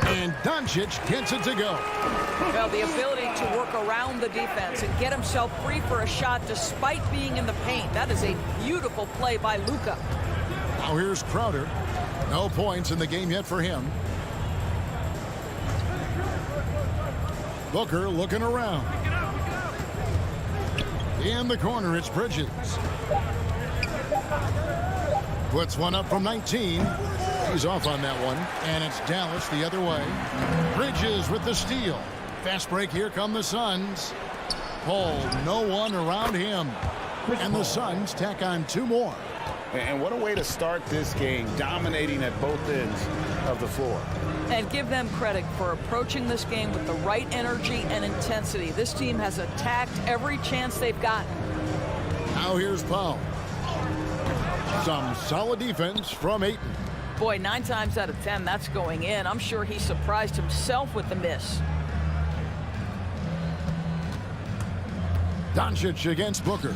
And Doncic gets it to go. Well, the ability to work around the defense and get himself free for a shot despite being in the paint. That is a beautiful play by Luka. Now here's Crowder. No points in the game yet for him. Booker looking around. In the corner, it's Bridges. Puts one up from 19. He's off on that one. And it's Dallas the other way. Bridges with the steal. Fast break. Here come the Suns. Paul, no one around him. And the Suns tack on 2 more. And what a way to start this game, dominating at both ends of the floor. And give them credit for approaching this game with the right energy and intensity. This team has attacked every chance they've gotten. Now here's Powell. Some solid defense from Ayton. Boy, 9 times out of 10, that's going in. I'm sure he surprised himself with the miss. Doncic against Booker.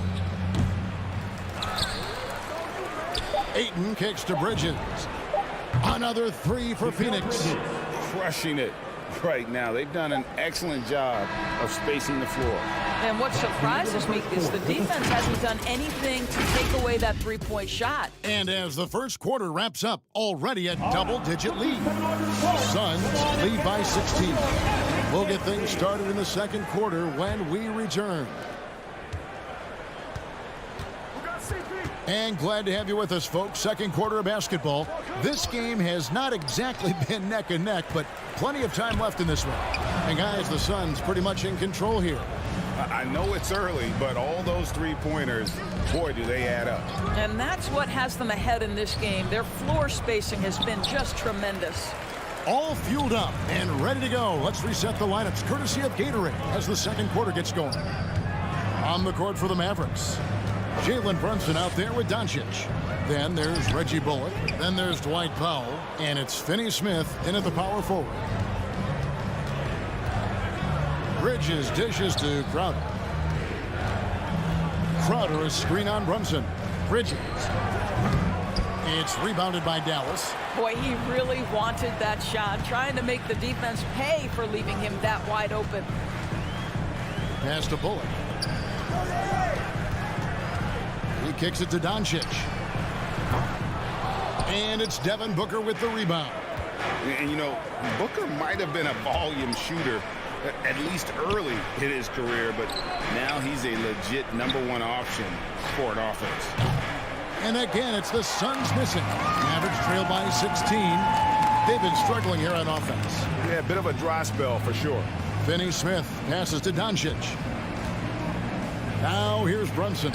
Ayton kicks to Bridges. Another 3 for Phoenix. Crushing it right now. They've done an excellent job of spacing the floor. And what surprises me is the defense hasn't done anything to take away that 3-point shot. And as the first quarter wraps up, already a double-digit lead. Suns lead by 16. We'll get things started in the second quarter when we return. And glad to have you with us, folks. Second quarter of basketball. This game has not exactly been neck and neck, but plenty of time left in this one. And guys, the Suns pretty much in control here. I know it's early, but all those 3-pointers, boy, do they add up. And that's what has them ahead in this game. Their floor spacing has been just tremendous. All fueled up and ready to go. Let's reset the lineups courtesy of Gatorade as the second quarter gets going. On the court for the Mavericks, Jalen Brunson out there with Doncic. Then there's Reggie Bullock. Then there's Dwight Powell. And it's Finney Smith in at the power forward. Bridges dishes to Crowder. Crowder, a screen on Brunson. Bridges. It's rebounded by Dallas. Boy, he really wanted that shot, trying to make the defense pay for leaving him that wide open. Pass to Bullock. He kicks it to Doncic. And it's Devin Booker with the rebound. And, you know, Booker might have been a volume shooter, at least early in his career, but now he's a legit #1 option for an offense. And again, it's the Suns missing. Mavericks trail by 16. They've been struggling here on offense. Yeah, a bit of a dry spell for sure. Finney Smith passes to Doncic. Now here's Brunson.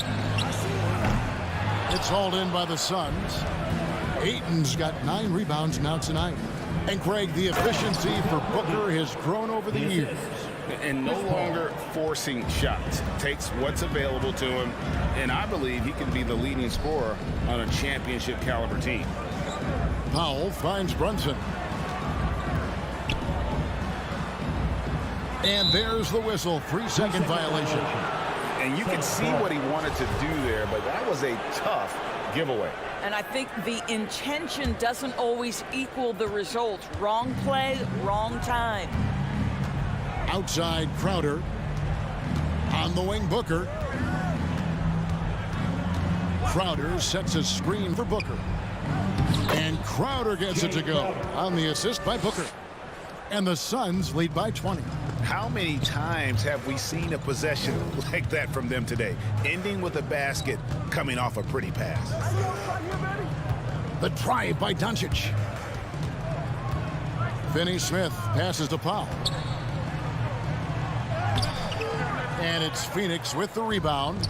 It's hauled in by the Suns. Ayton's got 9 rebounds now tonight. And Craig, the efficiency for Booker has grown over the years. And no longer forcing shots. Takes what's available to him, and I believe he can be the leading scorer on a championship caliber team. Powell finds Brunson. And there's the whistle. 3-second violation. And you can see what he wanted to do there, but that was a tough giveaway. And I think the intention doesn't always equal the result. Wrong play, wrong time. Outside Crowder. On the wing, Booker. Crowder sets a screen for Booker. And Crowder gets it to go on the assist by Booker. And the Suns lead by 20. How many times have we seen a possession like that from them today? Ending with a basket, coming off a pretty pass. The drive by Doncic. Finney Smith passes to Powell. And it's Phoenix with the rebound.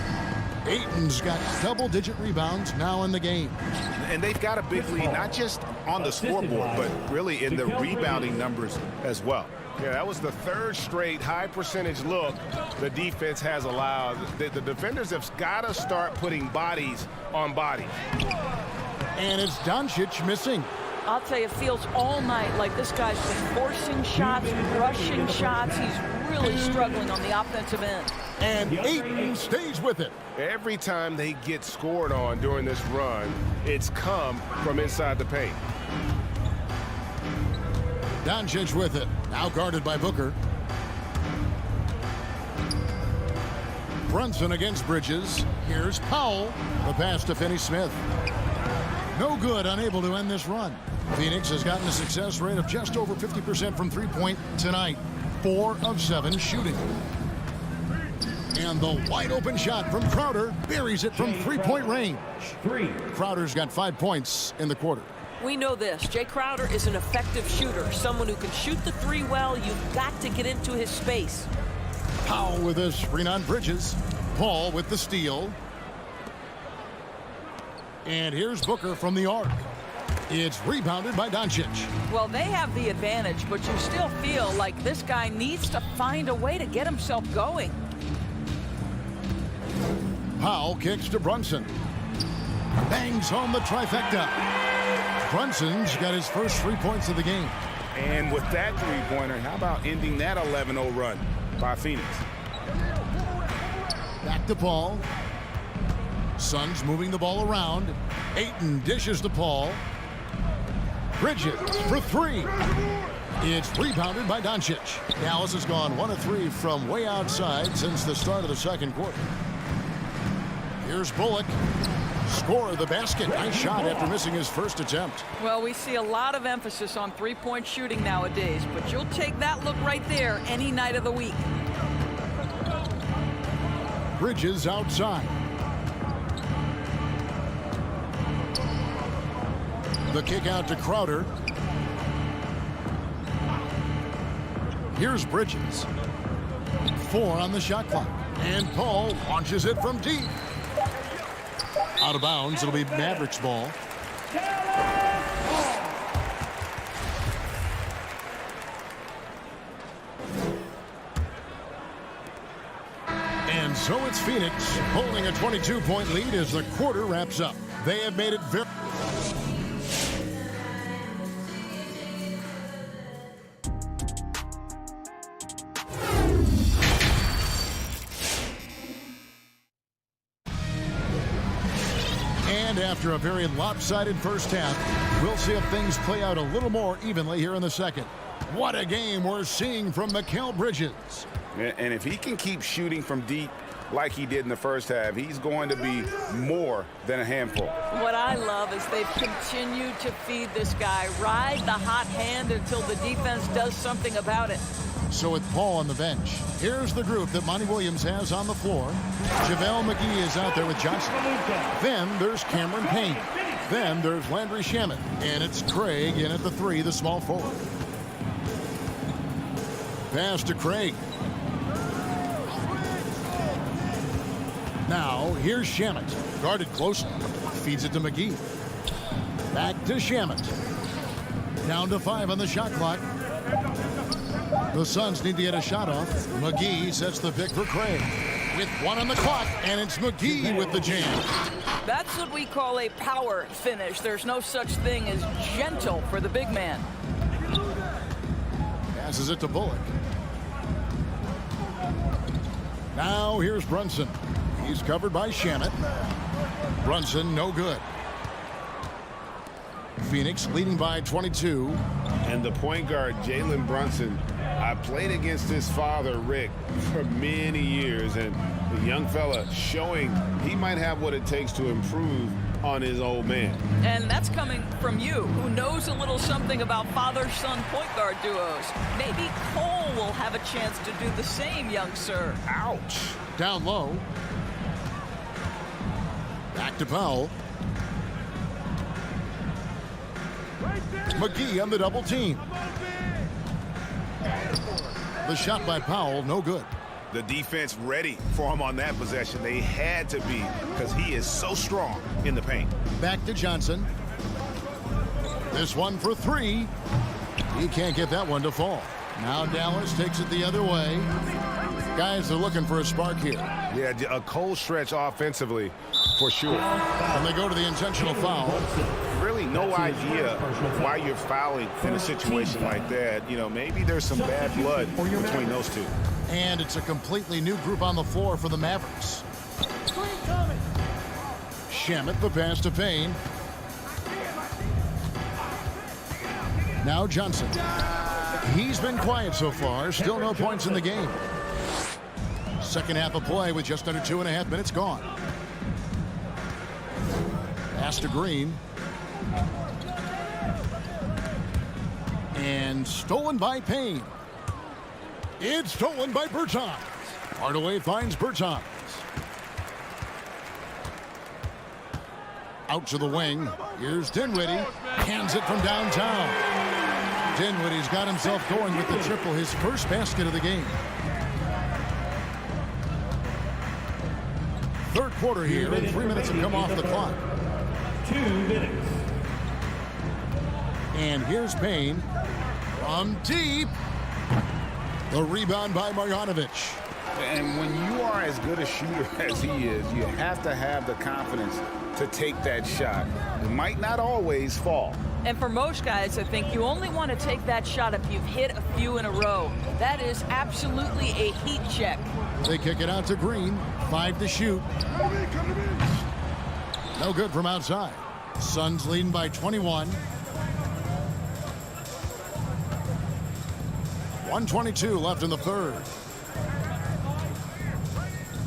Ayton's got double-digit rebounds now in the game. And they've got a big lead, not just on the scoreboard, but really in the rebounding numbers as well. Yeah, that was the 3rd straight high-percentage look the defense has allowed. The defenders have got to start putting bodies on bodies. And it's Doncic missing. I'll tell you, it feels all night like this guy's been forcing shots, rushing shots. He's really struggling on the offensive end. And Ayton stays with it. Every time they get scored on during this run, it's come from inside the paint. Doncic with it. Now guarded by Booker. Brunson against Bridges. Here's Powell. The pass to Finney Smith. No good, unable to end this run. Phoenix has gotten a success rate of just over 50% from three-point tonight. 4 of 7 shooting. And the wide open shot from Crowder buries it from three-point range. Crowder's got 5 points in the quarter. We know this. Jay Crowder is an effective shooter, someone who can shoot the 3 well. You've got to get into his space. Powell with a screen on Bridges. Paul with the steal. And here's Booker from the arc. It's rebounded by Doncic. Well, they have the advantage, but you still feel like this guy needs to find a way to get himself going. Powell kicks to Brunson. Bangs home the trifecta. Brunson's got his first 3 points of the game. And with that three-pointer, how about ending that 11-0 run by Phoenix? Back to Paul. Suns moving the ball around. Ayton dishes to Paul. Bridges for three. It's rebounded by Doncic. Dallas has gone 1 of 3 from way outside since the start of the second quarter. Here's Bullock. Score the basket. Nice shot after missing his first attempt. Well, we see a lot of emphasis on three-point shooting nowadays, but you'll take that look right there any night of the week. Bridges outside. The kick out to Crowder. Here's Bridges. 4 on the shot clock. And Paul launches it from deep. Out of bounds. It'll be Mavericks ball. And so it's Phoenix holding a 22-point lead as the quarter wraps up. They have made it very... And after a very lopsided first half, we'll see if things play out a little more evenly here in the second. What a game we're seeing from Mikal Bridges. And if he can keep shooting from deep like he did in the first half, he's going to be more than a handful. What I love is they've continued to feed this guy, ride the hot hand until the defense does something about it. So with Paul on the bench, here's the group that Monty Williams has on the floor. JaVale McGee is out there with Johnson. Then there's Cameron Payne. Then there's Landry Shamet. And it's Craig in at the 3, the small forward. Pass to Craig. Now here's Shamet. Guarded closely. Feeds it to McGee. Back to Shamet. Down to 5 on the shot clock. The Suns need to get a shot off. McGee sets the pick for Craig. With 1 on the clock, and it's McGee with the jam. That's what we call a power finish. There's no such thing as gentle for the big man. Passes it to Bullock. Now here's Brunson. He's covered by Shamet. Brunson, no good. Phoenix leading by 22. And the point guard, Jalen Brunson, I played against his father, Rick, for many years. And the young fella showing he might have what it takes to improve on his old man. And that's coming from you, who knows a little something about father-son point guard duos. Maybe Cole will have a chance to do the same, young sir. Ouch. Down low. Back to Powell. McGee on the double team. The shot by Powell, no good. The defense ready for him on that possession. They had to be, because he is so strong in the paint. Back to Johnson. This one for 3. He can't get that one to fall. Now Dallas takes it the other way. Guys are looking for a spark here. Yeah, a cold stretch offensively for sure. And they go to the intentional foul. Really no idea why you're fouling in a situation like that. You know, maybe there's some bad blood between those two. And it's a completely new group on the floor for the Mavericks. Shamet, the pass to Payne. Now Johnson. He's been quiet so far. Still no points in the game. Second half of play with just under 2.5 minutes gone. Pass to Green. And stolen by Payne. It's stolen by Bertans. Hardaway finds Bertans. Out to the wing. Here's Dinwiddie. Hands it from downtown. Dinwiddie's got himself going with the triple, his first basket of the game. Third quarter here, and 3 minutes have come off the clock. 2 minutes. And here's Payne from deep. The rebound by Marjanovic. And when you are as good a shooter as he is, you have to have the confidence to take that shot. It might not always fall. And for most guys, I think you only want to take that shot if you've hit a few in a row. That is absolutely a heat check. They kick it out to Green. 5 to shoot. No good from outside. Suns leading by 21. 1:22 left in the third.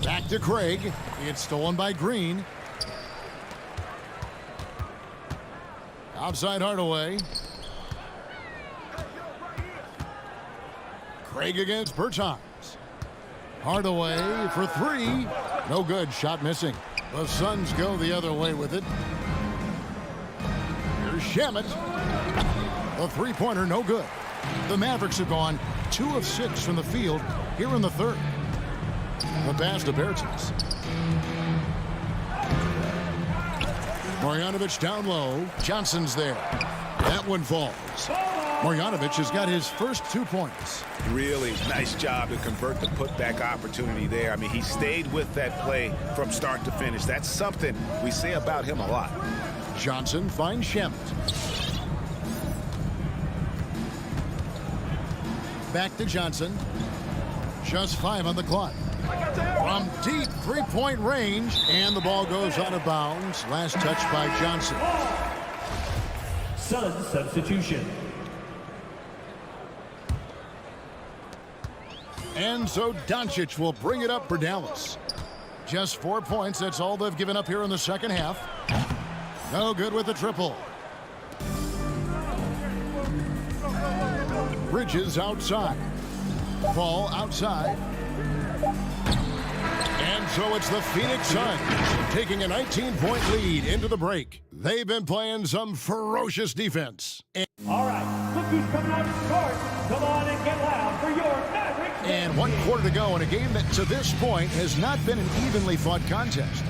Back to Craig. It's stolen by Green. Outside Hardaway. Craig against Bertans. Hardaway for 3. No good. Shot missing. The Suns go the other way with it. Here's Shamet. The three-pointer, no good. The Mavericks have gone 2 of 6 from the field here in the third. The pass to Bertans. Marjanovic down low. Johnson's there. That one falls. Marjanovic has got his first 2 points. Really nice job to convert the putback opportunity there. I mean, he stayed with that play from start to finish. That's something we say about him a lot. Johnson finds Shamet. Back to Johnson. Just 5 on the clock. From deep three-point range, and the ball goes out of bounds. Last touch by Johnson. Suns substitution. And so Doncic will bring it up for Dallas. Just 4 points. That's all they've given up here in the second half. No good with the triple. Bridges outside. Ball outside. And so it's the Phoenix Suns taking a 19-point lead into the break. They've been playing some ferocious defense. All right, look who's coming out to court. Come on and get loud for your Mavericks. And 1 quarter to go in a game that to this point has not been an evenly fought contest.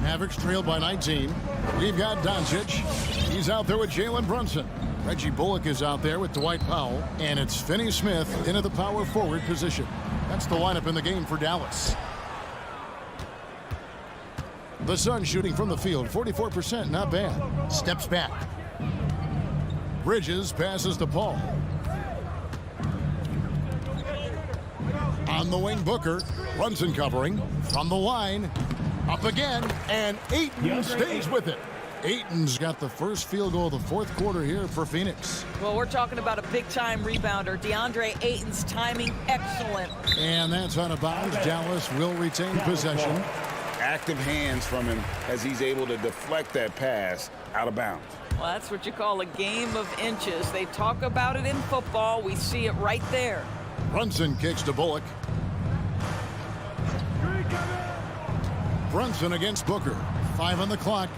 Mavericks trailed by 19. We've got Doncic. He's out there with Jalen Brunson. Reggie Bullock is out there with Dwight Powell. And it's Finney-Smith into the power forward position. That's the lineup in the game for Dallas. The Suns shooting from the field, 44%, not bad. Steps back. Bridges passes to Paul. On the wing, Booker. Brunson covering. From the line. Up again. And Ayton stays with it. Ayton's got the first field goal of the fourth quarter here for Phoenix. Well, we're talking about a big-time rebounder. DeAndre Ayton's timing, excellent. And that's out of bounds. Dallas will retain possession. Active hands from him as he's able to deflect that pass out of bounds. Well, that's what you call a game of inches. They talk about it in football. We see it right there. Brunson kicks to Bullock. Brunson against Booker. 5 on the clock.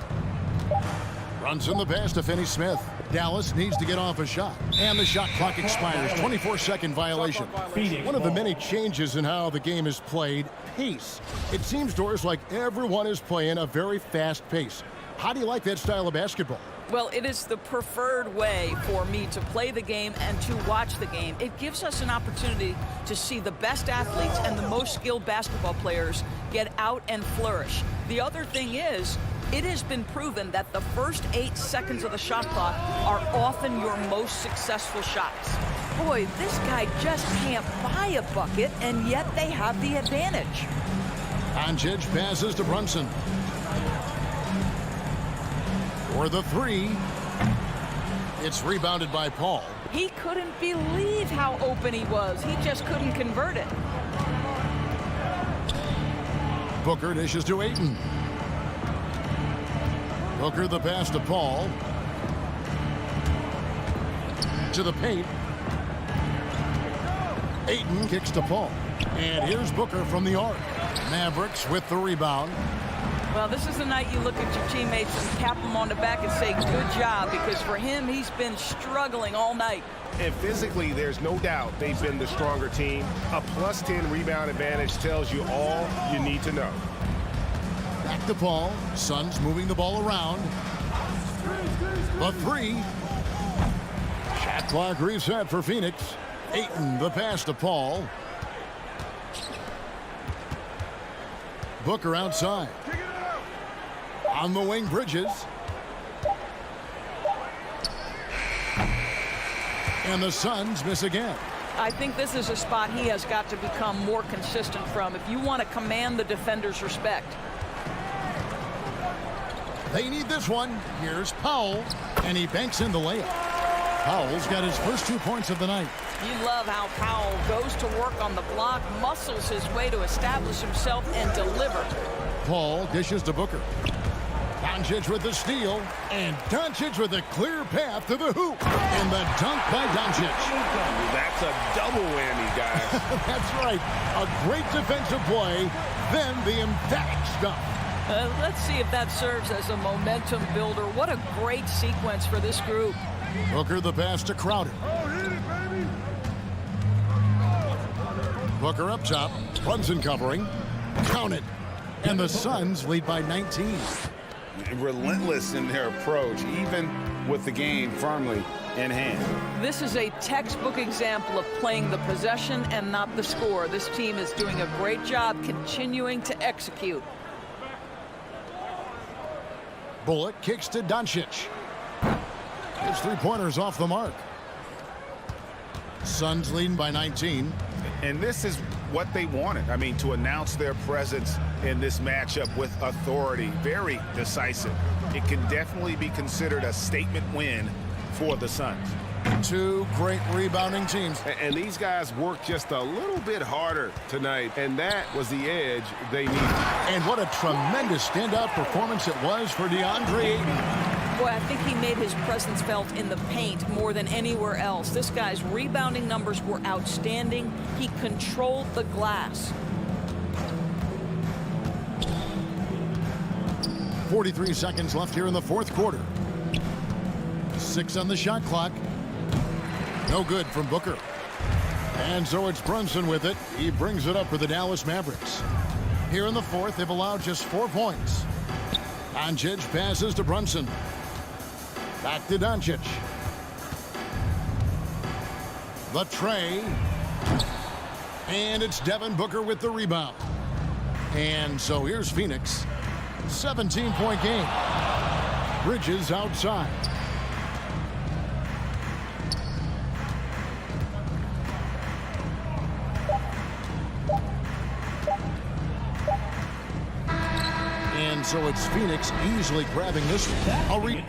Brunson the pass to Finney-Smith. Dallas needs to get off a shot. And the shot clock expires. 24-second violation. One of the many changes in how the game is played, pace. It seems to us like everyone is playing a very fast pace. How do you like that style of basketball? Well, it is the preferred way for me to play the game and to watch the game. It gives us an opportunity to see the best athletes and the most skilled basketball players get out and flourish. The other thing is, it has been proven that the first 8 seconds of the shot clock are often your most successful shots. Boy, this guy just can't buy a bucket, and yet they have the advantage. Doncic passes to Brunson. For the 3. It's rebounded by Paul. He couldn't believe how open he was. He just couldn't convert it. Booker dishes to Ayton. Booker the pass to Paul. To the paint. Ayton kicks to Paul. And here's Booker from the arc. Mavericks with the rebound. Well, this is the night you look at your teammates and tap them on the back and say, good job, because for him, he's been struggling all night. And physically, there's no doubt they've been the stronger team. A +10 rebound advantage tells you all you need to know. Back to Paul. Suns moving the ball around. The three. Shot clock reset for Phoenix. Ayton, the pass to Paul. Booker outside. On the wing, Bridges. And the Suns miss again. I think this is a spot he has got to become more consistent from if you want to command the defender's respect. They need this one. Here's Powell, and he banks in the layup. Powell's got his first 2 points of the night. You love how Powell goes to work on the block, muscles his way to establish himself and deliver. Paul dishes to Booker. Doncic with the steal, and Doncic with a clear path to the hoop. And the dunk by Doncic. That's a double whammy, guys. That's right. A great defensive play, then the emphatic stuff. Let's see if that serves as a momentum builder. What a great sequence for this group. Booker the pass to Crowder. Booker up top. Brunson covering. Count it. And the Suns lead by 19. Relentless in their approach, even with the game firmly in hand. This is a textbook example of playing the possession and not the score. This team is doing a great job continuing to execute. Bullock kicks to Doncic. His three-pointers off the mark. Suns leading by 19. And this is what they wanted. I mean, to announce their presence in this matchup with authority, very decisive. It can definitely be considered a statement win for the Suns. Two great rebounding teams. And these guys worked just a little bit harder tonight, and that was the edge they needed. And what a tremendous standout performance it was for DeAndre Ayton. Boy, I think he made his presence felt in the paint more than anywhere else. This guy's rebounding numbers were outstanding. He controlled the glass. 43 seconds left here in the fourth quarter. 6 on the shot clock. No good from Booker. And so it's Brunson with it. He brings it up for the Dallas Mavericks. Here in the fourth, they've allowed just 4 points. Doncic passes to Brunson. Back to Doncic. The tray. And it's Devin Booker with the rebound. And so here's Phoenix. 17-point game. Bridges outside. And so it's Phoenix easily grabbing this one.